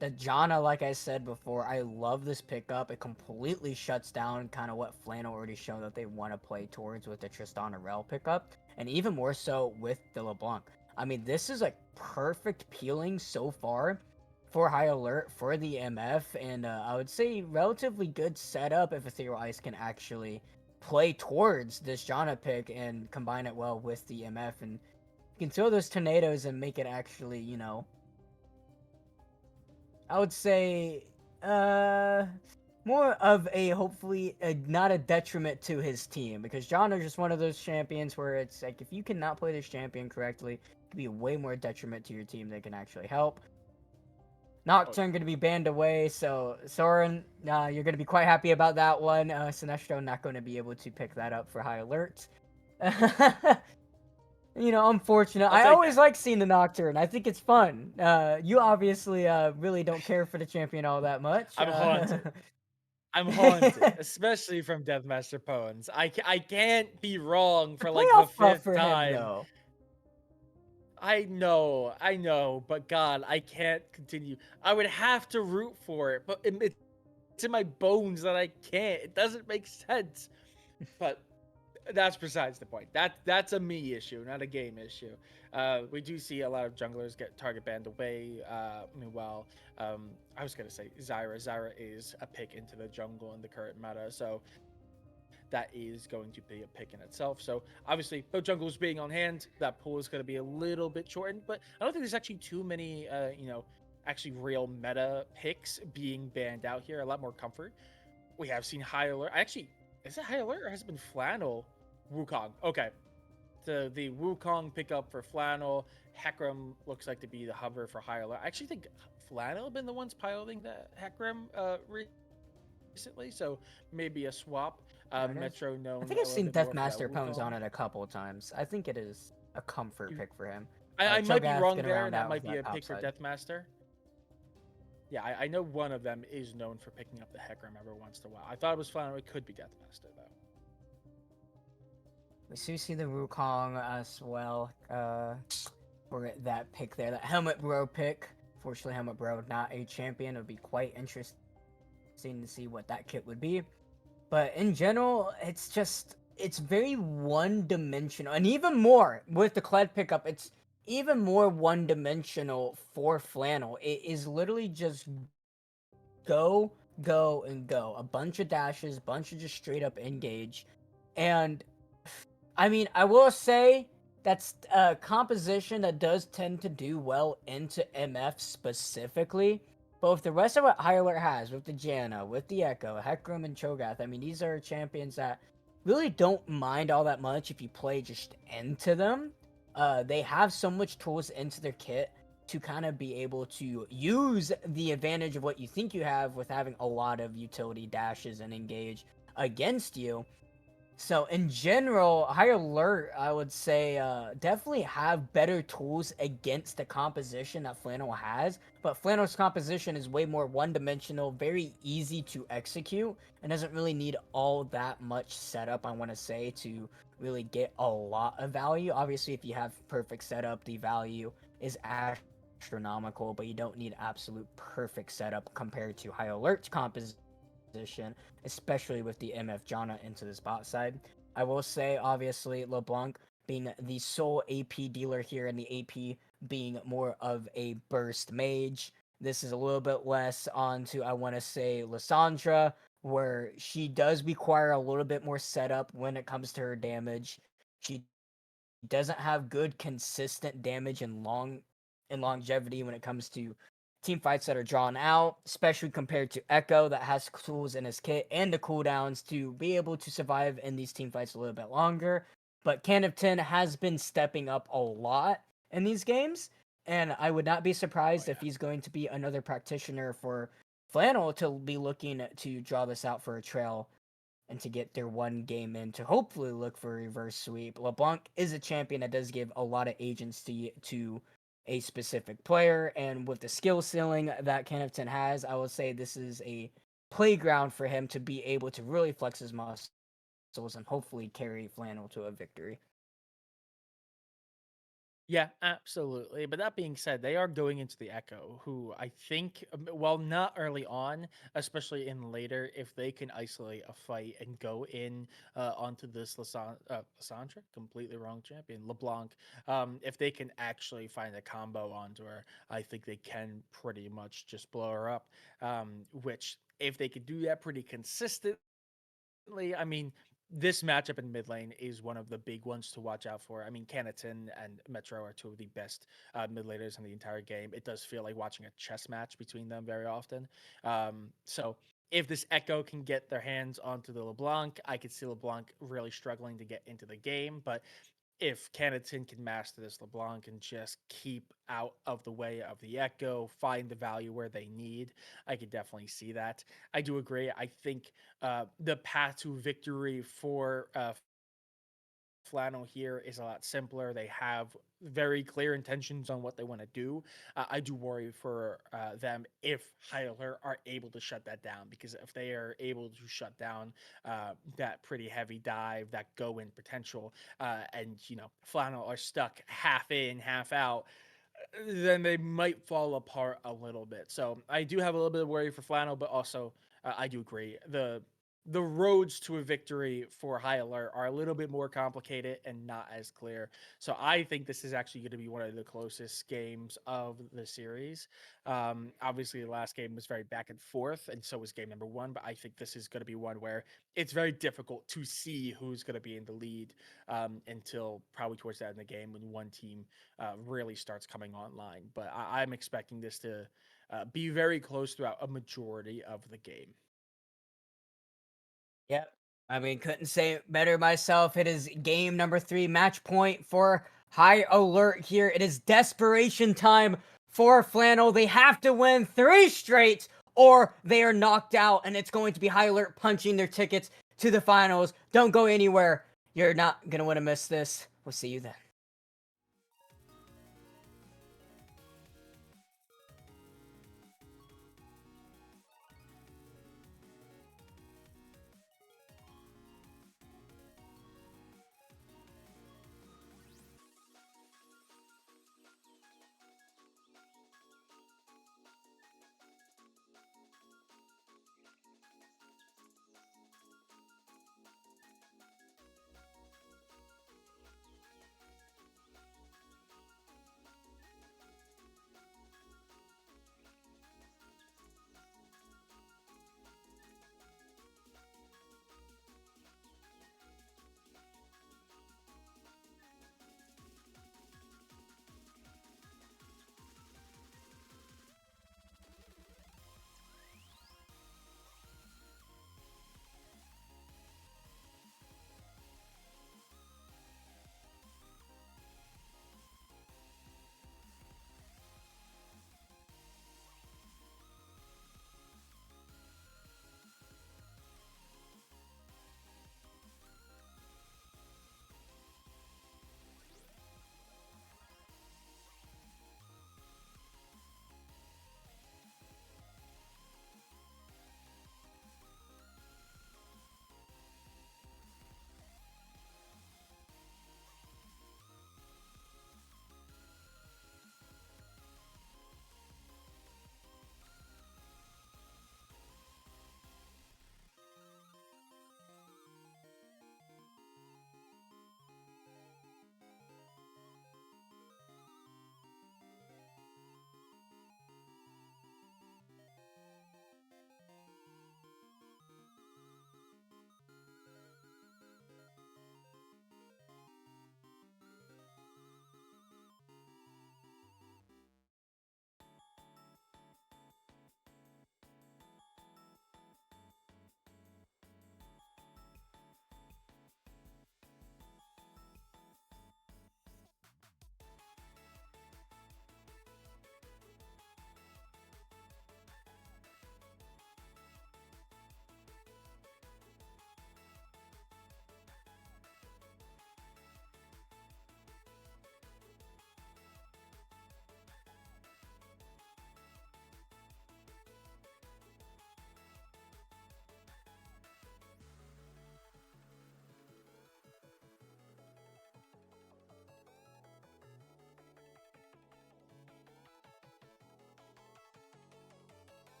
The Janna, like I said before, I love this pickup. It completely shuts down kind of what Flannel already showed that they want to play towards with the Tristan Arel pickup. And even more so with the LeBlanc. I mean, this is like perfect peeling so far for High Alert for the MF, and I would say relatively good setup if Ethereal Ice can actually play towards this Janna pick and combine it well with the MF, and you can throw those tornadoes and make it actually, I would say, more of a hopefully not a detriment to his team, because Janna is just one of those champions where it's like if you cannot play this champion correctly, it can be way more detriment to your team than can actually help. Oh, Nocturne going to be banned away, so Soren, you're going to be quite happy about that one. Sinestro not going to be able to pick that up for High Alert. Unfortunate. I'll I take always that. like seeing the Nocturne. I think it's fun. You obviously really don't care for the champion all that much. I'm haunted. I'm haunted, especially from Deathmaster Poems. I can't be wrong The for like the playoff buff fifth for him, time. though. I know, but God, I can't continue. I would have to root for it, but it's in my bones that I can't. It doesn't make sense. But that's besides the point. That's a me issue, not a game issue. We do see a lot of junglers get target banned away. Meanwhile, I was gonna say Zyra. Zyra is a pick into the jungle in the current meta, so that is going to be a pick in itself. So obviously, both jungles being on hand, that pool is going to be a little bit shortened. But I don't think there's actually too many, actually real meta picks being banned out here. A lot more comfort. We have seen high alert. Actually, is it high alert or has it been Flannel? Wukong. Okay. The Wukong pickup for Flannel. Hecarim looks like to be the hover for high alert. I actually think Flannel have been the ones piloting the Hecarim recently, so maybe a swap. There it is. Metro I known think a I've little seen bit more for that Deathmaster opponents on Wukong. it a couple of times. I think it is a comfort You, pick for him. I might be Cho'Gath wrong can there, round and that out with might be that a pick for topside. Deathmaster. Yeah, I know one of them is known for picking up the Hecarim every once in a while. I thought it was Flannel. It could be Deathmaster though. We do see the Wukong as well. For that pick there, that Helmet Bro pick. Fortunately, Helmet Bro not a champion. It would be quite interesting to see what that kit would be. But in general, it's very one dimensional, and even more with the Kled pickup. It's even more one dimensional for Flannel. It is literally just go, go, and go. A bunch of dashes, bunch of just straight up engage. And I mean, I will say that's a composition that does tend to do well into MF specifically. But with the rest of what High Alert has, with the Janna, with the Echo, Hecarim, and Cho'Gath, I mean, these are champions that really don't mind all that much if you play just into them. They have so much tools into their kit to kind of be able to use the advantage of what you think you have with having a lot of utility dashes and engage against you. So in general, High Alert, I would say, definitely have better tools against the composition that Flannel has. But Flannel's composition is way more one-dimensional, very easy to execute, and doesn't really need all that much setup, I want to say, to really get a lot of value. Obviously, if you have perfect setup, the value is astronomical, but you don't need absolute perfect setup compared to High Alert's composition, especially with the MF Janna into the spot side. I will say, obviously, LeBlanc being the sole AP dealer here, and the AP being more of a burst mage. This is a little bit less onto, I want to say, Lissandra, where she does require a little bit more setup when it comes to her damage. She doesn't have good consistent damage and longevity when it comes to team fights that are drawn out, especially compared to Echo that has tools in his kit and the cooldowns to be able to survive in these team fights a little bit longer. But Canopton has been stepping up a lot in these games, and I would not be Oh surprised if yeah. he's going to be another practitioner for Flannel to be looking to draw this out for a trail and to get their one game in to hopefully look for a reverse sweep. LeBlanc is a champion that does give a lot of agency to a specific player, and with the skill ceiling that Kennington has, I would say this is a playground for him to be able to really flex his muscles and hopefully carry Flannel to a victory. Yeah, absolutely. But that being said, they are going into the Echo, who I think, well, not early on, especially in later, if they can isolate a fight and go in onto this Lissandra, completely wrong champion, LeBlanc, if they can actually find a combo onto her, I think they can pretty much just blow her up. Which, if they could do that pretty consistently, I mean, this matchup in mid lane is one of the big ones to watch out for. I mean, Canaton and Metro are two of the best mid laners in the entire game. It does feel like watching a chess match between them very often. So if this Echo can get their hands onto the LeBlanc, I could see LeBlanc really struggling to get into the game. But if Canaton can master this LeBlanc and just keep out of the way of the Echo, find the value where they need, I could definitely see that. I do agree. I think the path to victory for Flannel here is a lot simpler. They have very clear intentions on what they want to do. I do worry for them if High Alert are able to shut that down, because if they are able to shut down that pretty heavy dive, that go in potential, and Flannel are stuck half in, half out, then they might fall apart a little bit. So I do have a little bit of worry for Flannel, but also I do agree the roads to a victory for High Alert are a little bit more complicated and not as clear. So I think this is actually going to be one of the closest games of the series. Obviously, the last game was very back and forth, and so was game number one. But I think this is going to be one where it's very difficult to see who's going to be in the lead until probably towards the end of the game when one team really starts coming online. But I'm expecting this to be very close throughout a majority of the game. Yep. I mean, couldn't say it better myself. It is game number 3, match point for High Alert here. It is desperation time for Flannel. They have to win 3 straight or they are knocked out, and it's going to be High Alert punching their tickets to the finals. Don't go anywhere. You're not going to want to miss this. We'll see you then.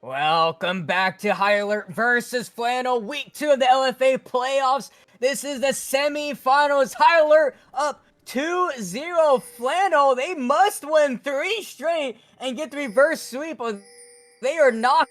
Welcome back to High Alert versus Flannel, week 2 of the LFA playoffs. This is the semi-finals. High Alert up 2-0 Flannel. They must win 3 straight and get the reverse sweep, or they are knocked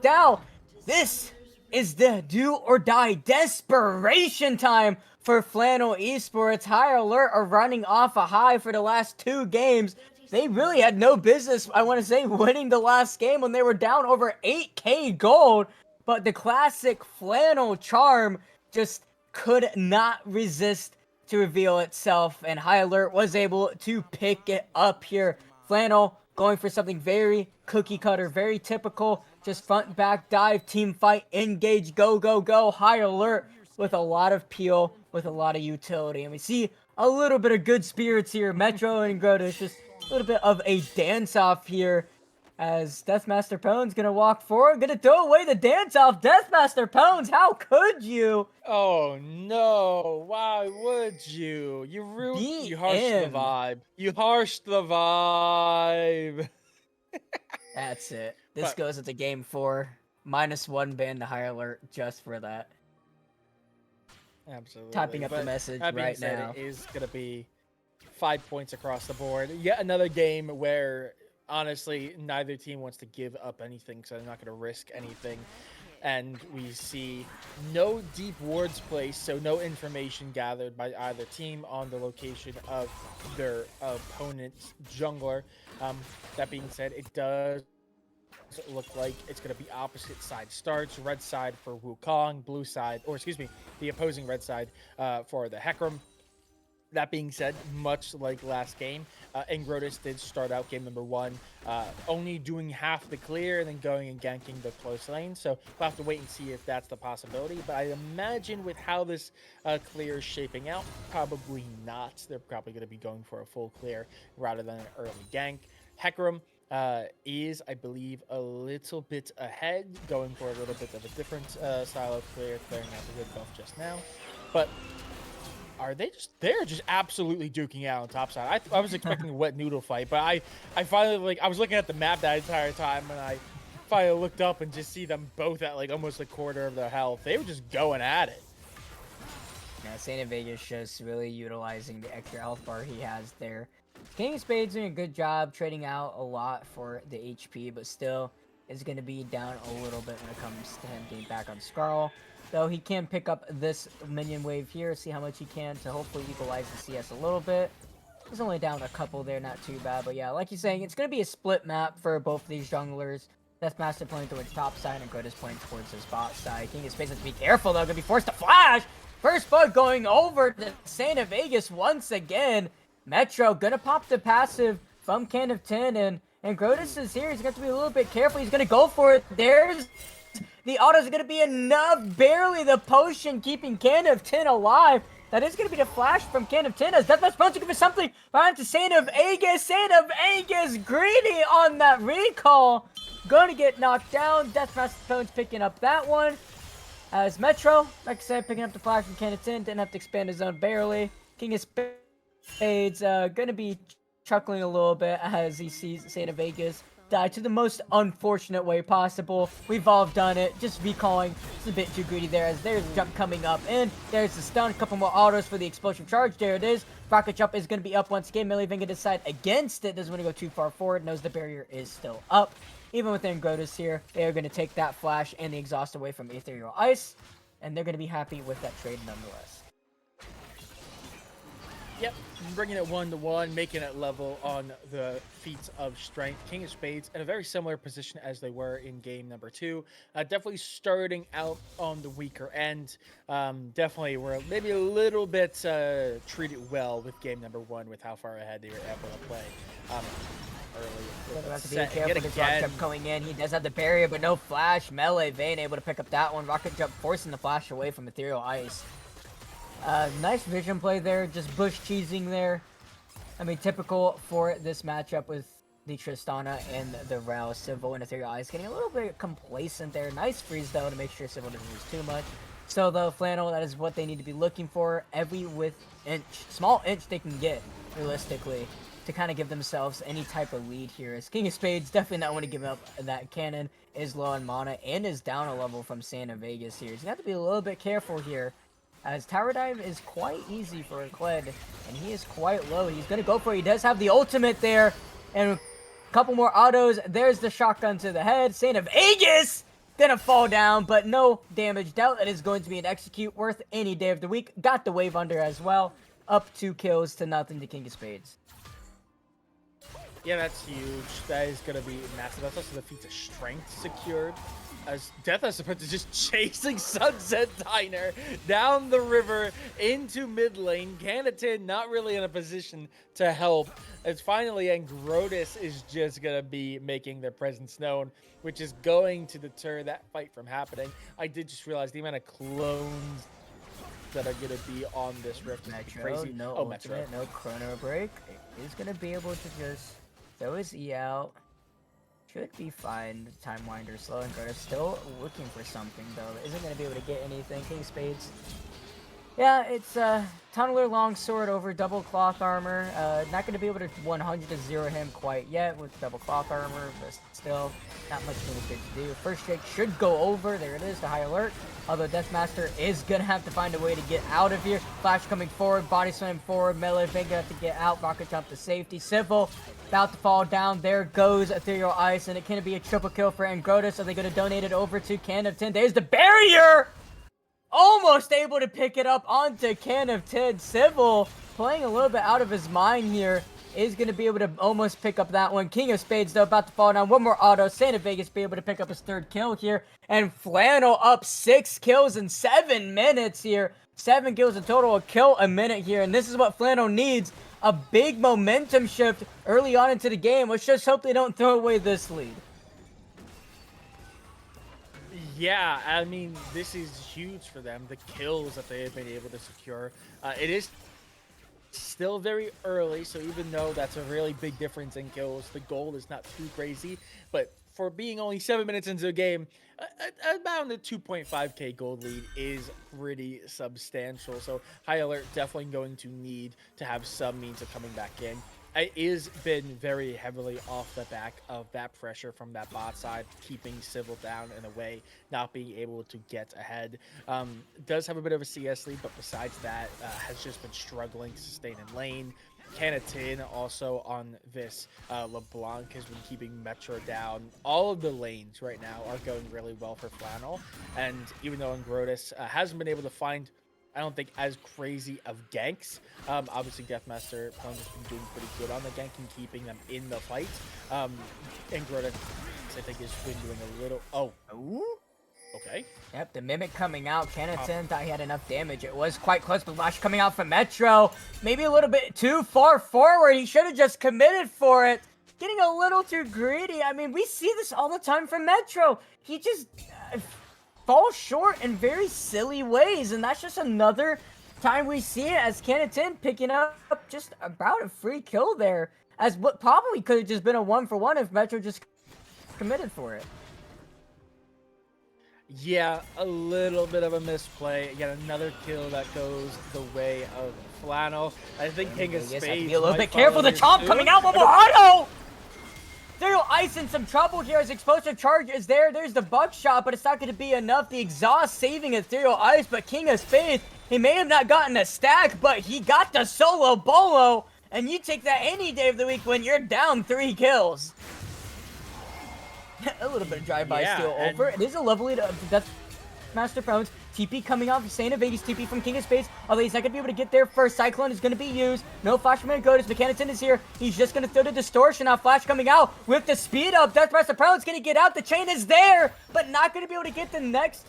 out. This is the do or die desperation time for Flannel Esports. High Alert are running off a high for the last 2 games. They really had no business, I want to say, winning the last game when they were down over 8k gold. But the classic Flannel charm just could not resist to reveal itself, and High Alert was able to pick it up here. Flannel going for something very cookie cutter, very typical, just front back dive, team fight, engage, go, go, go. High Alert with a lot of peel, with a lot of utility. And we see a little bit of good spirits here. Metro and Grotus, just a little bit of a dance-off here, as Deathmaster Pone's gonna walk forward, gonna throw away the dance-off. Deathmaster Pones, how could you? Oh no! Why would you? You harshed the DM. vibe. You harshed the vibe. That's it. This But goes into game 4. -1 ban to High Alert just for that. absolutely. Typing up the message that being right said, now. it is gonna be 5 points across the board. Yet another game where honestly neither team wants to give up anything, so they're not gonna risk anything. And we see no deep wards placed, so no information gathered by either team on the location of their opponent's jungler. That being said, it does look like it's going to be opposite side starts. Red side for Wukong, blue side, or excuse me, the opposing red side for the Hecarim. That being said, much like last game, Ingrotus did start out game number 1, only doing half the clear and then going and ganking the close lane. So we'll have to wait and see if that's the possibility. But I imagine with how this clear is shaping out, probably not. They're probably going to be going for a full clear rather than an early gank. Hecarim is, I believe, a little bit ahead, going for a little bit of a different style of clear, clearing out the good buff just now. But they're just absolutely duking out on top side. I was expecting a wet noodle fight, but I finally, I was looking at the map that entire time, and I finally looked up and just see them both at almost a quarter of their health. They were just going at it. Yeah, Santa Vegas just really utilizing the extra health bar he has there. King of Spades doing a good job trading out a lot for the HP, but still is going to be down a little bit when it comes to him getting back on Skarl. Though he can pick up this minion wave here, see how much he can to hopefully equalize the CS a little bit. He's only down a couple there, not too bad. But yeah, like you're saying, it's going to be a split map for both of these junglers. Deathmaster pointing towards top side and Grotus pointing towards his bot side. King of Spades has to be careful though, going to be forced to flash! First blood going over to Santa Vegas once again. Metro gonna pop the passive from Can of Tin, and Grotus is here. He's got to be a little bit careful. He's gonna go for it. There's the autos are gonna be enough. Barely the potion keeping Can of Tin alive. That is gonna be the flash from Can of Tin as Deathmaster Pone's looking for something behind to Saint of Aegis. Saint of Aegis greedy on that recall. Gonna get knocked down. Deathmaster Pone's picking up that one. As Metro, like I said, picking up the flash from Can of Tin, didn't have to expand his zone barely. King of Spades gonna be chuckling a little bit as he sees Santa Vegas die to the most unfortunate way possible. We've all done it, just recalling. It's a bit too greedy there as there's a jump coming up, and there's the stun, a couple more autos for the explosive charge. There it is. Rocket jump is gonna be up once again. Melee Ving decide against it, doesn't want to go too far forward, knows the barrier is still up. Even within Grotus here, they are going to take that flash and the exhaust away from Ethereal Ice, and they're going to be happy with that trade nonetheless. Yep, bringing it 1-1, making it level on the feats of strength. King of Spades in a very similar position as they were in game number 2. Definitely starting out on the weaker end. Definitely were maybe a little bit treated well with game number 1 with how far ahead they were able to play. Early. Have to be careful. This rocket jump going in. He does have the barrier, but no flash. Melee Vayne able to pick up that one. Rocket jump forcing the flash away from Ethereal Ice. Nice vision play there. Just bush cheesing there. I mean, typical for this matchup with the Tristana and the Rao. Civil and Ethereal Ice getting a little bit complacent there. Nice freeze though to make sure Civil doesn't lose too much. So though, Flannel, that is what they need to be looking for. Every small inch they can get, realistically, to kind of give themselves any type of lead here. As King of Spades definitely not want to give up that cannon, is low on mana and is down a level from Santa Vegas here. He's going to have to be a little bit careful here as tower dive is quite easy for Kled, and he is quite low. He's gonna go for it. He does have the ultimate there, and a couple more autos. There's the shotgun to the head. Saint of Aegis gonna fall down, but no damage dealt. It is going to be an execute worth any day of the week. Got the wave under as well. Up 2 kills to nothing to King of Spades. Yeah, that's huge. That is going to be massive. That's also the feats of strength secured. As Death as opposed to just chasing Sunset Diner down the river into mid lane. Canatin not really in a position to help. As finally, Angrotus is just going to be making their presence known, which is going to deter that fight from happening. I did just realize the amount of clones that are going to be on this rift is Metro, crazy. no Oh, ultimate, Metro. no chrono break. He's gonna be able to just throw his E out. Should be fine. Time Winder slow and Gerda still looking for something though. Isn't gonna be able to get anything. King of Spades. Yeah, it's Tunneler Longsword over double cloth armor. Not going to be able to 100 to 0 him quite yet with double cloth armor, but still not much good to do. First shake should go over. There it is, the high alert. Although Deathmaster is going to have to find a way to get out of here. Flash coming forward, body slam forward, melee finger have to get out, rocket jump to safety. Civil about to fall down. There goes Ethereal Ice, and it can be a triple kill for Angrotus. Are they going to donate it over to Can of 10? There's the barrier! Almost able to pick it up onto Can of 10. Civil, playing a little bit out of his mind here, is going to be able to almost pick up that one. King of Spades, though, about to fall down. One more auto. Saint of Vegas be able to pick up his 3rd kill here. And Flannel up 6 kills in 7 minutes here. 7 kills in total, a kill a minute here. And this is what Flannel needs. A big momentum shift early on into the game. Let's just hope they don't throw away this lead. Yeah, I mean, this is huge for them. The kills that they have been able to secure. It is still very early, so even though that's a really big difference in kills, the goal is not too crazy. But for being only 7 minutes into a game, about a 2.5k gold lead is pretty substantial. So High Alert definitely going to need to have some means of coming back in. It is been very heavily off the back of that pressure from that bot side, keeping Civil down in a way, not being able to get ahead. Does have a bit of a CS lead, but besides that, has just been struggling to sustain in lane. Canatin also on this LeBlanc has been keeping Metro down. All of the lanes right now are going really well for Flannel, and even though Angrotus hasn't been able to find, I don't think, as crazy of ganks. Obviously, Deathmaster Punk has been doing pretty good on the gank and keeping them in the fight. And Groda, I think, has been doing a little... Oh. Ooh. Okay. Yep, the Mimic coming out. Canatin thought he had enough damage. It was quite close, but Flash coming out from Metro. Maybe a little bit too far forward. He should have just committed for it. Getting a little too greedy. I mean, we see this all the time from Metro. He just... fall short in very silly ways, and that's just another time we see it as Canatin picking up just about a free kill there, as what probably could have just been a 1-for-1 if Metro just committed for it. Yeah, a little bit of a misplay. Yet another kill that goes the way of Flannel. I think King of Spades be a little bit follow careful. The here chomp soon. coming out. One more auto. Ethereal Ice in some trouble here as explosive charge is there. There's the buckshot, but it's not going to be enough. The exhaust saving Ethereal Ice, but King of Spades, he may have not gotten a stack, but he got the solo bolo, and you take that any day of the week when you're down 3 kills. A little bit of drive-by steal over. It is a lovely Deathmaster Prones. TP coming off, Saint of Vegas TP from King of Spades. Although he's not going to be able to get there first. Cyclone is going to be used. No flash from Angrotus. Mechaniton is here. He's just going to throw the distortion. Now Flash coming out with the speed up. Deathmaster Prones going to get out. The chain is there, but not going to be able to get the next...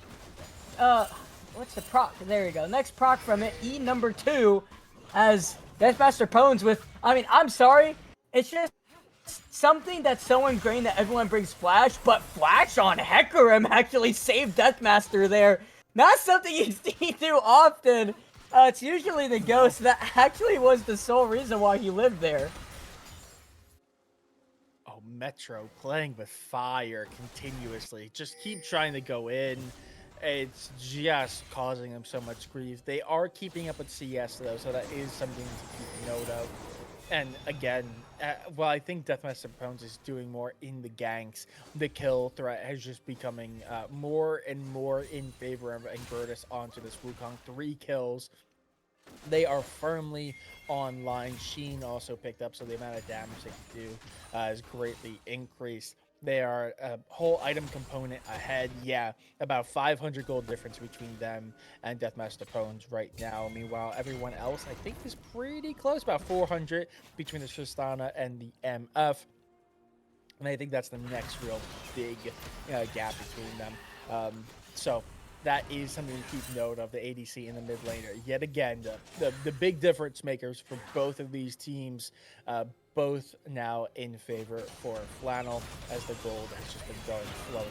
what's the proc? There we go. Next proc from it. E number 2 as Deathmaster Prones with... I mean, I'm sorry. It's just something that's so ingrained that everyone brings Flash, but Flash on Hecarim actually saved Deathmaster there. Not something you see too often. It's usually the Ghost that actually was the sole reason why he lived there. Oh, Metro playing with fire continuously. Just keep trying to go in. It's just causing them so much grief. They are keeping up with CS, though, so that is something to keep note of. And again, well, I think Deathmaster Bones is doing more in the ganks. The kill threat has just becoming more and more in favor of Invertus onto this Wukong. 3 kills. They are firmly online. Sheen also picked up, so the amount of damage they can do is greatly increased. They are a whole item component ahead. Yeah, about 500 gold difference between them and Deathmaster Pones right now. Meanwhile, everyone else, I think, is pretty close, about 400 between the Tristana and the MF. And I think that's the next real big gap between them. So that is something to keep note of, the ADC in the mid laner. Yet again, the big difference makers for both of these teams, both now in favor for Flannel, as the gold has just been flowing from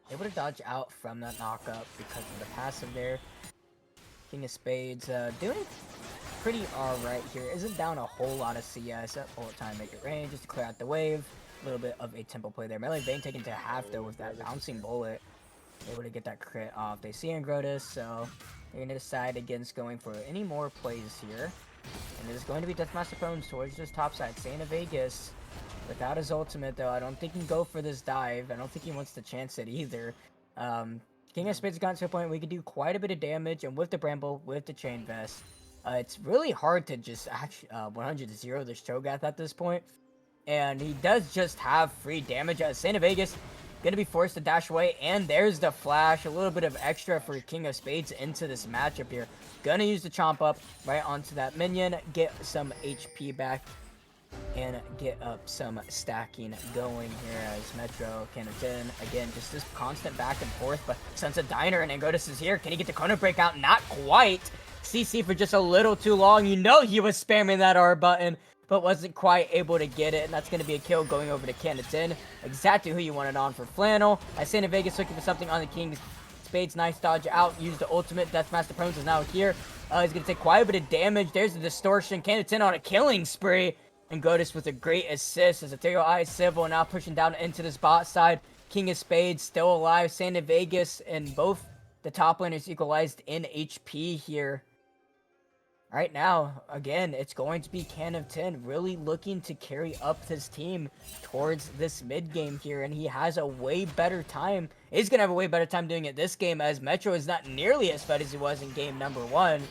the Able to dodge out from that knockup because of the passive there. King of Spades doing pretty alright here. Isn't down a whole lot of CS at full time. Make it rain just to clear out the wave. A little bit of a tempo play there. Melee Vayne taken to half though with that bouncing bullet. Able to get that crit off. They see Ingrotus, so they're going to decide against going for any more plays here. And it is going to be Deathmaster Bones towards this top side. Santa Vegas, without his ultimate though, I don't think he can go for this dive. I don't think he wants to chance it either. King of Spades got to a point where we could do quite a bit of damage, and with the Bramble, with the Chain Vest, it's really hard to just actually 100-0 this Cho'Gath at this point. And he does just have free damage. Santa Vegas gonna be forced to dash away, and there's the flash. A little bit of extra for King of Spades into this matchup here. Gonna use the chomp up right onto that minion, get some HP back, and get up some stacking going here as Metro, Cannon, again, just this constant back and forth, but Sunset Diner and Ingrotus is here. Can he get the Chrono Breakout? Not quite. CC for just a little too long. You know he was spamming that R button, but wasn't quite able to get it, and that's going to be a kill going over to Cannon. Exactly who you wanted on for Flannel. As Santa Vegas looking for something on the King's Spades. Nice dodge out. Use the ultimate. Deathmaster Prones is now here. He's going to take quite a bit of damage. There's the distortion. Cannon on a killing spree. And Godus with a great assist as Ethereal Eye Civil now pushing down into this bot side. King of Spades still alive. Santa Vegas and both the top laners equalized in HP here. Right now, again, it's going to be Cannon really looking to carry up his team towards this mid game here, and he has a way better time. He's going to have a way better time doing it this game, as Metro is not nearly as fed as he was in game number 1.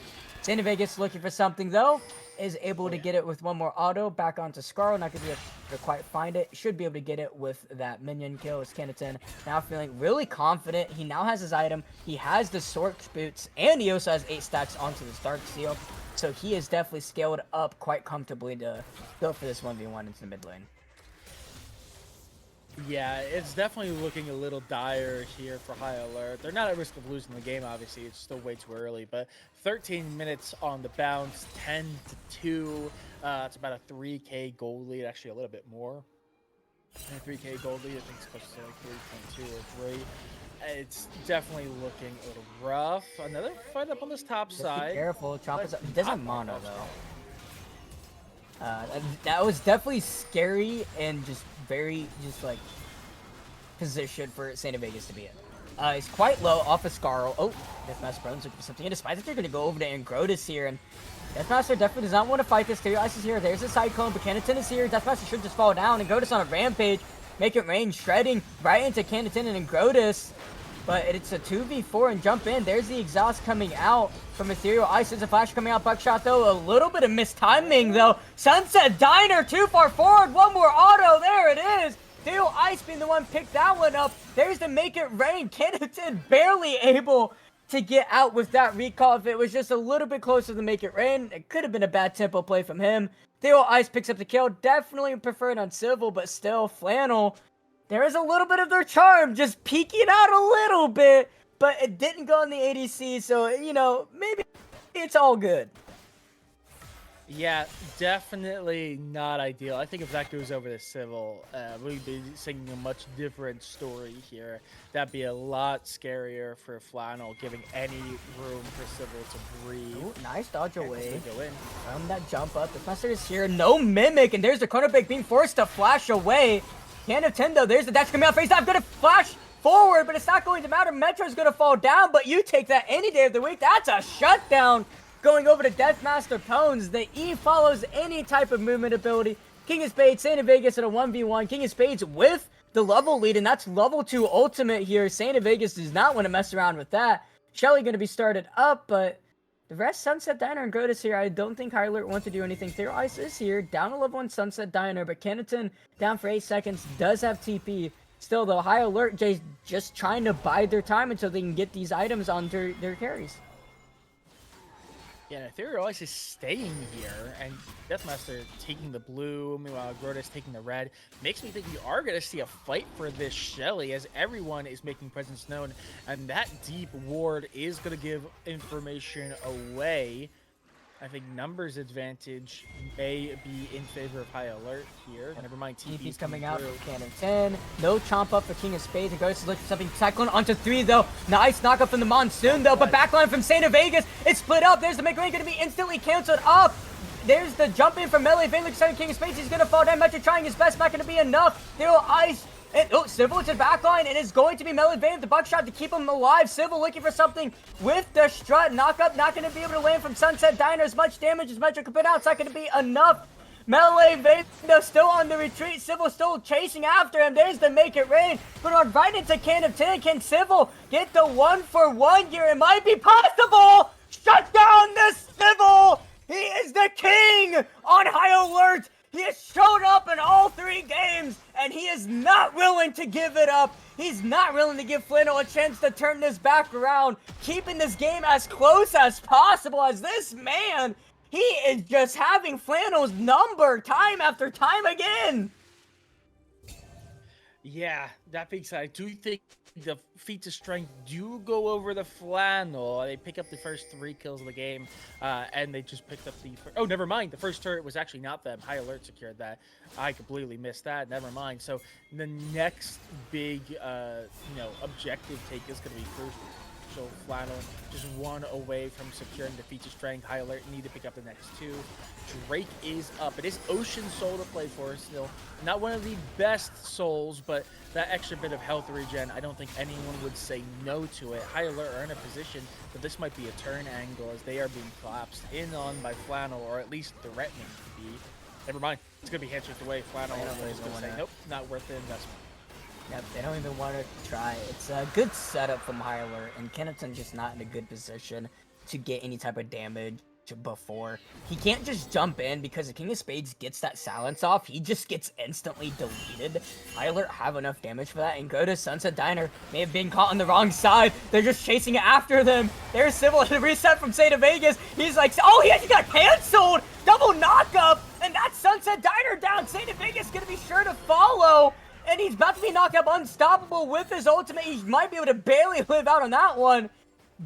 Santa Vegas looking for something, though. Is able to get it with one more auto. Back onto Scarl. Not going to be able to quite find it. Should be able to get it with that minion kill. As Cannon now feeling really confident. He now has his item. He has the Sork boots. And he also has 8 stacks onto this Dark Seal. So he is definitely scaled up quite comfortably to go for this 1v1 into the mid lane. Yeah, it's definitely looking a little dire here for High Alert. They're not at risk of losing the game, obviously. It's still way too early, but 13 minutes on the bounce, 10-2. It's about a 3k gold lead, actually a little bit more. And a 3k gold lead, I think it's close to like 3.2 or 3. It's definitely looking a little rough. Another fight up on this top side. Be careful, Chomp is up. He doesn't mono though. That was definitely scary and just very like positioned for Santa Vegas to be in. He's quite low off of Scarl. Oh, Deathmaster Bones looking for something. And despite that, they're going to go over to Ingrotus here, and Deathmaster definitely does not want to fight this. Stereo Ice is here. There's a Cyclone, but Cannon is here. Deathmaster should just fall down. Ingrotus on a rampage. Make it rain, shredding right into Cannon and Ingrotus. But it's a 2v4 and jump in. There's the exhaust coming out from Ethereal Ice. There's a flash coming out. Buckshot, though. A little bit of mistiming, though. Sunset Diner too far forward. One more auto. There it is. Ethereal Ice being the one picked that one up. There's the Make It Rain. Cannon barely able to get out with that recall. If it was just a little bit closer to Make It Rain, it could have been a bad tempo play from him. Ethereal Ice picks up the kill. Definitely preferred on Civil, but still, Flannel. There is a little bit of their charm just peeking out a little bit, but it didn't go on the ADC, so, you know, maybe it's all good. Yeah, definitely not ideal. I think if that goes over to Civil, we'd be singing a much different story here. That'd be a lot scarier for Flannel, giving any room for Civil to breathe. Ooh, nice dodge away go in. from that jump up. The Master is here. No Mimic, and there's the Chrono Break being forced to flash away. Nintendo, there's the dash coming out. Face not gonna flash forward, but it's not going to matter. Metro's gonna fall down, but you take that any day of the week. That's a shutdown going over to Deathmaster Pones. The E follows any type of movement ability. King of Spades, Santa Vegas in a 1v1. King of Spades with the level lead, and that's level 2 ultimate here. Santa Vegas does not want to mess around with that. Shelly going to be started up, but the rest, Sunset Diner and Grotus here, I don't think High Alert wants to do anything. Their Ice is here, down to level 1 Sunset Diner, but Kennington down for 8 seconds, does have TP. Still, though, High Alert just trying to bide their time until they can get these items onto their carries. Yeah, Ethereal Ice is staying here, and Deathmaster taking the blue, meanwhile Grotus taking the red. Makes me think we are going to see a fight for this Shelly, as everyone is making presence known, and that deep ward is going to give information away. I think numbers advantage may be in favor of High Alert here. Never mind, TP's coming out for Cannon 10. No chomp up for King of Spades. And Grotus is looking for something. Cyclone onto 3, though. Nice knockup from the Monsoon, though. But backline from Santa Vegas. It's split up. There's the mid-range going to be instantly canceled up. There's the jump in from Melee. Vein looks like King of Spades. He's going to fall down. Metro trying his best. Not going to be enough. There will Ice. And, Civil to the backline. It is going to be Melee Vein with the buckshot to keep him alive. Civil looking for something with the strut. Knock up. Not going to be able to land from Sunset Diner as much damage as Metro could put out. It's not going to be enough. Melee Vein, though, still on the retreat. Civil still chasing after him. There's the make it rain. But on right into Can of 10. Can Civil get the 1-for-1 here? It might be possible. Shut down this Civil. He is the king on High Alert. He has showed up in all 3 games, and he is not willing to give it up. He's not willing to give Flannel a chance to turn this back around, keeping this game as close as possible, as this man, he is just having Flannel's number time after time again. Yeah, that being said, I do think the feats of strength do go over the Flannel. They pick up the first 3 kills of the game, and they just picked up the... Oh, never mind. The first turret was actually not them. High Alert secured that. I completely missed that. Never mind. So the next big, objective take is going to be crucial. Flannel just 1 away from securing the feature strength. High Alert need to pick up the next 2. Drake is up. It is Ocean Soul to play for still. Not one of the best souls, but that extra bit of health regen, I don't think anyone would say no to it. High Alert are in a position that this might be a turn angle, as they are being collapsed in on by Flannel, or at least threatening to be. Never mind. It's going to be handshaked away. Flannel is going to say, nope, not worth the investment. Yep, they don't even want to try. It's a good setup from High Alert, and Kennington just not in a good position to get any type of damage before. He can't just jump in, because the King of Spades gets that silence off. He just gets instantly deleted. High Alert have enough damage for that, and go to Sunset Diner. May have been caught on the wrong side. They're just chasing after them. There's Civil to reset from Santa Vegas. He's like, oh, he got canceled. Double knockup, and that's Sunset Diner down. Santa Vegas gonna be sure to follow. And he's about to be knocked up unstoppable with his ultimate. He might be able to barely live out on that one.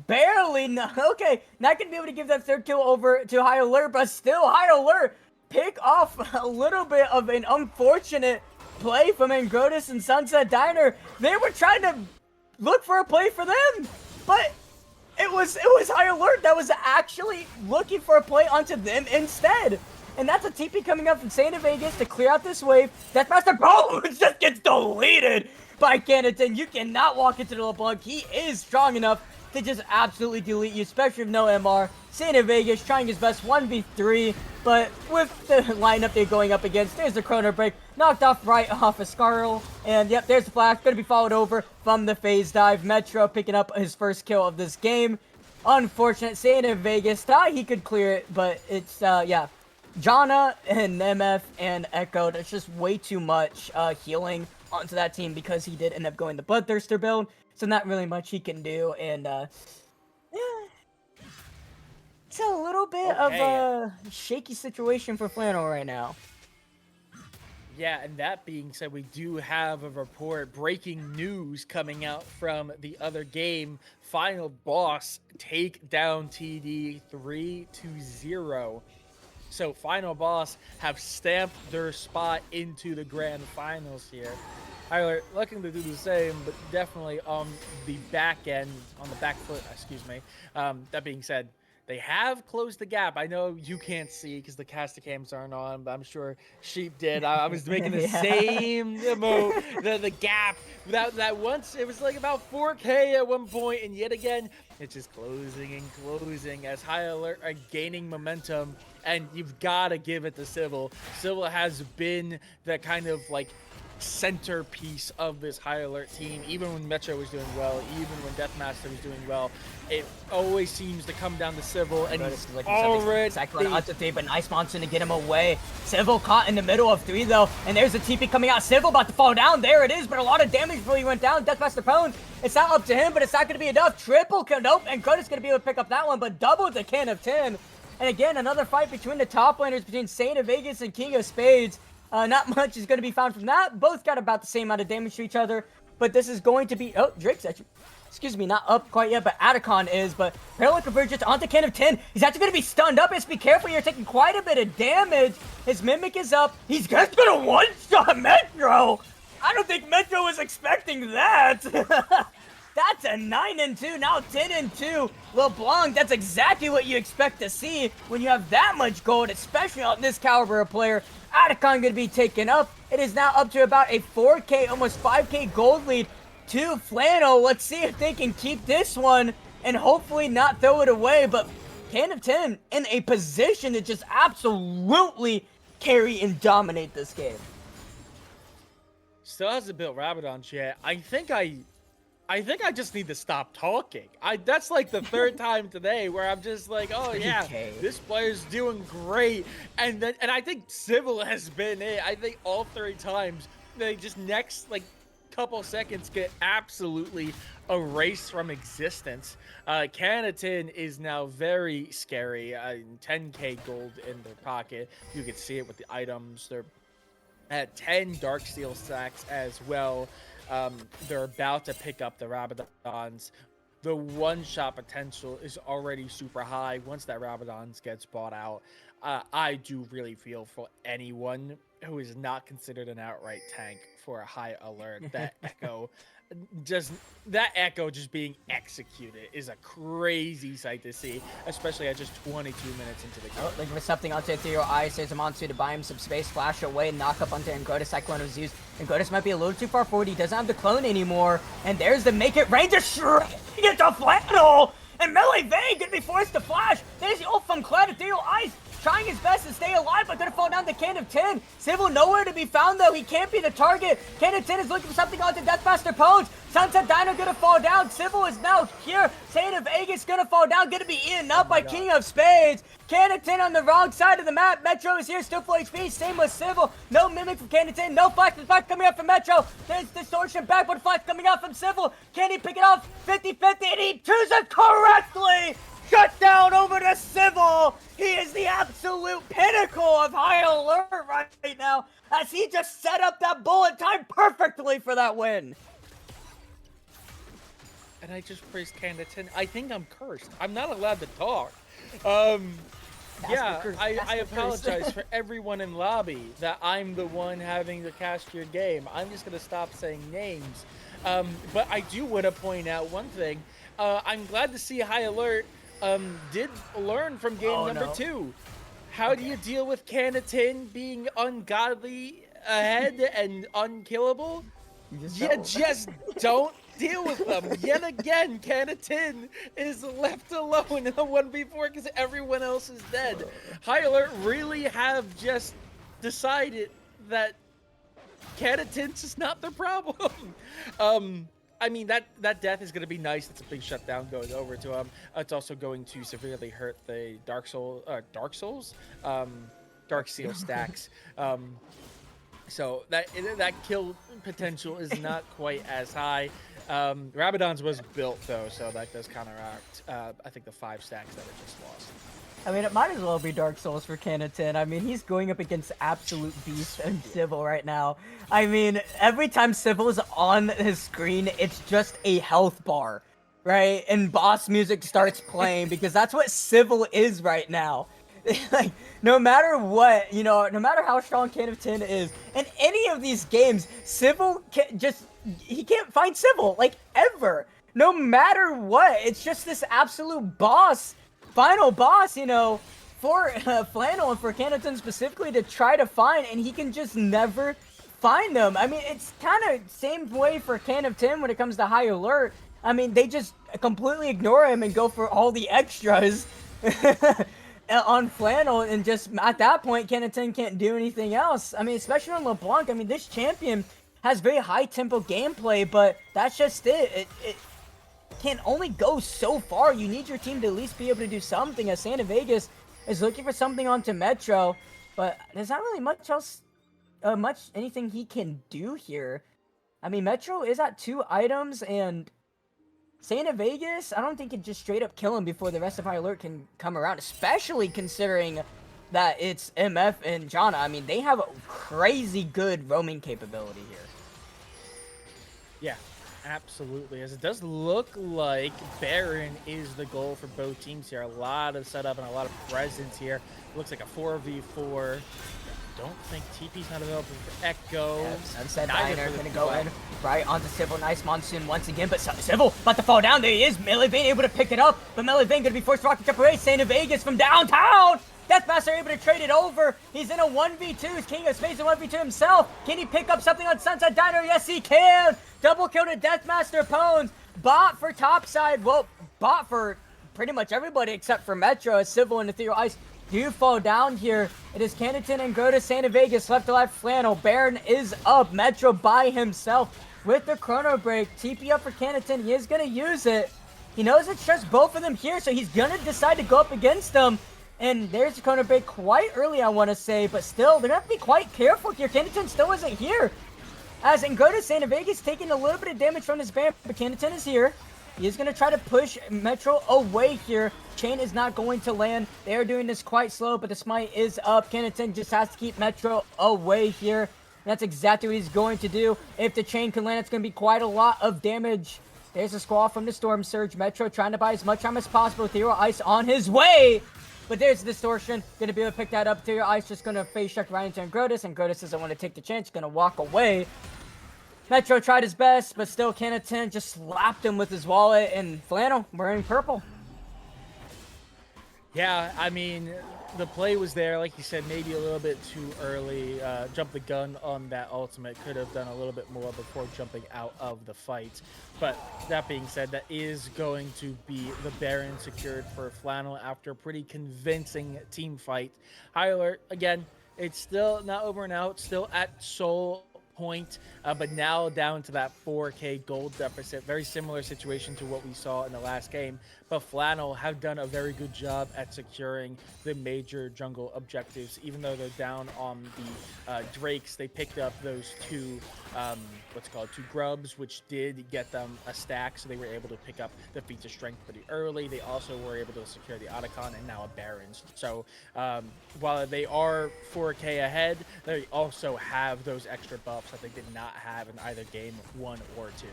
Barely. No. Okay, not going to be able to give that 3rd kill over to High Alert, but still, High Alert pick off a little bit of an unfortunate play from Angrotus and Sunset Diner. They were trying to look for a play for them, but it was High Alert that was actually looking for a play onto them instead. And that's a TP coming up from Santa Vegas to clear out this wave. Deathmaster Bones just gets deleted by Kennington. You cannot walk into the LeBlanc. He is strong enough to just absolutely delete you, especially with no MR. Santa Vegas trying his best 1v3, but with the lineup they're going up against, there's the Chrono Break. Knocked off right off of Scarl. And yep, there's the flash. Going to be followed over from the phase dive. Metro picking up his first kill of this game. Unfortunate. Santa Vegas thought he could clear it, but it's, yeah. Janna and MF and Echo, that's just way too much healing onto that team, because he did end up going the Bloodthirster build, so not really much he can do, and yeah, it's a little bit of a shaky situation for Flannel right now. Yeah, and that being said, we do have a report, breaking news coming out from the other game. Final boss take down TD 3-0. So Final Boss have stamped their spot into the grand finals here. Tyler looking to do the same, but definitely on the back end, on the back foot, excuse me. That being said, They have closed the gap. I know you can't see because the caster cams aren't on, but I'm sure Sheep did. I was making the Yeah. same move. The gap that once it was like about 4K at one point, and yet again it's just closing and closing as High Alert are gaining momentum. And you've got to give it to Civil. Civil has been the kind of like centerpiece of this High Alert team. Even when Metro was doing well, even when Deathmaster was doing well, it always seems to come down to Civil, and he's already... Cyclone out to 3, but nice monsoon to get him away. Civil caught in the middle of 3, though, and there's a TP coming out. Civil about to fall down. There it is, but a lot of damage before he went down. Deathmaster prone. It's not up to him, but it's not going to be enough. Triple kill. Nope, and Curtis going to be able to pick up that one, but double the can of 10. And again, another fight between the top laners, between Saint of Vegas and King of Spades. Not much is going to be found from that. Both got about the same amount of damage to each other. But this is going to be... Oh, Drake's actually... Excuse me, not up quite yet, but Atacon is. But Parallel Convergence onto Can of 10. He's actually going to be stunned up. Just be careful. You're taking quite a bit of damage. His Mimic is up. He's just going to one-shot Metro. I don't think Metro was expecting that. That's a 9-2, now 10-2. LeBlanc, that's exactly what you expect to see when you have that much gold, especially on this caliber of player. Atacon going to be taken up. It is now up to about a 4K, almost 5K gold lead to Flannel. Let's see if they can keep this one and hopefully not throw it away. But Can of 10 in a position to just absolutely carry and dominate this game. Still hasn't built Rabadon yet. I think I just need to stop talking. That's like the third time today where I'm just like, oh yeah, this player's doing great. And I think Civil has been it. I think all 3 times they just next like couple seconds get absolutely erased from existence. Canatin is now very scary. 10K gold in their pocket. You can see it with the items. They're at 10 Darksteel stacks as well. They're about to pick up the Rabadons. The one-shot potential is already super high. Once that Rabadons gets bought out, I do really feel for anyone who is not considered an outright tank for a High Alert. That Echo just being executed is a crazy sight to see, especially at just 22 minutes into the game. Oh, looking for something onto Ethereal Eyes. There's a Monsu to buy him some space. Flash away, knock up onto Ingrotus. Cyclone was used. Ingrotus might be a little too far forward. He doesn't have the clone anymore. And there's the make it rain to shrink it to Flannel. And Melee Vane gonna be forced to flash. There's the ult from Cloud. Ethereal Eyes trying his best to stay alive, but gonna fall down to Can of 10. Civil nowhere to be found, though. He can't be the target. Can of 10 is looking for something onto Deathmaster Pones. Sunset Dino gonna fall down. Civil is now here. Saint of Aegis gonna fall down. Gonna be eaten up by King of Spades. Can of 10 on the wrong side of the map. Metro is here, still full HP. Same with Civil. No Mimic from Can of 10. No flash. The flash coming up from Metro. There's Distortion back, but flash coming out from Civil. Can he pick it off? 50-50, and he chooses correctly. Shut down over to Civil. He is the absolute pinnacle of High Alert right now, as he just set up that bullet time perfectly for that win. And I just praised Canada. I think I'm cursed. I'm not allowed to talk. Yeah, I apologize for everyone in lobby that I'm the one having to cast your game. I'm just gonna stop saying names. But I do want to point out one thing. I'm glad to see High Alert did learn from game number 2. How do you deal with Canatin being ungodly ahead and unkillable? You just don't deal with them. Yet again, Canatin is left alone in a 1v4 because everyone else is dead. High Alert really have just decided that Canatin's just not their problem. I mean, that death is going to be nice. It's a big shutdown going over to him. It's also going to severely hurt the Dark Steel stacks. So that kill potential is not quite as high. Rabadon's was built though, so that does counteract I think the 5 stacks that it just lost. I mean, it might as well be Dark Souls for Canatin. I mean, he's going up against absolute beast and Civil right now. I mean, every time Civil is on his screen, it's just a health bar, right? And boss music starts playing because that's what Civil is right now. Like, no matter what, you know, no matter how strong Canatin is, in any of these games, Civil he can't find Civil, like, ever. No matter what, it's just this absolute boss final boss, you know, for Flannel and for Canton specifically to try to find, and he can just never find them. I mean, it's kind of same way for Can of Tim when it comes to High Alert. I mean, they just completely ignore him and go for all the extras on Flannel, and just at that point, Canton can't do anything else. I mean, especially on LeBlanc. I mean, this champion has very high tempo gameplay, but that's just it. It can only go so far. You need your team to at least be able to do something, as Santa Vegas is looking for something onto Metro, but there's not really much else, anything he can do here. I mean, Metro is at 2 items, and Santa Vegas, I don't think can just straight up kill him before the rest of High Alert can come around, especially considering that it's MF and Jana. I mean, they have a crazy good roaming capability here. Yeah, absolutely. As it does look like Baron is the goal for both teams here. A lot of setup and a lot of presence here. Looks like a 4v4. Don't think TP's not available for Echo. Yep, Sunset Diner gonna go in right onto Civil. Nice Monsoon once again, but Civil about to fall down. There he is. Melee Vane able to pick it up, but Melee Vane gonna be forced to rocket jump away. Santa Vegas from downtown. Deathmaster able to trade it over. He's in a 1v2. He's King of Space in 1v2 himself. Can he pick up something on Sunset Diner? Yes, he can. Double kill to Deathmaster Pones. Bot for topside. Well, bot for pretty much everybody except for Metro, as Civil and Ethereal Ice do fall down here. It is Canton and Grota Santa Vegas left to left Flannel. Baron is up. Metro by himself with the chrono break. TP up for Canton. He is going to use it. He knows it's just both of them here, so he's going to decide to go up against them. And there's the chrono break quite early, I want to say, but still, they're going to have to be quite careful here. Canton still isn't here. As Grota Santa Vegas taking a little bit of damage from his Baron, but Canton is here. He is going to try to push Metro away here. Chain is not going to land. They are doing this quite slow, but the smite is up. Canton just has to keep Metro away here. And that's exactly what he's going to do. If the chain can land, it's going to be quite a lot of damage. There's a squall from the Storm Surge. Metro trying to buy as much time as possible with Hero Ice on his way. But there's Distortion. Going to be able to pick that up. Hero Ice just going to face check right into Grotus, and Grotus doesn't want to take the chance. Going to walk away. Metro tried his best, but still Canton just slapped him with his wallet, and Flannel wearing purple. Yeah, I mean, the play was there, like you said, maybe a little bit too early. Jumped the gun on that ultimate. Could have done a little bit more before jumping out of the fight. But that being said, that is going to be the Baron secured for Flannel after a pretty convincing team fight. High Alert, again, it's still not over and out, still at Soul point, but now down to that 4K gold deficit. Very similar situation to what we saw in the last game, but Flannel have done a very good job at securing the major jungle objectives. Even though they're down on the Drakes, they picked up those two two grubs, which did get them a stack, so they were able to pick up the feats of strength pretty early. They also were able to secure the Otacon and now a Barons. So while they are 4K ahead, they also have those extra buffs that they did not have in either game 1 or 2.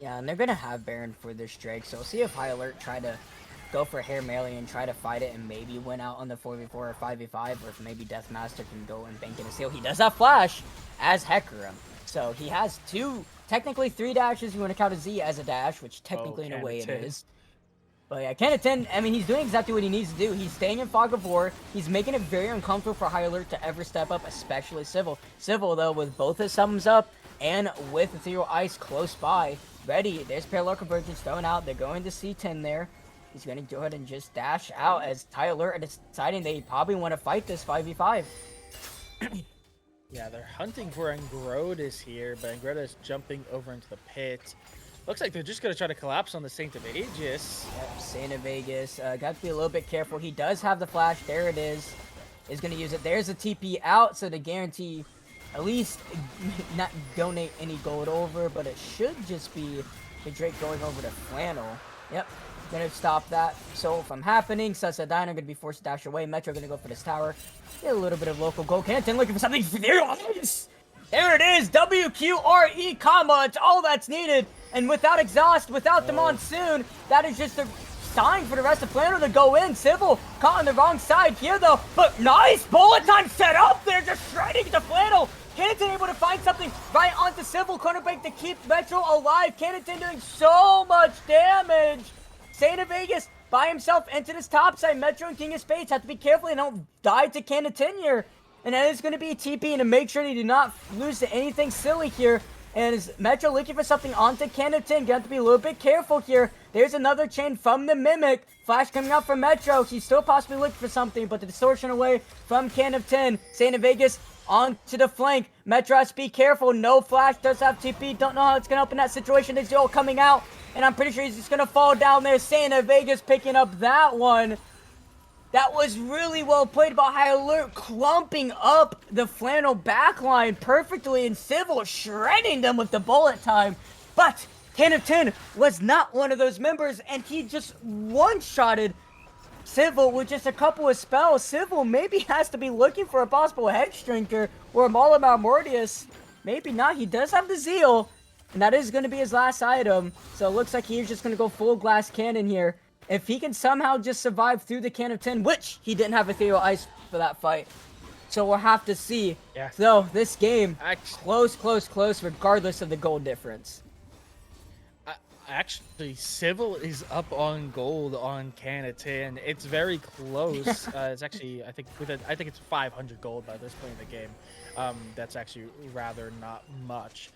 Yeah, and they're going to have Baron for this Drake, so we'll see if High Alert try to go for Hair Melee and try to fight it and maybe win out on the 4v4 or 5v5, or if maybe Deathmaster can go and bank in a steal. He does have Flash as Hecarim, so he has technically 3 dashes. You want to count a Z as a dash, which technically in a way it is. But yeah, Canton, I mean, he's doing exactly what he needs to do. He's staying in Fog of War. He's making it very uncomfortable for High Alert to ever step up, especially Civil. Civil, though, with both his summons up and with Ethereal Ice close by, ready. There's Parallel Convergence thrown out. They're going to C10 there. He's going to go ahead and just dash out as High Alert is deciding they probably want to fight this 5v5. Yeah, they're hunting for Angrotis here, but Angrotis jumping over into the pit. Looks like they're just going to try to collapse on the Saint of Aegis. Yep, Saint of Vegas. Got to be a little bit careful. He does have the flash. There it is. Is going to use it. There's a TP out, so to guarantee at least not donate any gold over, but it should just be the Drake going over to Flannel. Yep. Gonna stop that. So if I'm happening, Sunset Diner gonna be forced to dash away. Metro gonna go for this tower. Get a little bit of local gold. Canton looking for something. There it is. There it is. WQRE combo. It's all that's needed. And without exhaust, without the monsoon, that is just a sign for the rest of Flannel to go in. Civil caught on the wrong side here though. But nice bullet time set up there, just shredding the Flannel. Canton able to find something right onto Civil. Corner break to keep Metro alive. Canton doing so much damage. Santa Vegas by himself into this top side. Metro and King of Spades have to be careful and don't die to Can of Tin here. And that is going to be a TP to make sure they do not lose to anything silly here. And is Metro looking for something onto Can of Tin? Gonna have to be a little bit careful here. There's another chain from the Mimic. Flash coming out from Metro. He's still possibly looking for something, but the distortion away from Can of Tin. Santa Vegas onto the flank. Metro has to be careful. No Flash does have TP. Don't know how it's going to help in that situation. There's all coming out, and I'm pretty sure he's just going to fall down there. Santa Vegas picking up that one. That was really well played by High Alert, clumping up the Flannel backline perfectly, and Civil shredding them with the bullet time. But Can of Tin was not one of those members, and he just one-shotted Civil with just a couple of spells. Civil maybe has to be looking for a possible Hedge Drinker or a Malamar Mortius. Maybe not. He does have the Zeal, and that is going to be his last item. So it looks like he's just going to go full glass cannon here. If he can somehow just survive through the Can of Tin, which he didn't have Ethereal Ice for that fight. So we'll have to see. Yeah. So this game, close, regardless of the goal difference. Actually, Civil is up on gold on Can of Tin. It's very close. It's actually, I think it's 500 gold by this point in the game. That's actually rather not much.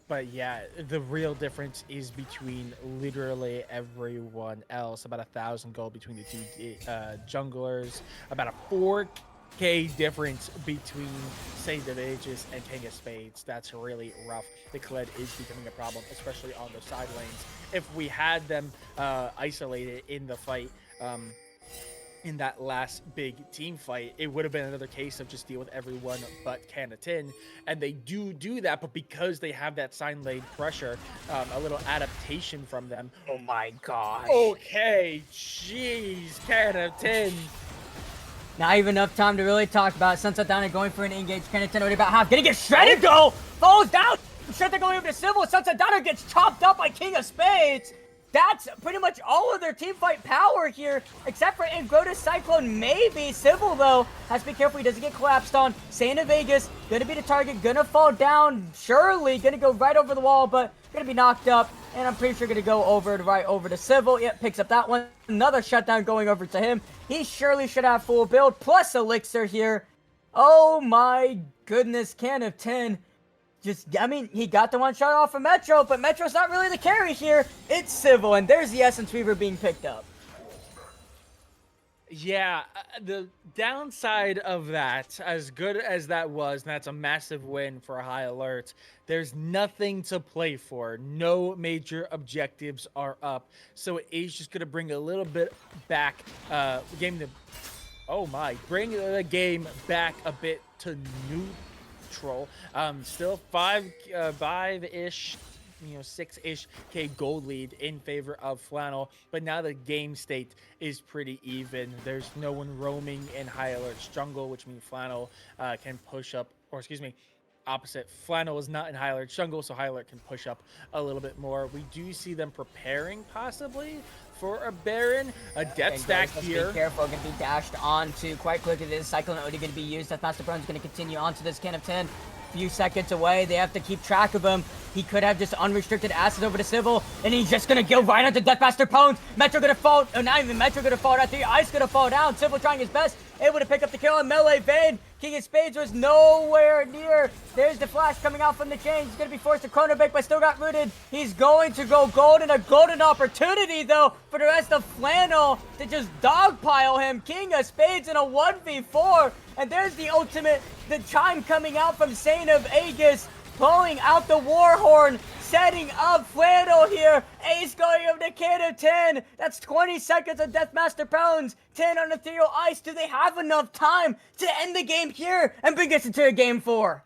But yeah, the real difference is between literally everyone else. About 1,000 gold between the two junglers. About a 4K difference between Saint of Ages and King of Spades. That's really rough. The Kled is becoming a problem, especially on the side lanes. If we had them isolated in the fight, in that last big team fight, it would have been another case of just deal with everyone but Can of Tin, and they do that, but because they have that side lane pressure, a little adaptation from them. Oh my gosh. Okay, jeez, Can of Tin. Not even enough time to really talk about it. Sunset Downer going for an engage. Can of Tin already about half. Gonna get shredded though! Falls down! Sunset going over to Civil. Sunset Downer gets chopped up by King of Spades. That's pretty much all of their team fight power here, except for Ingrota Cyclone, maybe. Civil, though, has to be careful he doesn't get collapsed on. Santa Vegas, gonna be the target, gonna fall down, surely, gonna go right over the wall, but gonna be knocked up, and I'm pretty sure gonna go right over to Civil. Yep, picks up that one. Another shutdown going over to him. He surely should have full build, plus Elixir here. Oh my goodness, Can of Tin. He got the one shot off of Metro, but Metro's not really the carry here. It's Civil, and there's the Essence Weaver being picked up. Yeah, the downside of that, as good as that was, and that's a massive win for High Alert, there's nothing to play for. No major objectives are up. So it is just going to bring a little bit back, bring the game back a bit to neutral. Still five-ish, 6-ish K gold lead in favor of Flannel, but now the game state is pretty even. There's no one roaming in High Alert's jungle, which means Flannel can push up, or excuse me, opposite. Flannel is not in High Alert's jungle, so High Alert can push up a little bit more. We do see them preparing possibly for a Baron, a death stack here. Be careful, going to be dashed onto quite quickly. This Cyclone already going to be used. Deathmaster Brown's going to continue onto this Can of Tin. Few seconds away. They have to keep track of him. He could have just unrestricted acid over to Civil, and he's just gonna go right onto Deathmaster Pones. Metro gonna fall, not even Metro gonna fall down. Ice gonna fall down. Civil trying his best, able to pick up the kill on Melee Vein. King of Spades was nowhere near. There's the flash coming out from the chain. He's gonna be forced to chrono break, but still got rooted. He's going to go gold, and a golden opportunity though for the rest of Flannel to just dogpile him. King of Spades in a 1v4, and there's the ultimate. The chime coming out from Saint of Aegis, pulling out the Warhorn, setting up Flannel here. Ace going over to Can of Tin. That's 20 seconds of Deathmaster Pounds. 10 on Ethereal Ice. Do they have enough time to end the game here and bring us into a game 4?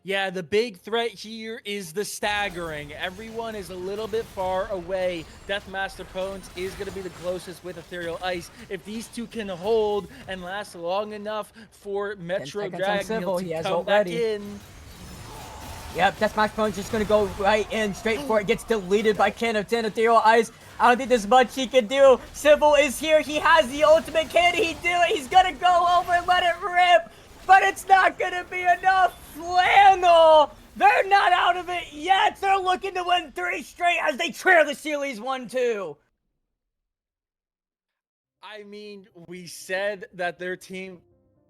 Yeah, the big threat here is the staggering. Everyone is a little bit far away. Deathmaster Pones is going to be the closest with Ethereal Ice. If these two can hold and last long enough for Metro Dragon to come back in. Yep, Deathmaster Pones just going to go right in, straight for it. Gets deleted by Can of Tin. Ethereal Ice, I don't think there's much he can do. Civil is here. He has the ultimate. Can he do it? He's going to go over and let it rip. But it's not going to be enough. Flannel, they're not out of it yet. They're looking to win 3 straight as they trail the Series 1-2. I mean, we said that their team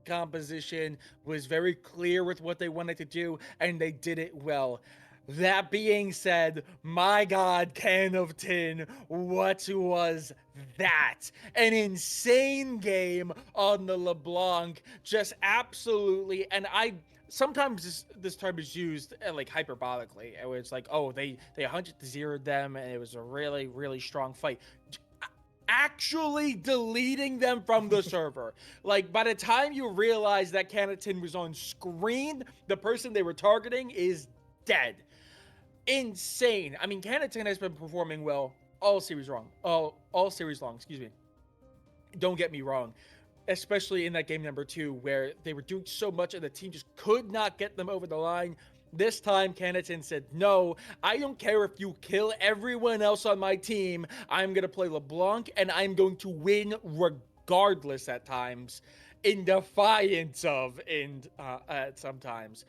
composition was very clear with what they wanted to do, and they did it well. That being said, my God, Can of Tin, what was that? An insane game on the LeBlanc, just absolutely. And I sometimes this term is used like hyperbolically, where it's like, oh, they 100-0'd them, and it was a really strong fight. Actually deleting them from the server. Like, by the time you realize that Canatin was on screen, the person they were targeting is dead. Insane. I mean, Canatin has been performing well all series long. All series long, excuse me. Don't get me wrong, especially in that game number 2 where they were doing so much and the team just could not get them over the line. This time, Canatin said, no, I don't care if you kill everyone else on my team. I'm going to play LeBlanc and I'm going to win regardless at times, in defiance of, at sometimes.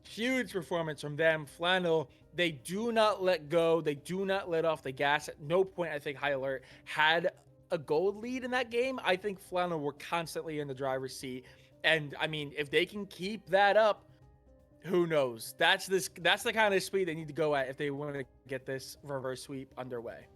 Huge performance from them. Flannel, they do not let go. They do not let off the gas. At no point, I think High Alert had a gold lead in that game. I think Flannel were constantly in the driver's seat. And I mean, if they can keep that up, who knows? That's the kind of speed they need to go at if they want to get this reverse sweep underway.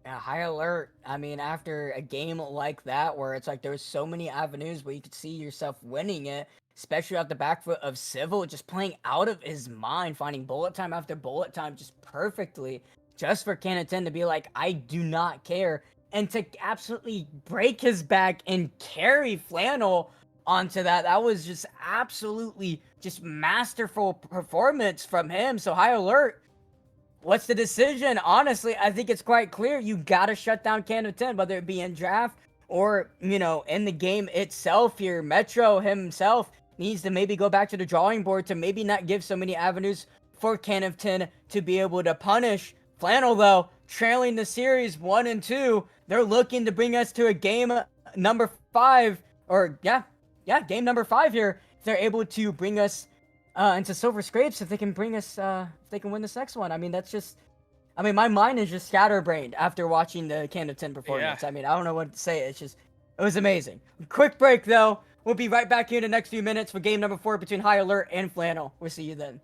Yeah, High Alert. I mean, after a game like that, where it's like there's so many avenues where you could see yourself winning it, especially off the back foot of Civil, just playing out of his mind, finding bullet time after bullet time just perfectly, just for Canatin to be like, I do not care, and to absolutely break his back and carry Flannel onto that. That was just absolutely just masterful performance from him. So High Alert, what's the decision? Honestly, I think it's quite clear. You gotta shut down Can of 10, whether it be in draft or, in the game itself here. Metro himself needs to maybe go back to the drawing board to maybe not give so many avenues for Can of 10 to be able to punish. Flannel, though, trailing the series 1 and 2. They're looking to bring us to a game number 5. Or, game number 5 here. If they're able to bring us into Silver Scrapes, if they can bring us, if they can win this next one. I mean, my mind is just scatterbrained after watching the Can of 10 Yeah. performance. I mean, I don't know what to say. It was amazing. Quick break, though. We'll be right back here in the next few minutes for game number 4 between High Alert and Flannel. We'll see you then.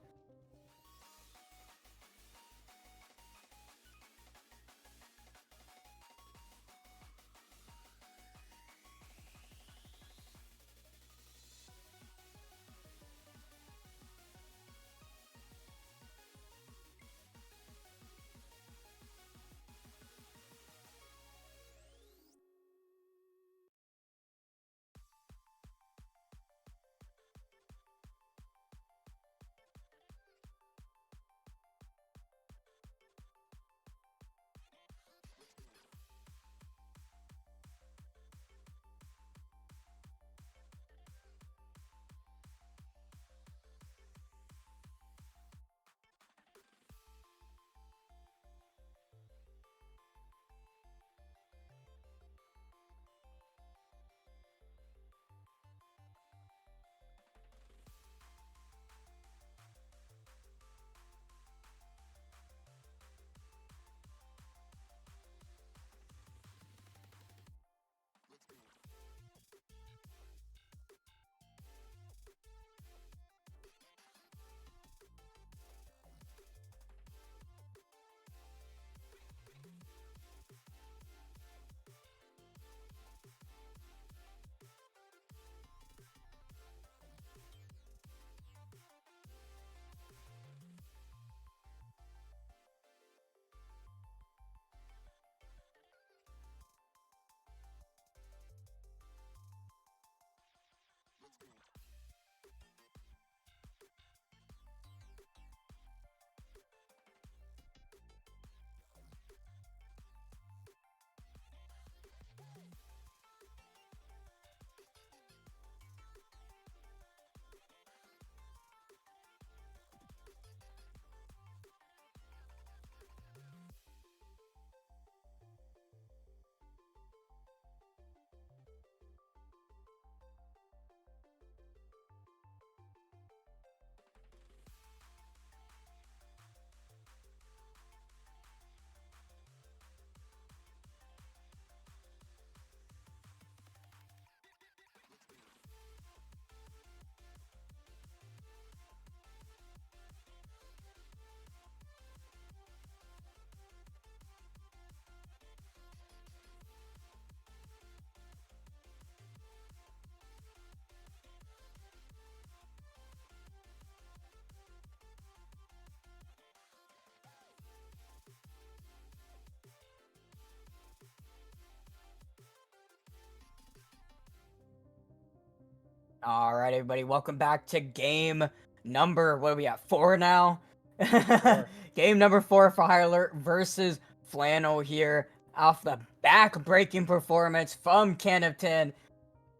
All right, everybody, welcome back to game number, what are we at, 4 now? Four. Game number 4 for High Alert versus Flannel here. Off the back-breaking performance from Can of 10.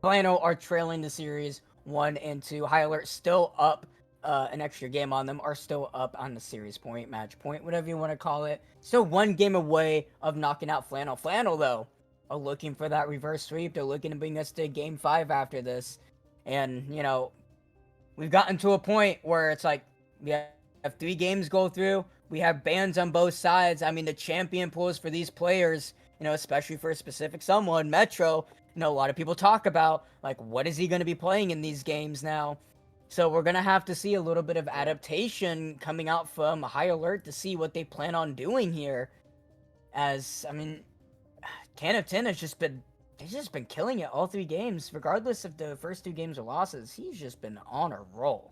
Flannel are trailing the series 1 and 2. High Alert still up, an extra game on them, are still up on the series point, match point, whatever you want to call it. Still 1 game away of knocking out Flannel. Flannel, though, are looking for that reverse sweep. They're looking to bring us to game 5 after this. And, we've gotten to a point where it's like we have 3 games go through. We have bans on both sides. I mean, the champion pools for these players, especially for a specific someone, Metro, a lot of people talk about, like, what is he going to be playing in these games now? So we're going to have to see a little bit of Yeah. adaptation coming out from High Alert to see what they plan on doing here. As, I mean, Can of 10 he's just been killing it all 3 games. Regardless if the first 2 games are losses, he's just been on a roll.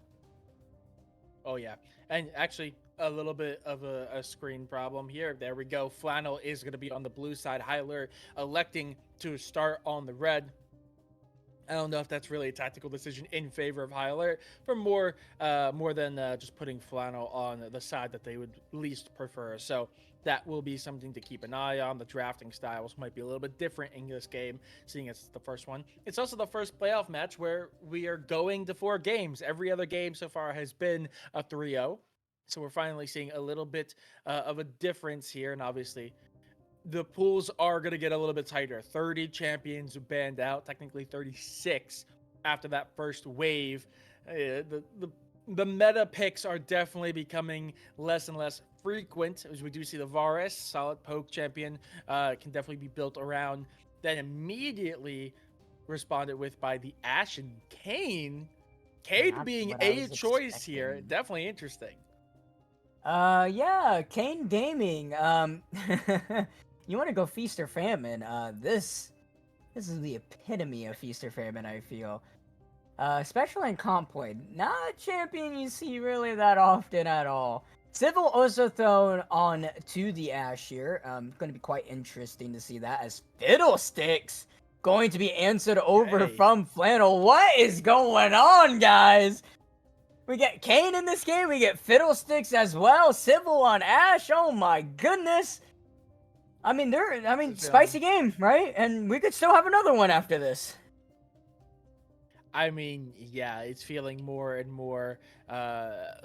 Oh yeah, and actually a little bit of a screen problem here. There we go. Flannel is going to be on the blue side. High Alert electing to start on the red. I don't know if that's really a tactical decision in favor of High Alert for more than just putting Flannel on the side that they would least prefer. So that will be something to keep an eye on. The drafting styles might be a little bit different in this game, seeing it's the first one. It's also the first playoff match where we are going to 4 games. Every other game so far has been a 3-0. So we're finally seeing a little bit of a difference here. And obviously, the pools are going to get a little bit tighter. 30 champions banned out, technically 36 after that first wave. The meta picks are definitely becoming less and less frequent as we do see the Varus, solid poke champion, can definitely be built around. Then immediately responded with by the Ashe and Kane. Kane Not being what I a was choice here, expecting. definitely interesting. Yeah, Kane Gaming. You want to go feast or famine? This is the epitome of feast or famine, I feel. Especially in comp play. Not a champion you see really that often at all. Civil also thrown on to the Ashe here. Going to be quite interesting to see that as Fiddlesticks going to be answered over Okay. from Flannel. What is going on, guys? We get Kane in this game. We get Fiddlesticks as well. Civil on Ashe. Oh my goodness. I mean, So spicy game, right? And we could still have another one after this. I mean, yeah, it's feeling more and more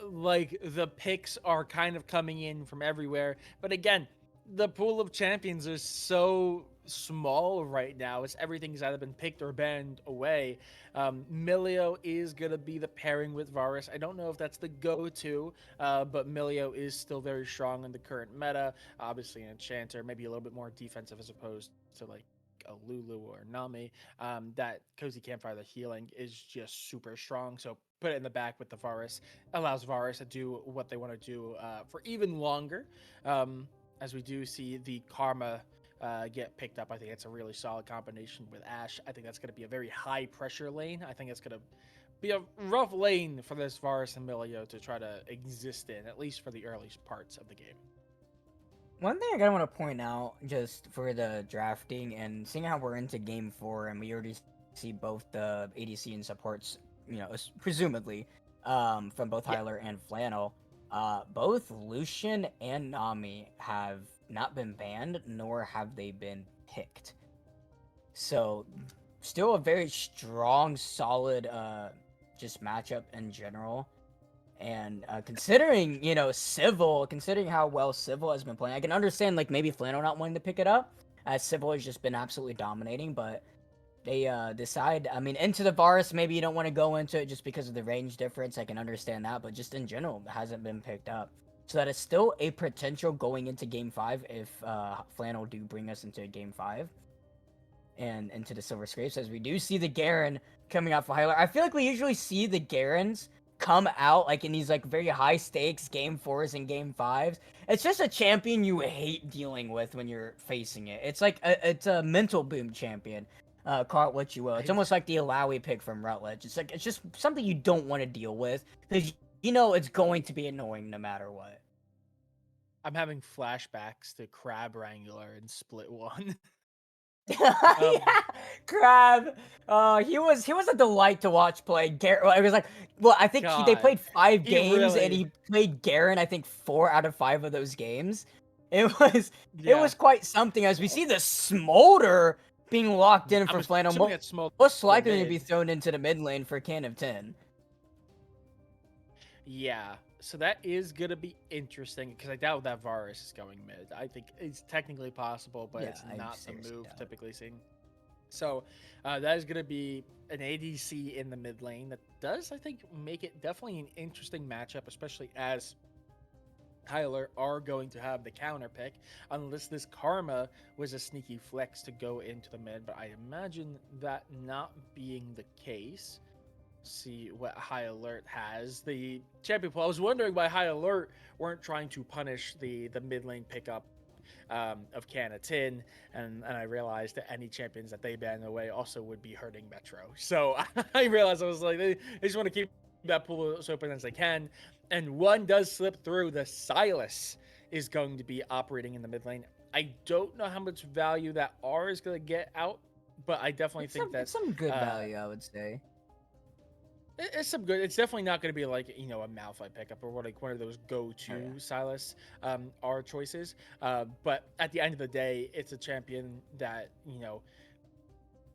like the picks are kind of coming in from everywhere. But again, the pool of champions is so small right now. It's everything's either been picked or banned away. Milio is gonna be the pairing with Varus. I don't know if that's the go-to, but Milio is still very strong in the current meta. Obviously, an enchanter, maybe a little bit more defensive as opposed to like a Lulu or Nami. That cozy campfire, the healing is just super strong. So put it in the back with the Varus, allows Varus to do what they want to do for even longer. As we do see the Karma get picked up, I think it's a really solid combination with Ashe. I think that's going to be a very high pressure lane. I think it's going to be a rough lane for this Varus and Milio to try to exist in, at least for the early parts of the game. One thing I gotta want to point out, just for the drafting and seeing how we're into game 4, and we already see both the ADC and supports, presumably, from both Yeah. Hyler and Flannel. Both Lucian and Nami have not been banned, nor have they been picked. So, still a very strong, solid, just matchup in general. And considering, considering how well Civil has been playing, I can understand, like, maybe Flannel not wanting to pick it up, as Civil has just been absolutely dominating, but they decide, I mean, into the Varus, maybe you don't want to go into it just because of the range difference. I can understand that, but just in general, it hasn't been picked up. So that is still a potential going into Game 5 if Flannel do bring us into Game 5 and into the Silver Scrapes, as we do see the Garen coming out for Hyler. I feel like we usually see the Garens come out like in these like very high stakes game 4s and game 5s. It's just a champion you hate dealing with when you're facing it. It's like it's a mental boom champion. Call it what you will. It's I, almost like the Alawi pick from Rutledge. It's just something you don't want to deal with because it's going to be annoying no matter what. I'm having flashbacks to Crab Wrangler in Split 1. Um, Yeah, Crab. He was a delight to watch play. It was like, well, I think they God, played 5 he games and really, he played Garen. I think 4 out of 5 of those games. It was it yeah. was quite something as we see the Smolder being locked in I'm for Flannel. assuming that's small Most the likely to be mid. thrown into the mid lane for Can of 10. Yeah, so that is gonna be interesting because I doubt that Varus is going mid. I think it's technically possible, but Yeah, it's I not the seriously move doubt it. typically seen. So that is gonna be an ADC in the mid lane that does, I think, make it definitely an interesting matchup, especially as Tyler are going to have the counter pick, unless this Karma was a sneaky flex to go into the mid. But I imagine that not being the case. See what High Alert has. The champion pool. I was wondering why High Alert weren't trying to punish the mid lane pickup of Canatin, and I realized that any champions that they ban away also would be hurting Metro. So I realized I was like, they just want to keep that pool as open as they can. And one does slip through. The Silas is going to be operating in the mid lane. I don't know how much value that R is going to get out, but I definitely think that It's some good uh, value, I would say. it's some good. It's definitely not going to be like a Malphite pickup or like one of those Oh yeah. go-to Silas R choices. But at the end of the day, it's a champion that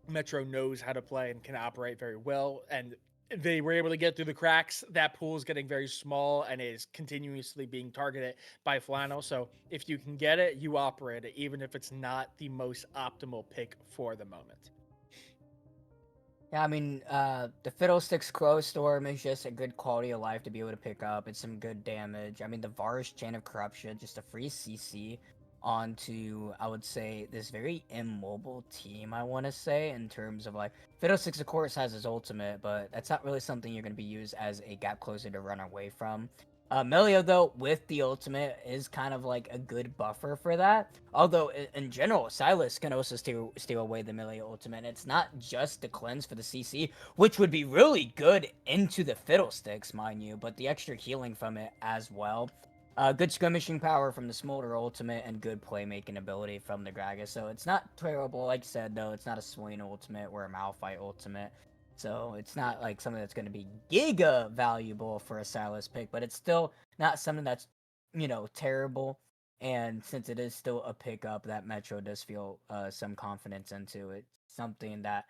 Metro knows how to play and can operate very well. And they were able to get through the cracks. That pool is getting very small and is continuously being targeted by Flannel. So if you can get it, you operate it, even if it's not the most optimal pick for the moment. Yeah, I mean, the Fiddlesticks Close Storm is just a good quality of life to be able to pick up. It's some good damage. I mean, the Varus Chain of Corruption, just a free CC onto, I would say, this very immobile team, I want to say, in terms of like, Fiddlesticks, of course, has his ultimate, but that's not really something you're going to be used as a gap closer to run away from. Melio, though, with the ultimate, is kind of like a good buffer for that. Although, in general, Silas can also steal away the Melio ultimate. And it's not just the cleanse for the CC, which would be really good into the Fiddlesticks, mind you, but the extra healing from it as well. Good skirmishing power from the Smolder ultimate, and good playmaking ability from the Gragas. So it's not terrible, like I said, though. It's not a Swain ultimate or a Malphite ultimate. So it's not like something that's going to be giga valuable for a Silas pick, but it's still not something that's, terrible. And since it is still a pickup, that Metro does feel some confidence into it. Something that,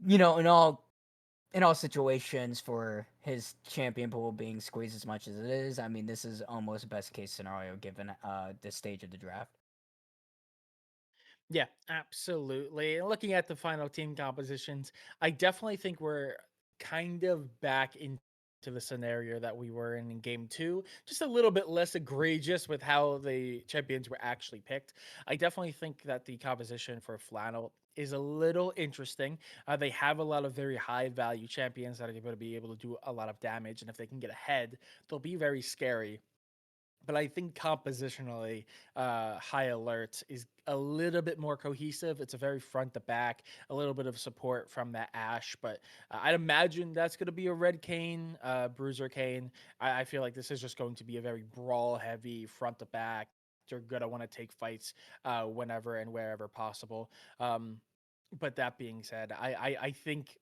in all situations for his champion pool being squeezed as much as it is, I mean, this is almost best case scenario given this stage of the draft. Yeah, absolutely. And looking at the final team compositions, I definitely think we're kind of back into the scenario that we were in game two, just a little bit less egregious with how the champions were actually picked. I definitely think that the composition for Flannel is a little interesting. They have a lot of very high value champions that are going to be able to do a lot of damage, and if they can get ahead, they'll be very scary. But I think compositionally, High Alert is a little bit more cohesive. It's a very front to back, a little bit of support from that Ash, but I'd imagine that's going to be a Red Kane, Bruiser Kane. I feel like this is just going to be a very brawl heavy front to back. You're going to want to take fights whenever and wherever possible. But that being said, I think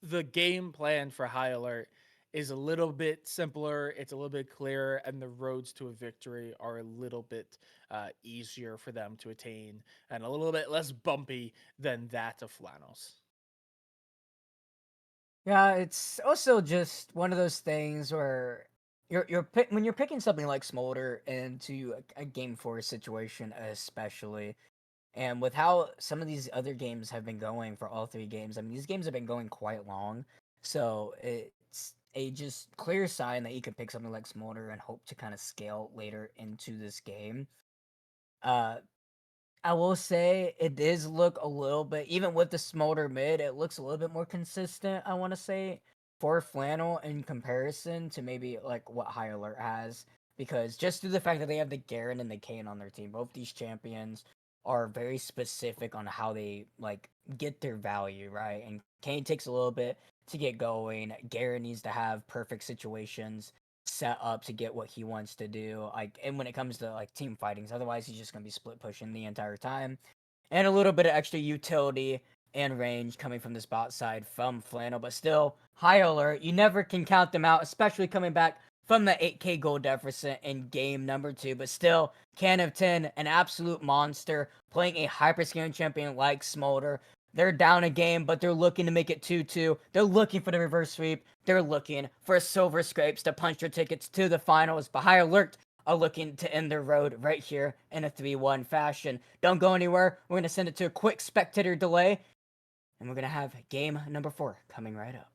the game plan for High Alert is a little bit simpler. It's a little bit clearer, and the roads to a victory are a little bit easier for them to attain, and a little bit less bumpy than that of Flannels. Yeah, it's also just one of those things where when you're picking something like Smolder into a game four situation, especially, and with how some of these other games have been going for all 3 games, I mean, these games have been going quite long, so it's a just clear sign that you can pick something like Smolder and hope to kind of scale later into this game. Uh, I will say it does look a little bit, even with the Smolder mid, it looks a little bit more consistent, I want to say, for Flannel in comparison to maybe like what High Alert has. Because just through the fact that they have the Garen and the Kane on their team, both these champions are very specific on how they like get their value, right? And Kane takes a little bit to get going. Garen needs to have perfect situations set up to get what he wants to do. Like, and when it comes to like team fightings, otherwise he's just gonna be split pushing the entire time. and a little bit of extra utility and range coming from this bot side from Flannel, but still, high alert. You never can count them out, especially coming back from the 8K goal deficit in game number 2. But still, Can of 10, an absolute monster, playing a hyper-scaling champion like Smolder. They're down a game, but they're looking to make it 2-2. They're looking for the reverse sweep. They're looking for silver scrapes to punch their tickets to the finals. But high alert are looking to end their road right here in a 3-1 fashion. Don't go anywhere. We're going to send it to a quick spectator delay, and we're going to have game number 4 coming right up.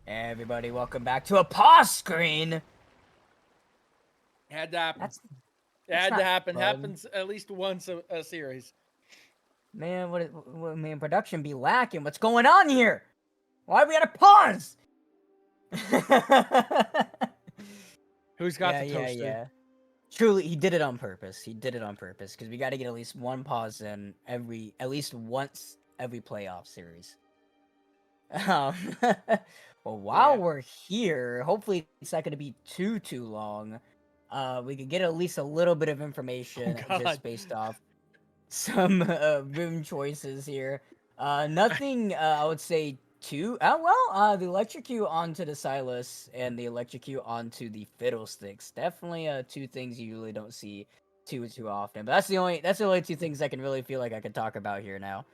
Everybody, welcome back to a pause screen. Had to happen. That's It had to happen. fun. Happens at least once a series. Man, what man, production be lacking? What's going on here? Why we gotta pause? Who's got the toaster? Yeah. Truly, he did it on purpose. He did it on purpose because we got to get at least one pause in at least once every playoff series. Well, while we're here, hopefully it's not going to be too long. We could get at least a little bit of information just based off some room choices here. Nothing, I would say too. The electrocute onto the Silas and the electrocute onto the Fiddlesticks. Definitely two things you really don't see too often. But that's the only two things I can really feel like I could talk about here now.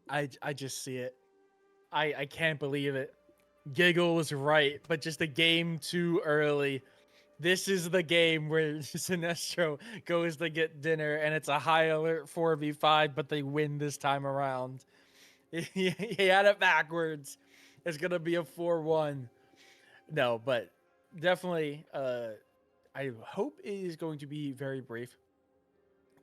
I just see it. I can't believe it. Giggle was right, but just a game too early. This is the game where Sinestro goes to get dinner, and it's a high alert 4v5, but they win this time around. He had it backwards. It's gonna be a 4-1. No, but definitely, I hope it is going to be very brief.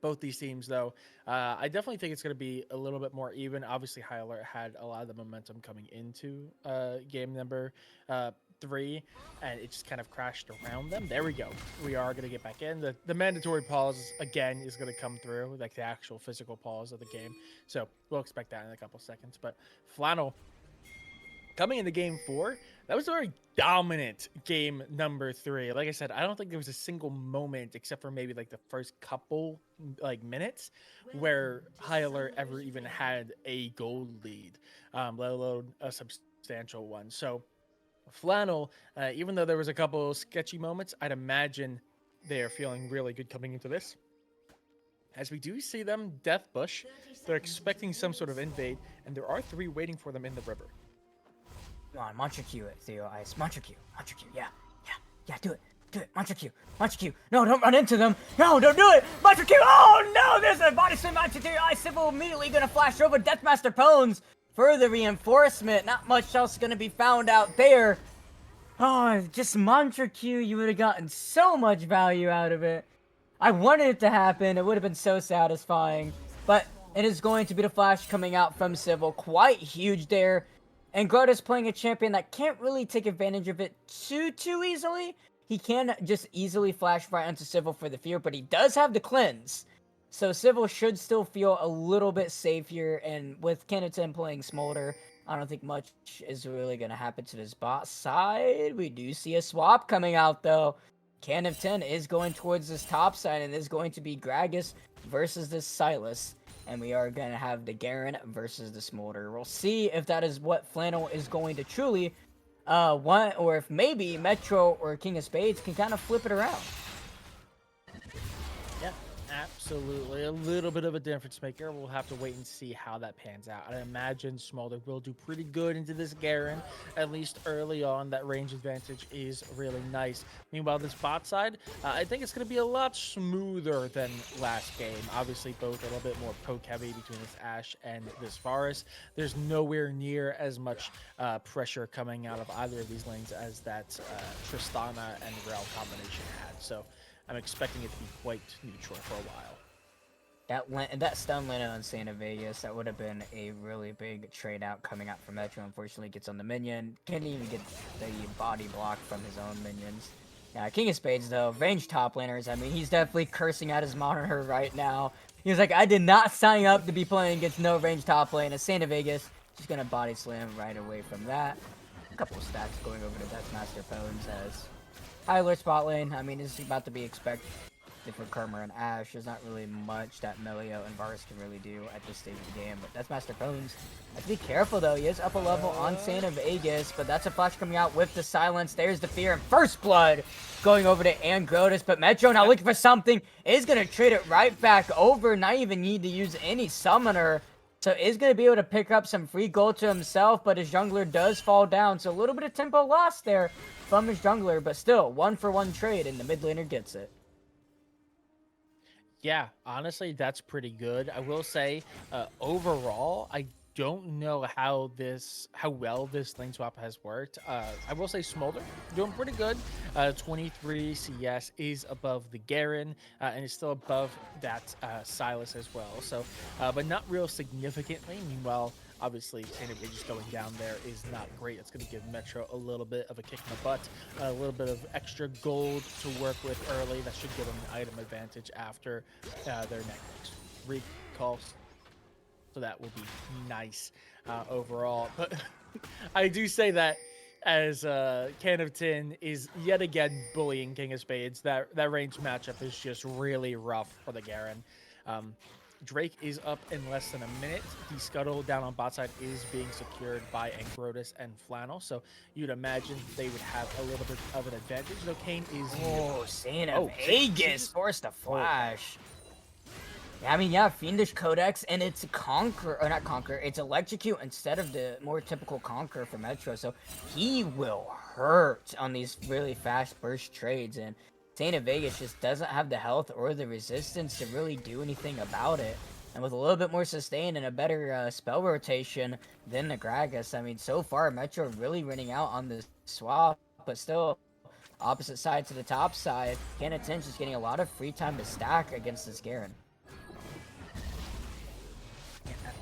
Both these teams, though, I definitely think it's going to be a little bit more even. Obviously, High Alert had a lot of the momentum coming into game number 3, and it just kind of crashed around them. There we go. We are going to get back in. The mandatory pause, again, is going to come through, like the actual physical pause of the game. So we'll expect that in a couple seconds. But Flannel coming into game 4, that was a very dominant game number 3. Like I said, I don't think there was a single moment except for maybe like the first couple like minutes where High Alert ever even had a goal lead, let alone a substantial one. So Flannel, even though there was a couple sketchy moments, I'd imagine they are feeling really good coming into this. As we do see them Death Bush, they're expecting some sort of invade, and there are 3 waiting for them in the river. Come on, Mantra Q it, Theo Ice. Mantra Q, yeah, do it, Mantra Q, Mantra Q. No, don't run into them. No, don't do it, Mantra Q. Oh no, there's a body slam Mantra Q. Ice Civil immediately gonna flash over Deathmaster Pones for the reinforcement. Not much else gonna be found out there. Oh, just Mantra Q, you would have gotten so much value out of it. I wanted it to happen. It would have been so satisfying. But it is going to be the flash coming out from Civil. Quite huge there. And Grota's playing a champion that can't really take advantage of it too easily. He can just easily flash right onto Civil for the fear, but he does have the cleanse. So Civil should still feel a little bit safe here. And with Kennington playing Smolder, I don't think much is really going to happen to this bot side. We do see a swap coming out, though. Can of 10 is going towards this top side, and is going to be Gragas versus this Silas. And we are going to have the Garen versus the Smolder. We'll see if that is what Flannel is going to truly want, or if maybe Metro or King of Spades can kind of flip it around. Yeah, absolutely. A little bit of a difference maker. We'll have to wait and see how that pans out. I imagine Smolder will do pretty good into this Garen, at least early on. That range advantage is really nice. Meanwhile, this bot side, I think it's going to be a lot smoother than last game. Obviously, both a little bit more poke heavy between this Ashe and this Varus. There's nowhere near as much pressure coming out of either of these lanes as that Tristana and Rel combination had. So I'm expecting it to be quite neutral for a while. That stun Leno on Santa Vegas, that would have been a really big trade out coming out from Metro. Unfortunately, gets on the minion. Can't even get the body block from his own minions. Yeah, King of Spades, though, range top laners, I mean, he's definitely cursing at his monitor right now. He's like, I did not sign up to be playing against no range top lane. As Santa Vegas, just gonna body slam right away from that. A couple of stacks going over to Deathmaster Pones as High Alert spot lane. I mean, it's about to be expected for Karma and Ashe. There's not really much that Melio and Varus can really do at this stage of the game, but that's Master Pones. Have to be careful, though. He is up a level on Santa Vegas, but that's a flash coming out with the silence. There's the fear and first blood going over to Angrotus, but Metro now looking for something. Is going to trade it right back over. Not even need to use any summoner. So is going to be able to pick up some free gold to himself, but his jungler does fall down. So a little bit of tempo lost there from his jungler, but still, 1-for-1 trade, and the mid laner gets it. Yeah, honestly, that's pretty good. I will say, overall, I don't know how well this lane swap has worked. I will say Smolder doing pretty good. 23 CS is above the Garen, and is still above that Silas as well. So, but not real significantly. Meanwhile, obviously, Santa just going down there is not great. It's going to give Metro a little bit of a kick in the butt, a little bit of extra gold to work with early. That should give them an item advantage after their next recall. So that will be nice overall. But I do say that as Can of Tin is yet again bullying King of Spades. That range matchup is just really rough for the Garen. Um, Drake is up in less than a minute. The scuttle down on bot side is being secured by Angrotus and Flannel, so you'd imagine they would have a little bit of an advantage. Though Kane is Oh, Santa oh Vegas forced a oh flash. Yeah, I mean, yeah, Fiendish Codex, and it's Conquer, or not Conquer, it's Electrocute instead of the more typical Conquer for Metro, so he will hurt on these really fast burst trades, and Santa Vegas just doesn't have the health or the resistance to really do anything about it. And with a little bit more sustain and a better spell rotation than the Gragas, I mean, so far, Metro really running out on the swap, but still, opposite side to the top side, Canatin's just getting a lot of free time to stack against this Garen.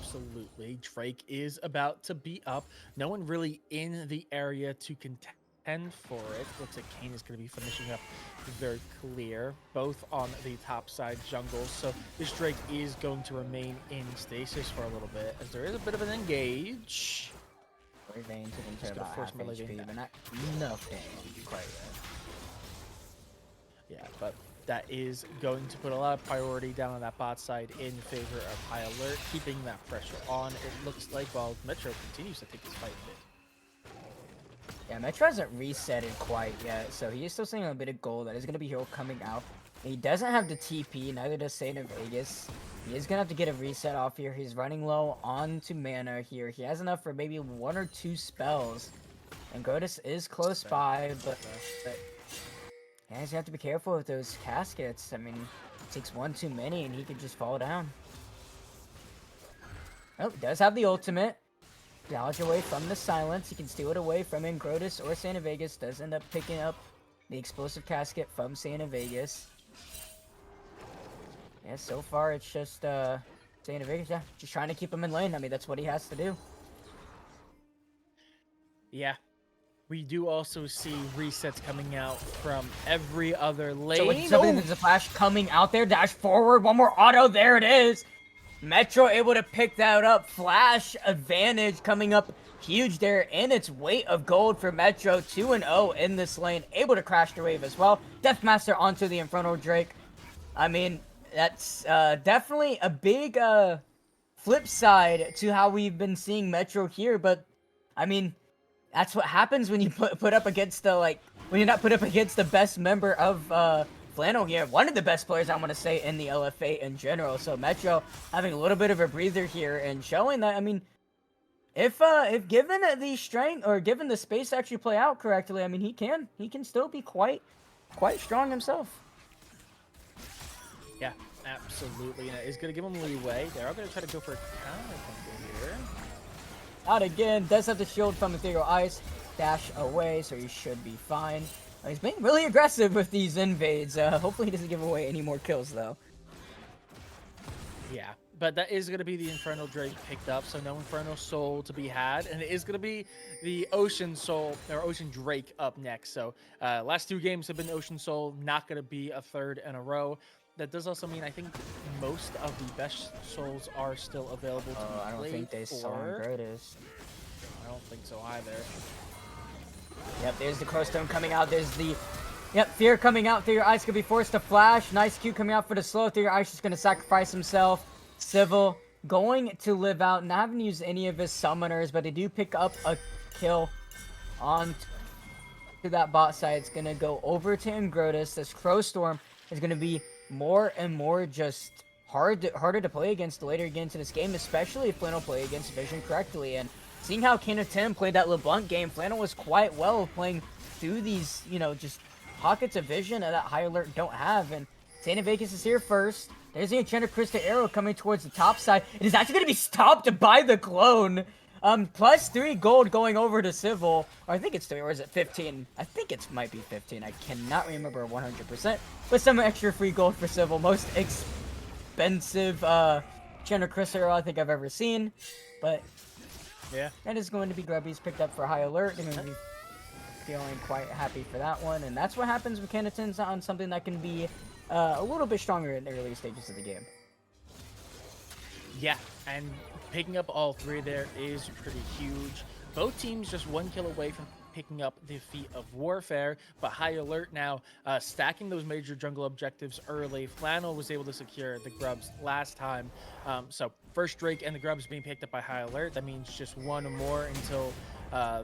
absolutely. Drake is about to be up. No one really in the area to contend for it. Looks like Kane is going to be finishing up very clear, both on the top side jungles. So this Drake is going to remain in stasis for a little bit, as there is a bit of an engage. Vayne took him to Just gonna about force half my Levine HP, back. but not enough damage quite yet. Yeah, but that is going to put a lot of priority down on that bot side in favor of High Alert, keeping that pressure on. It looks like while Metro continues to take this fight a bit. Yeah, Metro hasn't resetted quite yet, so he is still seeing a bit of gold. That is going to be hero coming out. He doesn't have the TP, neither does Santa Vegas. He is going to have to get a reset off here. He's running low onto mana here. He has enough for maybe 1 or 2 spells. And Grotus is close by, but yeah, he's gonna have to be careful with those caskets. I mean, it takes 1 too many and he could just fall down. Oh, does have the ultimate. Dodge away from the silence. He can steal it away from Ingrotus or Santa Vegas. Does end up picking up the explosive casket from Santa Vegas. Yeah, so far it's just Santa Vegas, yeah, just trying to keep him in lane. I mean, that's what he has to do. Yeah. We do also see resets coming out from every other lane. So with something, there's a flash coming out there. Dash forward. One more auto. There it is. Metro able to pick that up. Flash advantage coming up huge there. And its weight of gold for Metro. 2-0 in this lane. Able to crash the wave as well. Deathmaster onto the Infernal Drake. I mean, that's definitely a big flip side to how we've been seeing Metro here. But, I mean, that's what happens when you put up against the, like, when you're not put up against the best member of Flannel here. One of the best players, I want to say, in the LFA in general. So Metro having a little bit of a breather here and showing that, I mean, if given the strength or given the space to actually play out correctly, I mean, he can still be quite strong himself. Yeah, absolutely. And it is going to give him leeway. They are going to try to go for a counter here. Not again. Does have the shield from Ethereal Ice. Dash away, so he should be fine. He's being really aggressive with these invades. Hopefully he doesn't give away any more kills, though. Yeah, but that is going to be the Infernal Drake picked up, so no Infernal Soul to be had. And it is going to be the Ocean Soul, or Ocean Drake up next. So last 2 games have been Ocean Soul, not going to be a third in a row. That does also mean I think most of the best souls are still available to be I don't think they saw Grotus. I don't think so either. Yep, there's the Crowstone coming out. There's the Fear coming out. Through your Ice could be forced to flash. Nice Q coming out for the slow. Through your Ice is going to sacrifice himself. Civil going to live out. Not having used any of his summoners, but they do pick up a kill on to that bot side. It's going to go over to Ingrotus. This Crowstorm is going to be more and more just harder to play against later again into this game, especially if Flannel play against Vision correctly. And seeing how King of Tin played that LeBlanc game, Flannel was quite well playing through these, you know, just pockets of vision that High Alert don't have. And Santa Vegas is here first. There's the Enchanted Crystal Arrow coming towards the top side. It is actually going to be stopped by the clone. Plus 3 gold going over to Civil. Or I think it's 3, or is it 15? I think it might be 15. I cannot remember 100%. But some extra free gold for Civil. Most expensive Enchanted Crystal Arrow I think I've ever seen. But yeah, that is going to be Grubby's picked up for High Alert. They're going to be feeling quite happy for that one. And that's what happens with Canatin's on something that can be a little bit stronger in the early stages of the game. Yeah, and picking up all 3 there is pretty huge. Both teams just 1 kill away from picking up the feat of warfare, but High Alert now stacking those major jungle objectives early. Flannel was able to secure the grubs last time. So first Drake and the grubs being picked up by High Alert. That means just one more until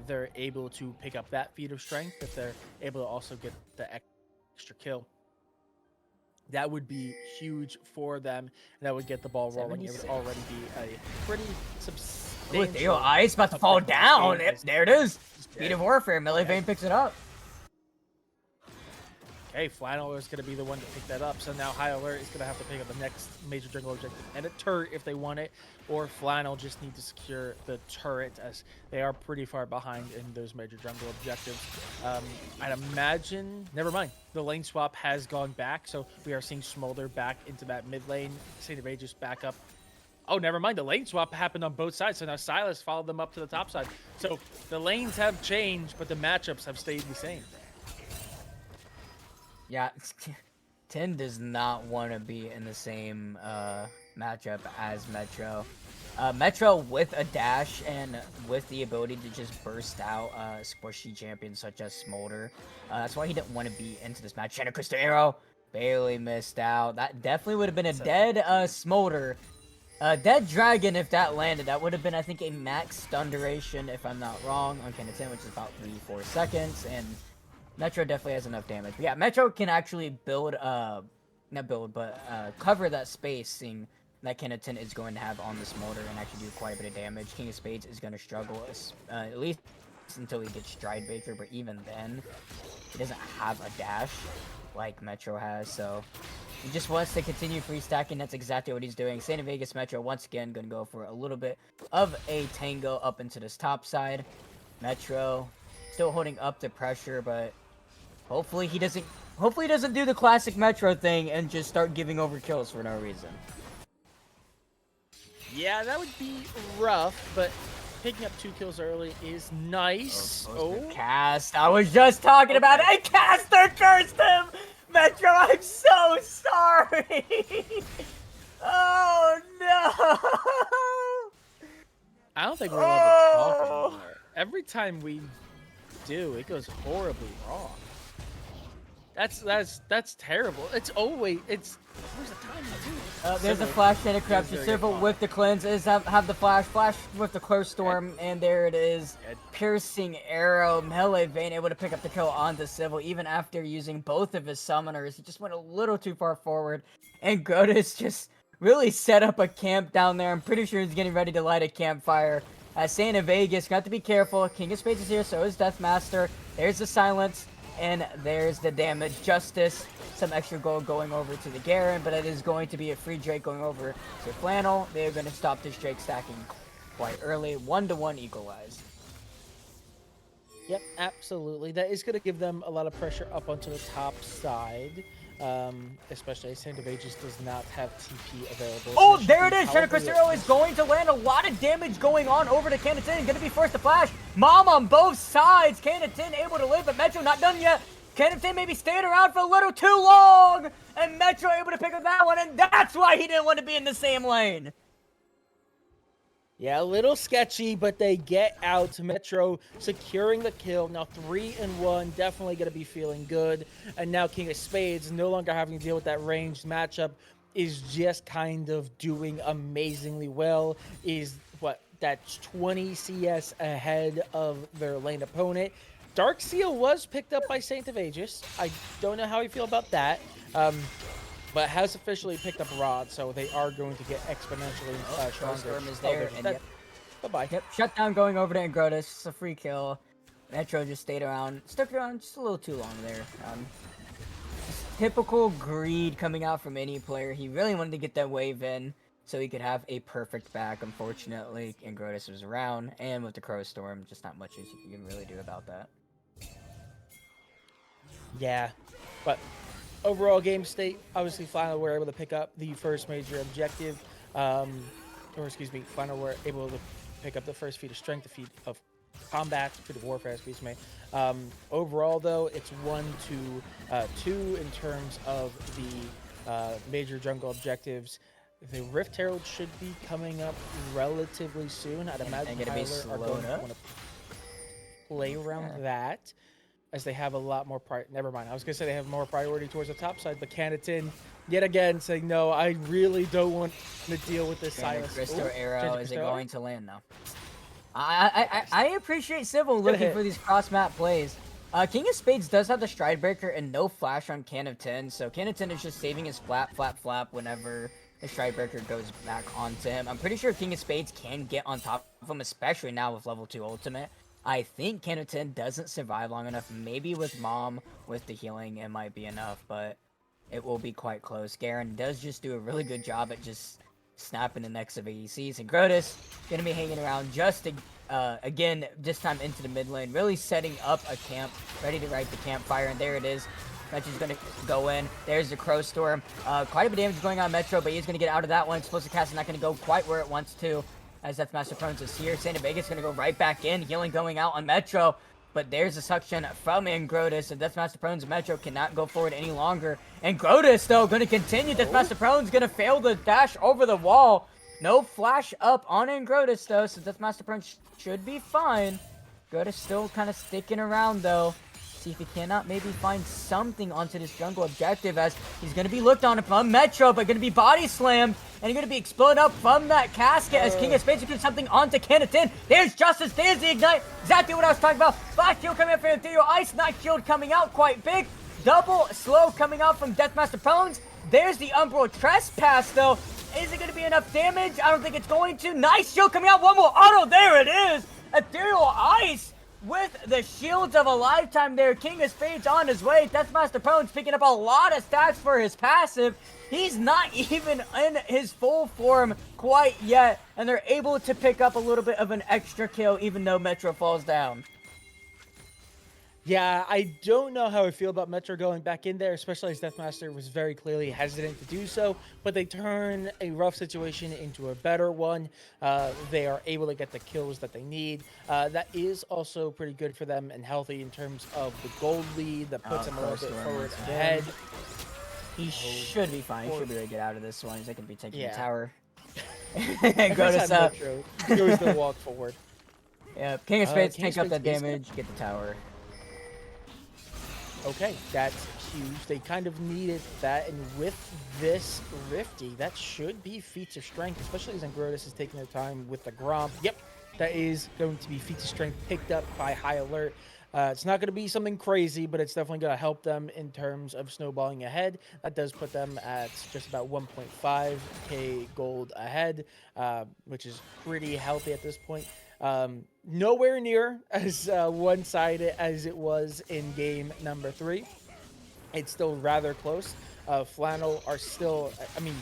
they're able to pick up that feat of strength, if they're able to also get the extra kill. That would be huge for them. That would get the ball rolling. It would 76. already be a pretty substantial. Ooh, Ethereal Ice about to fall down. Yep, there it is. Speed of Warfare. Melee picks it up. Okay, Flannel is going to be the one to pick that up. So now High Alert is going to have to pick up the next major jungle objective and a turret if they want it. Or Flannel just need to secure the turret, as they are pretty far behind in those major jungle objectives. I'd imagine... Never mind. The lane swap has gone back. So we are seeing Smolder back into that mid lane. Saint of Aegis back up. Oh, never mind. The lane swap happened on both sides. So now Silas followed them up to the top side. So the lanes have changed, but the matchups have stayed the same. Yeah, 10 does not want to be in the same matchup as Metro. Metro with a dash and with the ability to just burst out squishy champions such as Smolder. That's why he didn't want to be into this match. Shanna Crystal Arrow barely missed out. That definitely would have been a dead Smolder. Dead Dragon if that landed. That would have been, I think, a max stun duration, if I'm not wrong, on Kenneth, which is about 3-4 seconds. And Metro definitely has enough damage. But yeah, Metro can actually build, cover that spacing that Kenneth is going to have on the Smolder and actually do quite a bit of damage. King of Spades is going to struggle, at least until he gets Stride Breaker, but even then, he doesn't have a dash like Metro has, so he just wants to continue free stacking. That's exactly what he's doing. Saint Vegas Metro, once again, going to go for a little bit of a tango up into this top side. Metro still holding up the pressure, but hopefully he doesn't do the classic Metro thing and just start giving over kills for no reason. Yeah, that would be rough, but picking up 2 kills early is nice. Cast. I was just talking about it. Caster cursed him! Metro, I'm so sorry! Oh, no! I don't think we're allowed to talk anymore. Every time we do, it goes horribly wrong. That's terrible. It's always where's the timing too? There's a flash and a corruption. Civil with the cleanse is have the flash with the close storm, and there it is. Piercing arrow, melee vein able to pick up the kill onto Civil even after using both of his summoners. He just went a little too far forward, and Grotus just really set up a camp down there. I'm pretty sure he's getting ready to light a campfire. Saint Vegas, got to be careful. King of Spades is here, so is Deathmaster. There's the silence. And there's the damage. Justice, some extra gold going over to the Garen, but it is going to be a free Drake going over to Flannel. They're going to stop this Drake stacking quite early. 1-to-1 equalize. Yep, absolutely. That is going to give them a lot of pressure up onto the top side. Especially as Saint of Aegis does not have TP available. Oh, there it is! Shanna Cristero is going to land a lot of damage going on over to Canatin. Gonna be forced to flash. Mom on both sides. Canatin able to live, but Metro not done yet. Canatin maybe staying around for a little too long. And Metro able to pick up that one, and that's why he didn't want to be in the same lane. Yeah, a little sketchy, but they get out. Metro securing the kill. Now 3-1, definitely going to be feeling good. And now King of Spades, no longer having to deal with that ranged matchup, is just kind of doing amazingly well. Is that's 20 CS ahead of their lane opponent. Dark Seal was picked up by Saint of Aegis. I don't know how you feel about that. But has officially picked up Rod, so they are going to get exponentially stronger. Storm is there, and yep. Bye-bye. Yep, shutdown going over to Ingrotus. It's a free kill. Metro just stuck around just a little too long there. Typical greed coming out from any player. He really wanted to get that wave in so he could have a perfect back. Unfortunately, Ingrotus was around, and with the Crow Storm, just not much you can really do about that. Yeah, but overall game state, obviously Flannel were able to pick up the first major objective, Flannel were able to pick up the first feat of strength, the feat of combat, feat of warfare, excuse me. Overall though, it's 1-2 in terms of the major jungle objectives. The Rift Herald should be coming up relatively soon. I'd imagine gonna be slowed up. play around Yeah. that, as they have a lot more never mind. I was gonna say they have more priority towards the top side, but Canton yet again saying no. I really don't want to deal with this Granted, Silas. Cristo Oh, arrow, chance is it Cristo. going to land though? I appreciate Civil Gonna looking hit. for these cross map plays. King of Spades does have the Stride Breaker and no flash on Can of 10, so Can of 10 is just saving his flap whenever the Stride Breaker goes back onto him. I'm pretty sure King of Spades can get on top of him, especially now with level 2 ultimate. I think Can of 10 doesn't survive long enough. Maybe with Mom, with the healing, it might be enough, but it will be quite close. Garen does just do a really good job at just snapping the necks of ADCs, and Grotus gonna be hanging around just to again, this time into the mid lane, really setting up a camp, ready to light the campfire, and there it is. Fetch is gonna go in. There's the Crow Storm. Quite a bit of damage going on Metro, but he's gonna get out of that one. Explosive Cast is not gonna go quite where it wants to, as Deathmaster Prones is here. Santa Vega's gonna go right back in, healing going out on Metro. But there's a suction from Ingrotus, and Deathmaster Prones and Metro cannot go forward any longer. And Grotus, though, gonna continue. Deathmaster Prones gonna fail the dash over the wall. No flash up on Ingrotus, though, so Deathmaster Prones should be fine. Grotus still kind of sticking around, though. See if he cannot maybe find something onto this jungle objective, as he's going to be looked on from Metro, but going to be body slammed, and he's going to be exploded up from that casket as King of Spades gets something onto Canton. There's Justice, there's the Ignite, exactly what I was talking about. Flash shield coming up from Ethereal Ice, Night Shield coming out quite big. Double slow coming out from Deathmaster Prones. There's the Umbral Trespass, though. Is it going to be enough damage? I don't think it's going to. Nice shield coming out. One more auto. There it is. Ethereal Ice with the shields of a lifetime there. King of Spades on his way. Deathmaster Prones picking up a lot of stats for his passive. He's not even in his full form quite yet. And they're able to pick up a little bit of an extra kill even though Metro falls down. Yeah, I don't know how I feel about Metro going back in there, especially as Deathmaster was very clearly hesitant to do so, but they turn a rough situation into a better one. They are able to get the kills that they need. That is also pretty good for them and healthy in terms of the gold lead that puts them a little bit forward ahead. He should be fine. He should be able to get out of this one. He's not going to be taking the tower. Go to Metro. Goes to walk forward. Yeah, King of Spades take up that damage, get the tower. Okay, that's huge. They kind of needed that, and with this Rifty, that should be feats of strength, especially as Ingrotus is taking their time with the Gromp. Yep, that is going to be feats of strength picked up by High Alert. It's not going to be something crazy, but it's definitely going to help them in terms of snowballing ahead. That does put them at just about 1.5k gold ahead, which is pretty healthy at this point. Nowhere near as one-sided as it was in game number 3. It's still rather close. Flannel are still, I mean,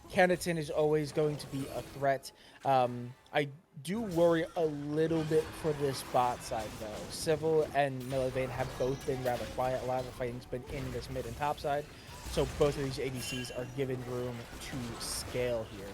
Canton is always going to be a threat. I do worry a little bit for this bot side, though. Civil and Milivane have both been rather quiet. A lot of the fighting's been in this mid and top side. So both of these ADCs are given room to scale here.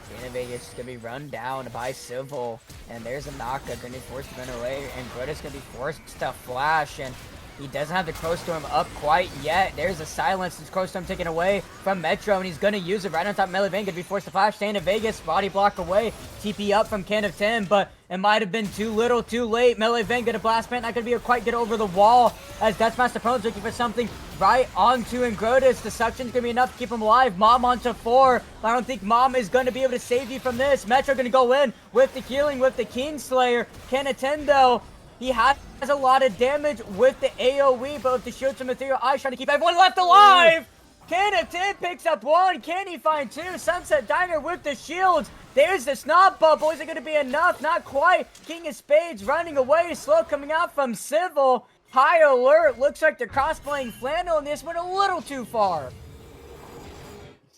Santa Vegas is going to be run down by Civil, and there's a Naka going to be forced to run away, and Grotus going to be forced to flash, and he doesn't have the Crow Storm up quite yet. There's a silence. This Crow Storm taken away from Metro, and he's going to use it right on top of Melivane. Going to be forced to flash. Santa Vegas, body block away. TP up from Can of 10, but it might have been too little, too late. Melivane going to blast plant. Not going to be quite get over the wall as Deathmaster Prone's looking for something right onto Ingrotus. The suction's going to be enough to keep him alive. Mom onto 4. I don't think Mom is going to be able to save you from this. Metro going to go in with the healing with the Kingslayer. Can of 10, though. He has a lot of damage with the AoE, but with the shields from Ethereal Ice trying to keep everyone left alive! Canton picks up 1. Can he find 2? Sunset Diner with the shields. There's the Snob Bubble. Is it going to be enough? Not quite. King of Spades running away. Slow coming out from Civil. High Alert. Looks like they're cosplaying Flannel, and this went a little too far.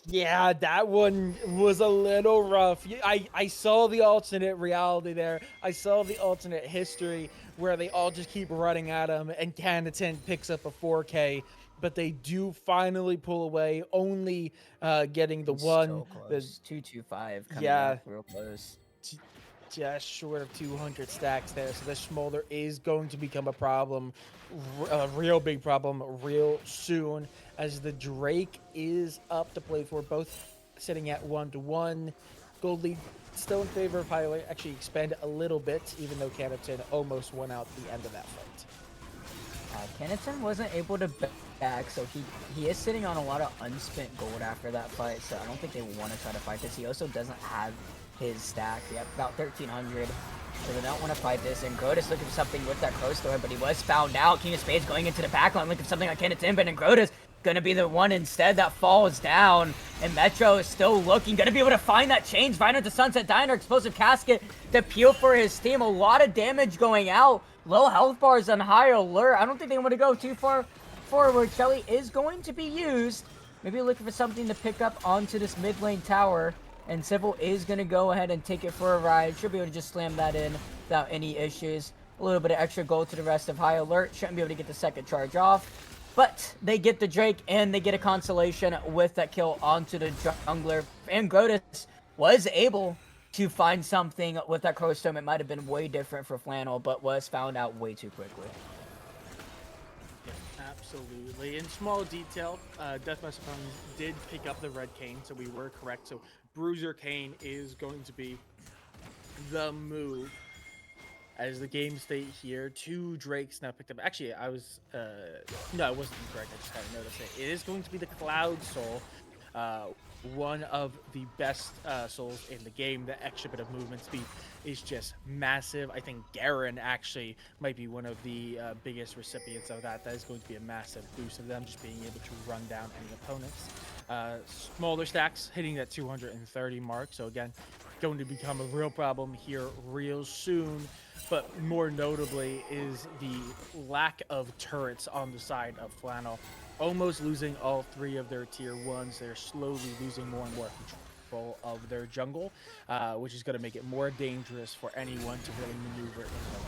Yeah, that one was a little rough. I saw the alternate reality there. I saw the alternate history where they all just keep running at him, and Canton picks up a 4K, but they do finally pull away, only getting the one. So close. 225 coming yeah, up real close. Just short of 200 stacks there, so the Smolder is going to become a problem, a real big problem, real soon, as the Drake is up to play for, both sitting at 1-1. Gold lead still in favor of Highlight. Actually expand a little bit, even though Canopton almost won out the end of that fight. Kennison wasn't able to back, so he is sitting on a lot of unspent gold after that fight, so I don't think they want to try to fight this. He also doesn't have his stack. He has about 1,300, so they don't want to fight this. And Grotus looking for something with that Crow Storm, but he was found out. King of Spades going into the backline looking for something like Kennison, but Grotus gonna be the one instead that falls down, and Metro is still looking, gonna be able to find that change right into Sunset Diner. Explosive Casket to peel for his team. A lot of damage going out. Low health bars on high alert. I don't think they want to go too far forward. Shelly is going to be used. Maybe looking for something to pick up onto this mid lane tower, and Civil is gonna go ahead and take it for a ride. Should be able to just slam that in without any issues. A little bit of extra gold to the rest of high alert. Shouldn't be able to get the second charge off. But they get the Drake, and they get a consolation with that kill onto the jungler. And Grotus was able to find something with that Crow Storm. It might have been way different for Flannel, but was found out way too quickly. Yeah, absolutely. In small detail, Deathmaster Phones did pick up the red cane, so we were correct. So Bruiser Cane is going to be the move. As the game state here, 2 Drakes now picked up. Actually, I was, no, it wasn't correct. I just hadn't noticed it. It is going to be the Cloud Soul, one of the best souls in the game. The extra bit of movement speed is just massive. I think Garen actually might be one of the biggest recipients of that. That is going to be a massive boost of them just being able to run down any opponents. Smaller stacks hitting that 230 mark. So again, going to become a real problem here real soon. But more notably is the lack of turrets on the side of Flannel. Almost losing all 3 of their tier 1s. They're slowly losing more and more control of their jungle, which is going to make it more dangerous for anyone to really maneuver in the lane.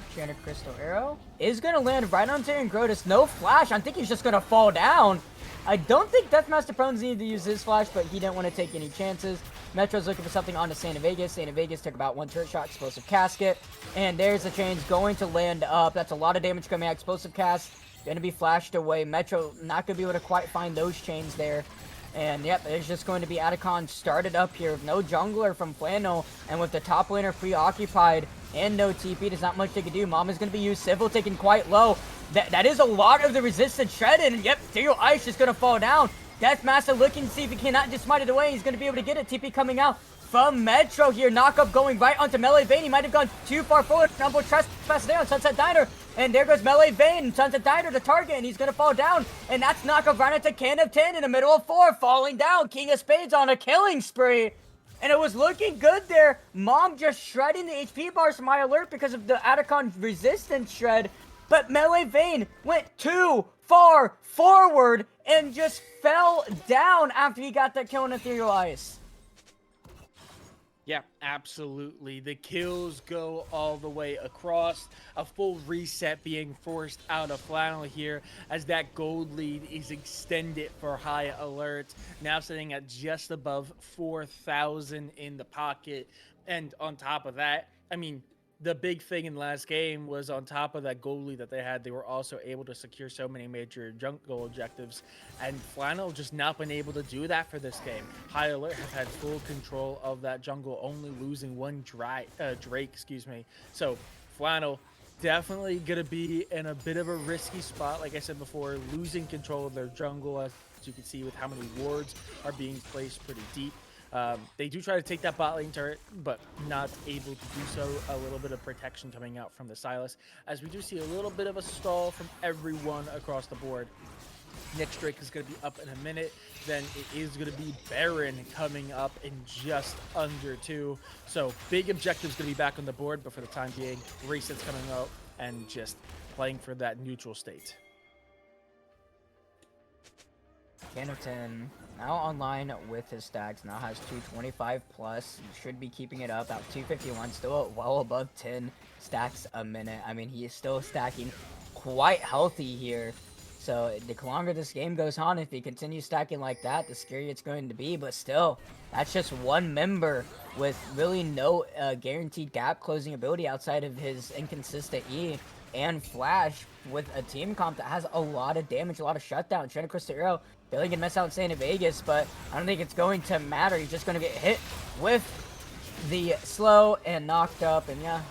Enchanted Crystal Arrow is going to land right onto Grotus. No flash. I think he's just going to fall down. I don't think Deathmaster Prones needed to use his flash, but he didn't want to take any chances. Metro's looking for something onto Santa Vegas. Santa Vegas took about 1 turret shot, Explosive Casket. And there's the change going to land up. That's a lot of damage coming out. Explosive Cast going to be flashed away. Metro not going to be able to quite find those chains there. And yep, it's just going to be Atacon started up here with no jungler from Flannel, and with the top laner preoccupied and no TP, there's not much they can do. Mama's going to be used. Civil taken quite low. That is a lot of the resistance shredded, and yep, Ethereal Ice is going to fall down. Deathmaster looking to see if he cannot just smite it away. He's going to be able to get it. TP coming out from Metro here. Knockup going right onto Melee Vayne. He might have gone too far forward. Number trespass there on Sunset Diner. And there goes Melee Vayne. Sunset Diner the target, and he's going to fall down. And that's knockup right into Can of 10 in the middle of 4. Falling down. King of Spades on a killing spree. And it was looking good there. Mom just shredding the HP bars from my alert because of the Atacon resistance shred. But Melee Vayne went too far forward and just fell down after he got that kill in Ethereal Ice. Yeah, absolutely. The kills go all the way across. A full reset being forced out of Flannel here as that gold lead is extended for high alert. Now sitting at just above 4,000 in the pocket. And on top of that, I mean, the big thing in last game was on top of that gold lead that they had, they were also able to secure so many major jungle objectives, and Flannel just not been able to do that for this game. High Alert have had full control of that jungle, only losing 1 Drake, excuse me. So Flannel definitely going to be in a bit of a risky spot, like I said before, losing control of their jungle, as you can see with how many wards are being placed pretty deep. They do try to take that bot lane turret, but not able to do so. A little bit of protection coming out from the Sylas, as we do see a little bit of a stall from everyone across the board. Next Drake is going to be up in a minute. Then it is going to be Baron coming up in just under 2. So big objectives going to be back on the board, but for the time being, resets coming out and just playing for that neutral state. Canopton now online with his stacks, now has 225 plus. He should be keeping it up at 251, still well above 10 stacks a minute. I mean, he is still stacking quite healthy here. So the longer this game goes on, if he continues stacking like that, the scarier it's going to be. But still, that's just one member with really no guaranteed gap closing ability outside of his inconsistent E. and Flash with a team comp that has a lot of damage, a lot of shutdown. Trent Cristiano barely gonna mess out Santa Vegas, but I don't think it's going to matter. He's just gonna get hit with the slow and knocked up, and yeah,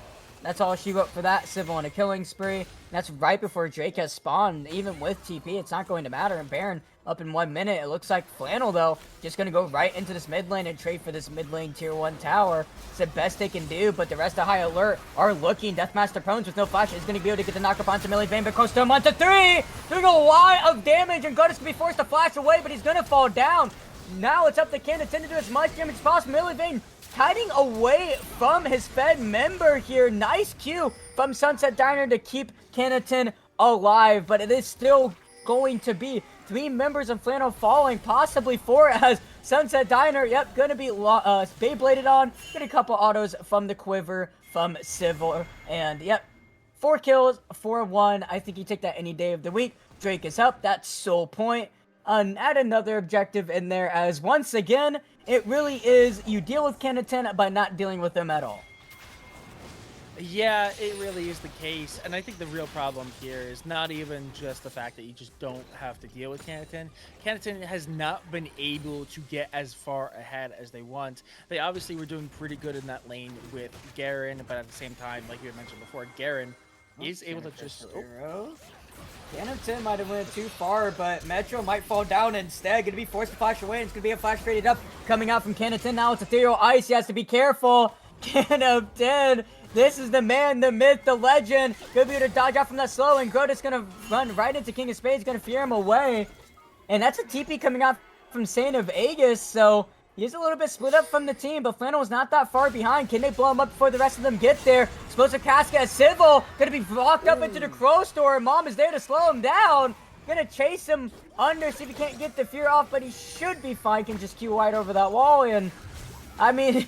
that's all she wrote for that. Civil on a killing spree. That's right before Drake has spawned. Even with TP, it's not going to matter. And Baron up in 1 minute. It looks like Flannel, though, just going to go right into this mid lane and trade for this mid lane tier 1 tower. It's the best they can do, but the rest of High Alert are looking. Deathmaster Prones with no flash is going to be able to get the knock up onto Millie Vane, but close to him onto 3! Doing a lot of damage, and Goddess can be forced to flash away, but he's going to fall down. Now it's up to Ken to tend to do as much damage as possible. Millie Vane hiding away from his Fed member here. Nice Q from Sunset Diner to keep Kenneton alive, but it is still going to be 3 members of Flannel falling, possibly 4, as Sunset Diner, yep, gonna be Beybladed on. Get a couple autos from the Quiver, from Civil, and yep, 4 kills, 4-1. I think you take that any day of the week. Drake is up, that's Soul Point. Add another objective in there, as once again, it really is you deal with Kenneton by not dealing with them at all. Yeah, it really is the case, and I think the real problem here is not even just the fact that you just don't have to deal with Kenneton. Kenneton has not been able to get as far ahead as they want. They obviously were doing pretty good in that lane with Garen, but at the same time, like you had mentioned before, Garen is able to just... Kenneton might have went too far, but Metro might fall down instead. Gonna be forced to flash away, and it's gonna be a flash traded up coming out from Kenneton. Now it's Ethereal Ice. He has to be careful. Kenneton, this is the man, the myth, the legend. Gonna be able to dodge out from that slow, and Grotus gonna run right into King of Spades, gonna fear him away. And that's a TP coming out from Santa Vegas, so he's a little bit split up from the team, but Flannel is not that far behind. Can they blow him up before the rest of them get there? Explosive Casca as Civil gonna be locked up into the Crow Store. Mom is there to slow him down. Gonna chase him under, see if he can't get the fear off, but he should be fine. Can just Q wide over that wall, and I mean,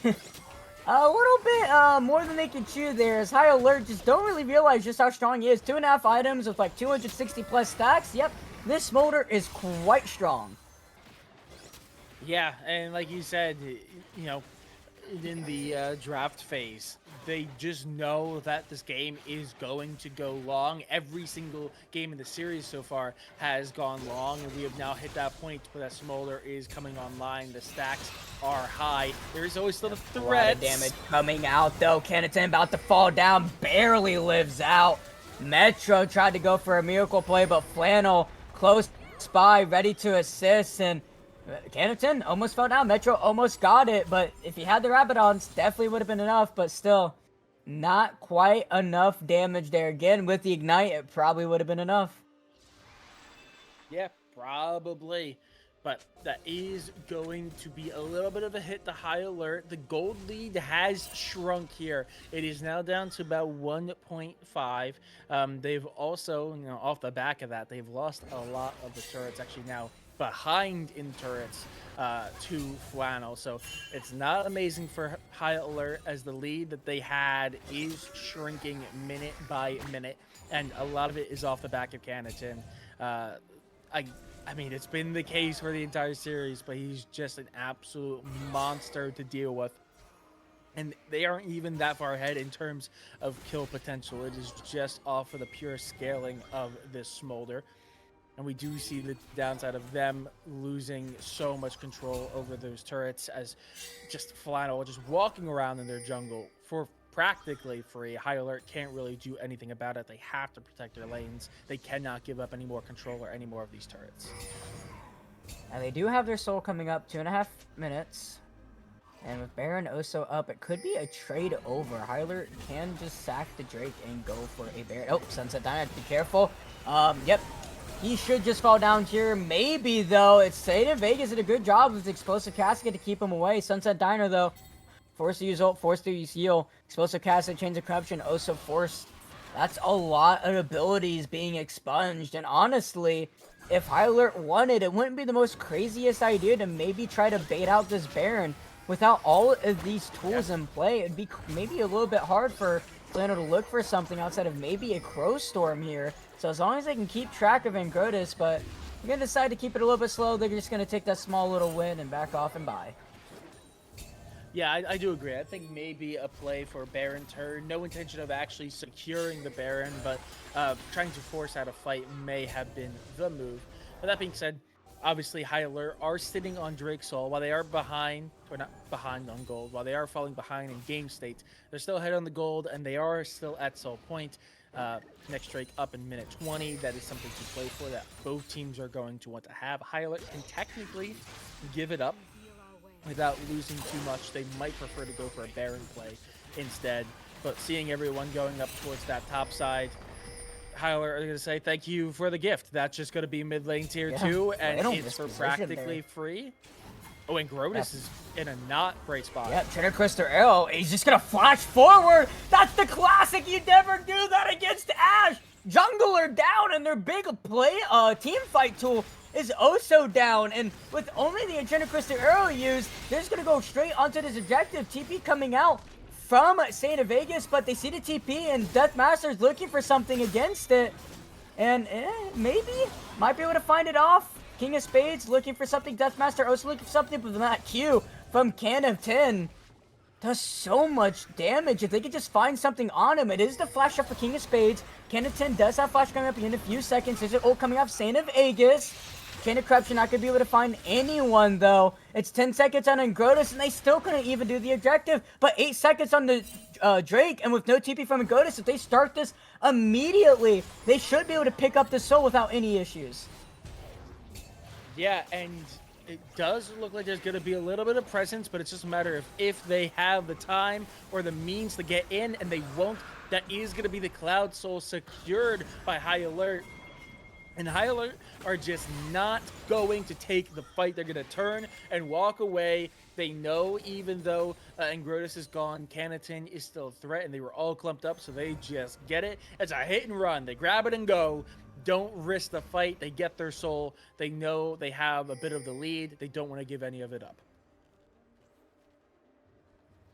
a little bit more than they can chew there, as High Alert just don't really realize just how strong he is. 2.5 items with like 260 plus stacks. Yep, this Smolder is quite strong. Yeah, and like you said, you know, in the draft phase, they just know that this game is going to go long. Every single game in the series so far has gone long, and we have now hit that point where that Smolder is coming online. The stacks are high. There is always still the threat. A lot of damage coming out, though. Kenneton about to fall down, barely lives out. Metro tried to go for a miracle play, but Flannel close by, ready to assist, and Kenneton almost fell down. Metro almost got it, but if he had the Rabadons, definitely would have been enough, but still, not quite enough damage there. Again, with the Ignite, it probably would have been enough. Yeah, probably. But that is going to be a little bit of a hit to High Alert. The gold lead has shrunk here. It is now down to about 1.5. They've also, you know, off the back of that, they've lost a lot of the turrets actually now behind in turrets to Flannel. So it's not amazing for High Alert, as the lead that they had is shrinking minute by minute, and a lot of it is off the back of Kenneton. I mean, it's been the case for the entire series, but he's just an absolute monster to deal with. And they aren't even that far ahead in terms of kill potential. It is just off of the pure scaling of this Smolder. And we do see the downside of them losing so much control over those turrets, as just Flannel just walking around in their jungle for practically free. High Alert can't really do anything about it. They have to protect their lanes. They cannot give up any more control or any more of these turrets. And they do have their soul coming up, 2.5 minutes. And with Baron Oso up, it could be a trade over. High Alert can just sack the Drake and go for a Baron. Oh, Sunset Diner, be careful. Yep. He should just fall down here. Maybe, though. It's Santa Vegas did a good job with Explosive Casket to keep him away. Sunset Diner, though, forced to use ult, forced to use heal. Explosive Casket, Chains of Corruption, also forced. That's a lot of abilities being expunged. And honestly, if High Alert wanted, it wouldn't be the most craziest idea to maybe try to bait out this Baron. Without all of these tools in play, it'd be maybe a little bit hard for Flannel to look for something outside of maybe a Crow Storm here. So as long as they can keep track of Angrotus, but they're going to decide to keep it a little bit slow, they're just going to take that small little win and back off and buy. Yeah, I do agree. I think maybe a play for Baron turn. No intention of actually securing the Baron, but trying to force out a fight may have been the move. But that being said, obviously High Alert are sitting on Drake's Soul while they are behind, or not behind on gold, while they are falling behind in game state. They're still ahead on the gold, and they are still at Soul Point. Next Drake up in minute 20. That is something to play for that both teams are going to want to have. High Alert can technically give it up without losing too much. They might prefer to go for a Baron play instead. But seeing everyone going up towards that top side, Hyler are going to say thank you for the gift. That's just going to be mid lane tier 2, and it's for practically free. Oh, and Grotus is in a not great spot. Yeah, Trainer Crystal Arrow, he's just going to flash forward. That's the classic. You never do that against Ashe. Jungler down, and their big team fight tool is also down, and with only the Enchanted Crystal Arrow used, they're just gonna go straight onto this objective. TP coming out from Saint of Vegas, but they see the TP, and Deathmaster's looking for something against it, and maybe might be able to find it off. King of Spades looking for something, Deathmaster also looking for something, but that Q from Can of 10 does so much damage. If they could just find something on him, it is the flash up for King of Spades. Can of 10 does have flash coming up in a few seconds. There's an ult coming off Saint of Aegis. Chain of Corruption not going to be able to find anyone, though. It's 10 seconds on Ingrotus, and they still couldn't even do the objective. But 8 seconds on the Drake, and with no TP from Ingrotus, if they start this immediately, they should be able to pick up the soul without any issues. Yeah, and it does look like there's going to be a little bit of presence, but it's just a matter of if they have the time or the means to get in, and they won't. That is going to be the Cloud Soul secured by High Alert. And High Alert are just not going to take the fight. They're going to turn and walk away. They know even though Ingrotus is gone, Canaton is still a threat, and they were all clumped up, so they just get it. It's a hit and run. They grab it and go. Don't risk the fight. They get their soul. They know they have a bit of the lead. They don't want to give any of it up.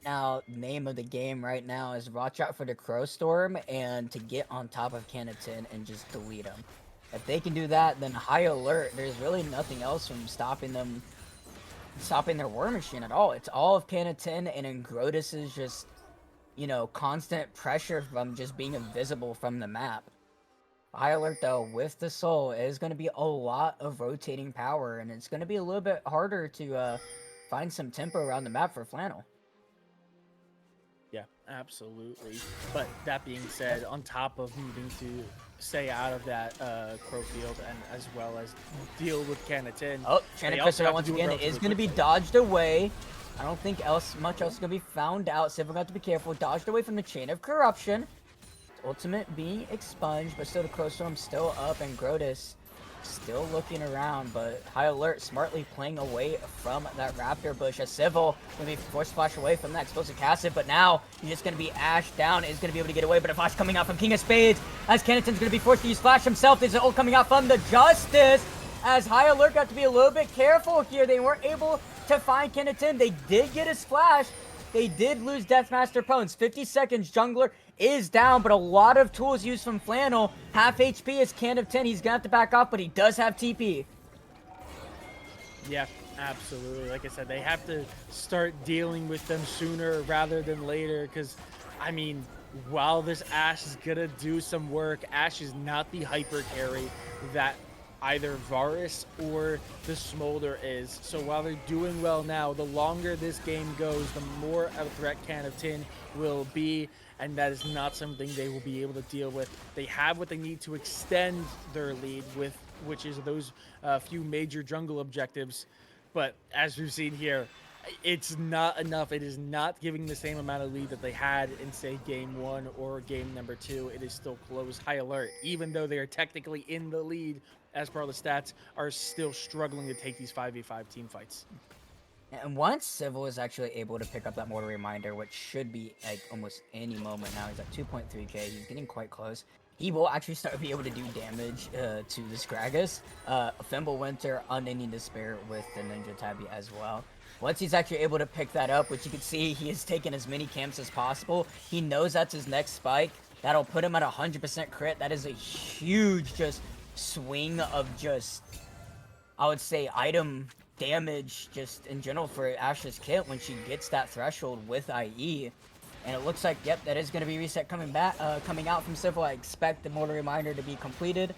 Now, name of the game right now is watch out for the Crow Storm and to get on top of Canaton and just delete him. If they can do that, then High Alert, there's really nothing else from stopping their War Machine at all. It's all of Canaton and Ingrotus' just, constant pressure from just being invisible from the map. High Alert, though, with the Soul, is going to be a lot of rotating power, and it's going to be a little bit harder to find some tempo around the map for Flannel. Yeah, absolutely. But that being said, on top of needing to stay out of that Crow field and as well as deal with Canaton. Oh, Chain of Crystal once again is going to be dodged away. I don't think much else is going to be found out. Sivir got to be careful. Dodged away from the Chain of Corruption. Ultimate being expunged, but still the Crow Storm still up, and Grotus still looking around, but High Alert smartly playing away from that Raptor bush. A Civil going to be forced to flash away from that Explosive Cassive, but now he's just going to be Ashe down, is going to be able to get away, but a flash coming out from King of Spades, as Canaton's going to be forced to use Flash himself. There's an ult coming out from the Justice, as High Alert got to be a little bit careful here. They weren't able to find Canaton. They did get his Flash. They did lose Deathmaster Pones. 50 seconds, Jungler is down, but a lot of tools used from Flannel. Half HP is Can of 10. He's going to have to back off, but he does have TP. Yeah, absolutely. Like I said, they have to start dealing with them sooner rather than later, because, I mean, while this Ashe is going to do some work, Ashe is not the hyper carry that either Varus or the Smolder is. So while they're doing well now, the longer this game goes, the more of a threat Can of Tin will be, and that is not something they will be able to deal with. They have what they need to extend their lead with, which is those few major jungle objectives. But as we've seen here, it's not enough. It is not giving the same amount of lead that they had in, say, game 1 or game number 2. It is still close. High Alert, even though they are technically in the lead as per all the stats, are still struggling to take these 5v5 team fights. And once Civil is actually able to pick up that Mortal Reminder, which should be like almost any moment now, he's at 2.3k, he's getting quite close. He will actually start to be able to do damage to this Gragas. Fimbulwinter, Unending Despair with the Ninja Tabi as well. Once he's actually able to pick that up, which you can see he has taken as many camps as possible, he knows that's his next spike. That'll put him at 100% crit. That is a huge just swing of just, I would say, item damage just in general for Ash's kit when she gets that threshold with IE. And it looks like, yep, that is going to be reset coming out from Civil. I expect the Mortal Reminder to be completed.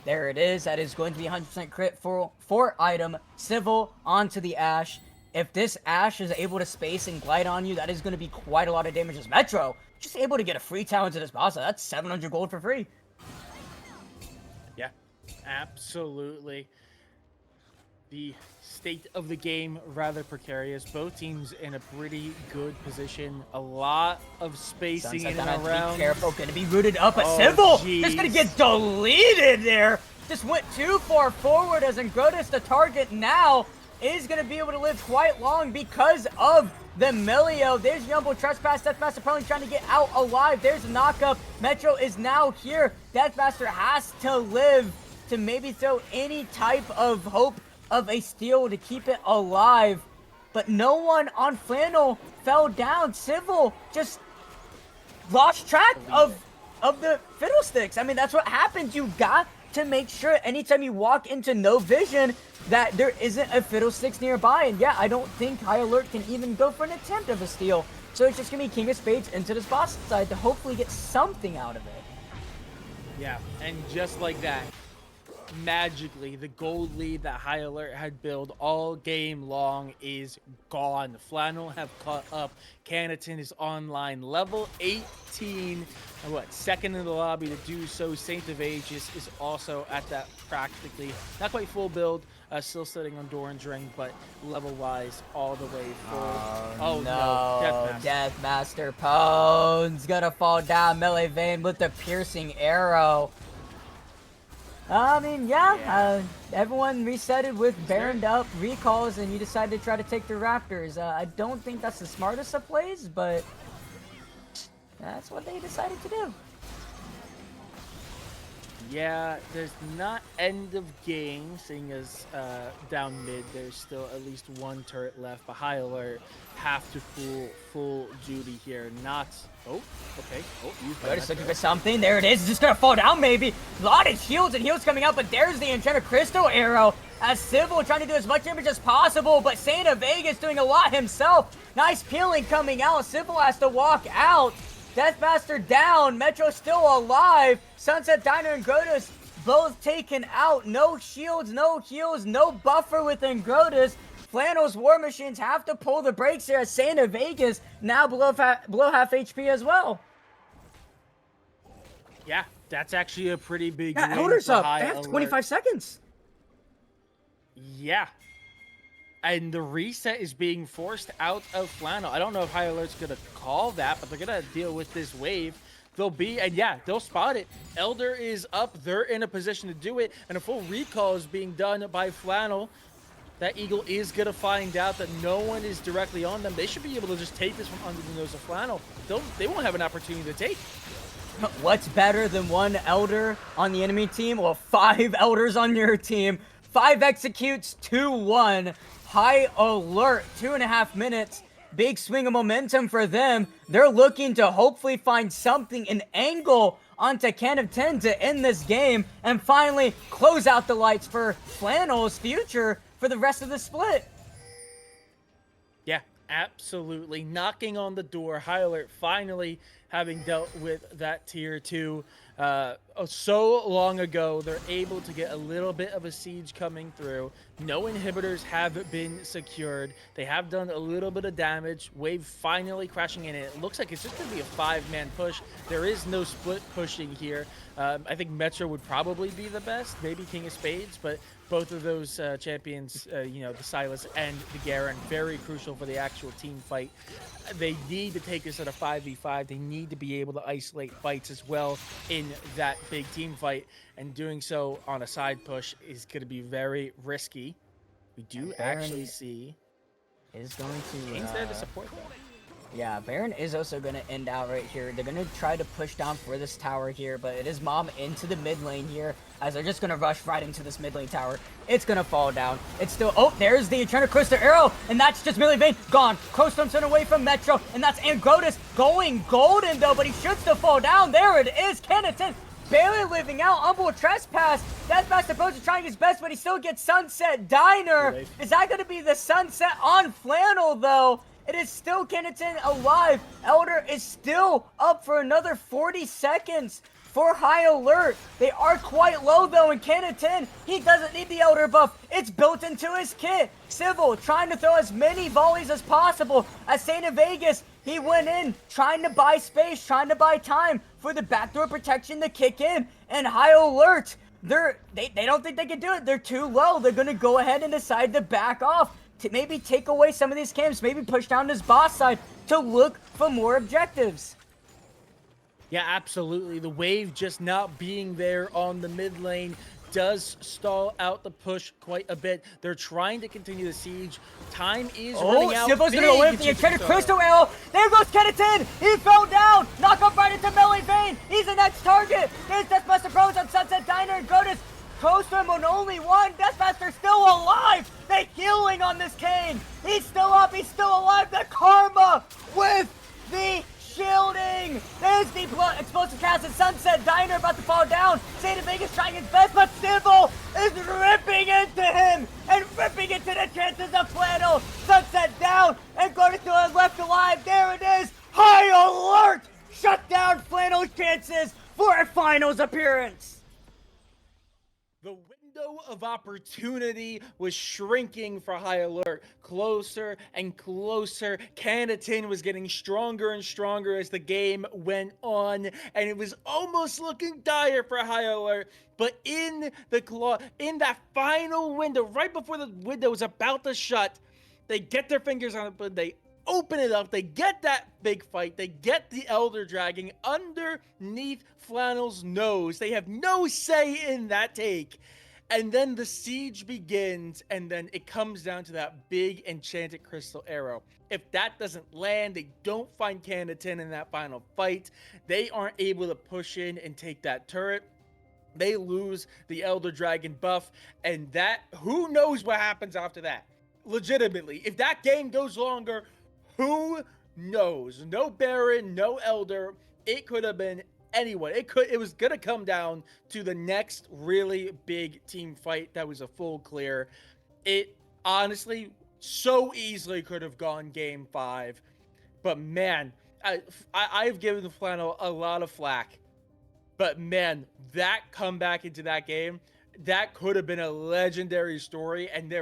There it is. That is going to be 100% crit for item. Civil onto the Ashe. If this Ashe is able to space and glide on you, that is going to be quite a lot of damage as Metro. Just able to get a free talent to this boss. That's 700 gold for free. Yeah, absolutely. The state of the game rather precarious. Both teams in a pretty good position. A lot of spacing in and around. Be careful, gonna be rooted up. A Oh, Civil geez. just gonna get deleted there. Just went too far forward as Ingrotus, the target now, is gonna be able to live quite long because of the Milio. There's Yumbo Trespass. Deathmaster probably trying to get out alive. There's a knockup. Metro is now here. Deathmaster has to live to maybe throw any type of hope of a steal to keep it alive. But no one on Flannel fell down. Civil just lost track of the Fiddlesticks. I mean, that's what happens. You got to make sure anytime you walk into no vision that there isn't a Fiddlesticks nearby. And yeah, I don't think High Alert can even go for an attempt of a steal. So it's just going to be King of Spades into this boss side to hopefully get something out of it. Yeah, and just like that, magically, the gold lead that High Alert had built all game long is gone. Flannel have caught up. Canaton is online, level 18. Second in the lobby to do so. Saint of Aegis is also at that practically, not quite full build, still sitting on Doran's ring, but level-wise all the way forward. Oh no, Deathmaster Pone's gonna fall down. Melee Vein with the piercing arrow. I mean, yeah. Everyone resetted with Baroned up recalls, and you decided to try to take the Raptors. I don't think that's the smartest of plays, but that's what they decided to do. Yeah, there's not end of game, seeing as down mid, there's still at least one turret left, but High Alert have to full duty here. Not, oh, okay, oh, Just looking for something, there it is, just gonna fall down maybe. A lot of shields and heals coming out, but there's the Enchanted Crystal arrow, as Civil trying to do as much damage as possible, but Saint of Vegas doing a lot himself. Nice peeling coming out, Civil has to walk out. Deathmaster down, Metro still alive. Sunset Diner and Grotus both taken out. No shields, no heals, no buffer with Grotus. Flannel's War Machines have to pull the brakes here as Saint of Vegas now below half HP as well. Yeah, that's actually a pretty big Yeah, win Elder's for up. High They have Alert. 25 seconds. Yeah. And the reset is being forced out of Flannel. I don't know if High Alert's going to call that, but they're going to deal with this wave. They'll be, and yeah, they'll spot it. Elder is up. They're in a position to do it. And a full recall is being done by Flannel. That Eagle is going to find out that no one is directly on them. They should be able to just take this from under the nose of Flannel. They won't have an opportunity to take. What's better than one Elder on the enemy team? Well, 5 Elders on your team. 5 executes, 2-1. High Alert, 2.5 minutes. Big swing of momentum for them. They're looking to hopefully find something, an angle onto Can of 10 to end this game and finally close out the lights for Flannel's future for the rest of the split. Yeah, absolutely. Knocking on the door. High Alert finally having dealt with that tier 2 so long ago. They're able to get a little bit of a siege coming through. No inhibitors have been secured. They have done a little bit of damage. Wave finally crashing in. It looks like it's just going to be a 5-man push. There is no split pushing here. I think Metro would probably be the best, maybe King of Spades, but both of those champions, you know, the Silas and the Garen, very crucial for the actual team fight. They need to take this at a 5v5. They need to be able to isolate fights as well in that big team fight, and doing so on a side push is going to be very risky. We do actually see is going to Kane's there to support that. Yeah, Baron is also going to end out right here. They're going to try to push down for this tower here, but it is Mom into the mid lane here, as they're just going to rush right into this mid lane tower. It's going to fall down. It's still, oh, there's the Enchanted Crystal arrow, and that's just Melee Vein gone. Crowstorm's turned away from Metro, and that's Angrotus going golden though, but he should still fall down. There it is, Canaton barely living out. Humble Trespass. Deathmaster Pose is trying his best, but he still gets Sunset Diner. Is that going to be the sunset on Flannel, though? It is still Kennington alive. Elder is still up for another 40 seconds for High Alert. They are quite low, though, and Kennington, he doesn't need the Elder buff. It's built into his kit. Civil trying to throw as many volleys as possible. As Saint Vegas, he went in trying to buy space, trying to buy time for the backdoor protection to kick in. And High Alert, they don't think they can do it. They're too low. They're going to go ahead and decide to back off, to maybe take away some of these camps, maybe push down this boss side to look for more objectives. Yeah, absolutely. The wave just not being there on the mid lane does stall out the push quite a bit. They're trying to continue the siege. Time is running out. Civil's gonna go in for the Enchanted Crystal Arrow. There goes Kennington. He fell down. Knock off right into melee vein. He's the next target. There's Deathmaster Pros on Sunset Diner and Grotus. Close to him on only one. Deathmaster still alive. The healing on this Kane. He's still up. He's still alive. The karma with the shielding. There's the explosive cast at Sunset Diner about to fall down. Saint Vegas trying his best, but Civil is ripping into him and ripping into the chances of Flannel. Sunset down and going to left alive. There it is. High Alert. Shut down Flannel's chances for a finals appearance. The window of opportunity was shrinking for High Alert. Closer and closer. Kennington was getting stronger and stronger as the game went on, and it was almost looking dire for High Alert. But in that final window, right before the window was about to shut, they get their fingers on it, but they open it up. They get that big fight. They get the Elder Dragon underneath Flannel's nose. They have no say in that take. And then the siege begins, and then it comes down to that big Enchanted Crystal Arrow. If that doesn't land, they don't find Kennington in that final fight. They aren't able to push in and take that turret. They lose the Elder Dragon buff, and that, who knows what happens after that? Legitimately, if that game goes longer, who knows? No Baron, no Elder. It could have been anyone. It was gonna come down to the next really big team fight that was a full clear. It honestly so easily could have gone game 5. But man, I've given the Flannel a lot of flack. But man, that comeback into that game, that could have been a legendary story. And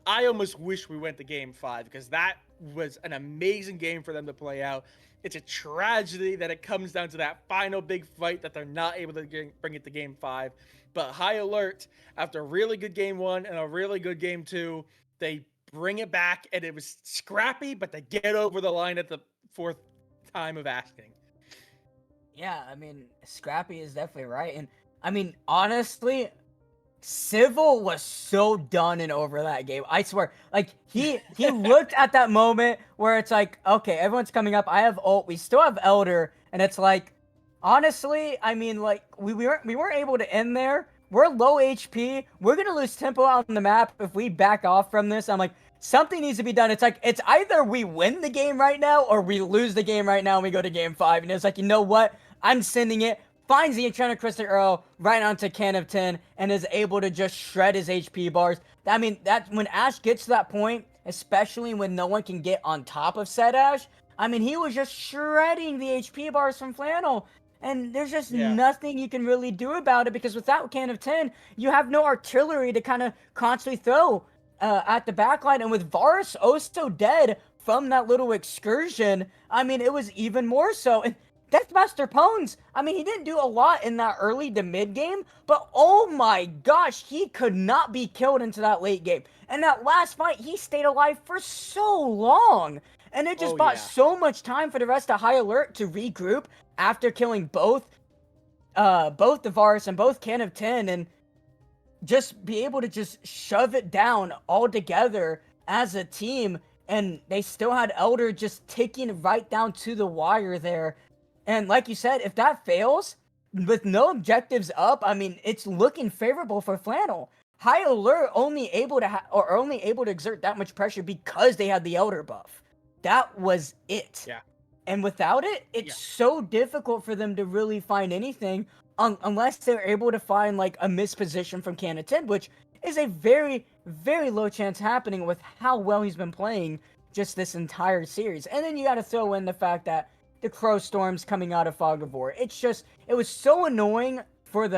I almost wish we went to game 5, because that was an amazing game for them to play out. It's a tragedy that it comes down to that final big fight that they're not able to bring it to game 5. But High Alert, after a really good game 1 and a really good game 2, they bring it back, and it was scrappy, but they get over the line at the 4th time of asking. Yeah, I mean, scrappy is definitely right. And I mean, honestly, Civil was so done and over that game. I swear, like he looked at that moment where it's like, okay, everyone's coming up. I have ult. We still have Elder, and it's like, honestly, I mean, like we weren't able to end there. We're low HP. We're gonna lose tempo out on the map if we back off from this. I'm like, something needs to be done. It's like, it's either we win the game right now or we lose the game right now and we go to game 5. And it's like, you know what? I'm sending it. Finds the Enchanted Crystal Arrow right onto Kennington and is able to just shred his HP bars. I mean, that's when Ash gets to that point, especially when no one can get on top of said Ash. I mean, he was just shredding the HP bars from Flannel. And there's just nothing you can really do about it, because without Kennington, you have no artillery to kind of constantly throw at the backline. And with Varus also dead from that little excursion, I mean, it was even more so. And Deathmaster Pones, I mean, he didn't do a lot in that early to mid game, but oh my gosh, he could not be killed into that late game. And that last fight, he stayed alive for so long. And it just bought so much time for the rest of High Alert to regroup after killing both the Varus and both Kennington, and just be able to just shove it down all together as a team. And they still had Elder just ticking right down to the wire there. And like you said, if that fails, with no objectives up, I mean, it's looking favorable for Flannel. High Alert only able to exert that much pressure because they had the Elder buff. That was it. Yeah. And without it, it's so difficult for them to really find anything. unless they're able to find like a missed position from Canada, which is a very, very low chance happening with how well he's been playing just this entire series. And then you got to throw in the fact that the Crow Storms coming out of Fog of War. It's just, it was so annoying for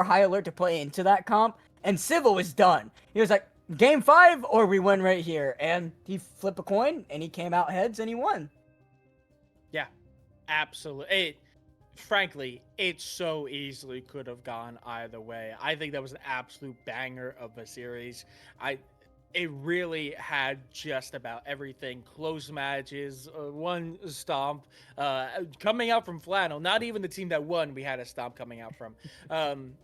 High Alert to play into that comp, and Civil was done. He was like, game 5 or we win right here, and he flipped a coin and he came out heads and he won. Yeah, absolutely. Frankly, it so easily could have gone either way. I think that was an absolute banger of a series. I It really had just about everything. Close matches, one stomp, coming out from Flannel. Not even the team that won, we had a stomp coming out from.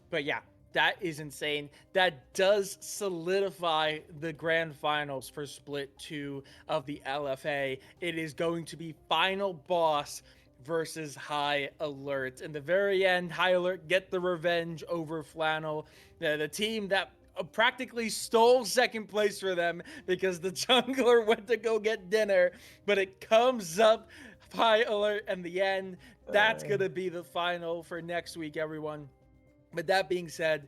But yeah, that is insane. That does solidify the grand finals for Split 2 of the LFA. It is going to be final boss versus High Alert. In the very end, High Alert get the revenge over Flannel, the team that practically stole second place for them because the jungler went to go get dinner, but it comes up High Alert in the end. That's going to be the final for next week, everyone. But that being said,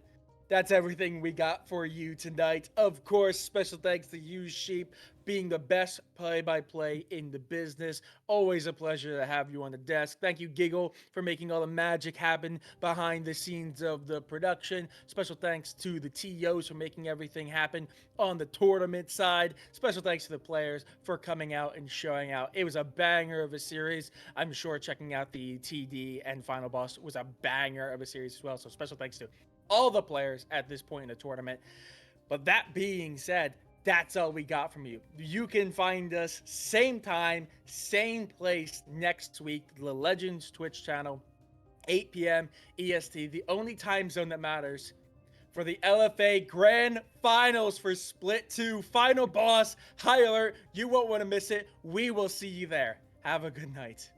that's everything we got for you tonight. Of course, special thanks to you, Sheep, being the best play-by-play in the business. Always a pleasure to have you on the desk. Thank you, Giggle, for making all the magic happen behind the scenes of the production. Special thanks to the TOs for making everything happen on the tournament side. Special thanks to the players for coming out and showing out. It was a banger of a series. I'm sure checking out the TD and Final Boss was a banger of a series as well. So special thanks to all the players at this point in the tournament. But that being said, that's all we got from you. You can find us same time, same place next week, the Legends Twitch channel, 8 p.m. EST, the only time zone that matters for the LFA Grand Finals for Split 2. Final boss, High Alert. You won't want to miss it. We will see you there. Have a good night.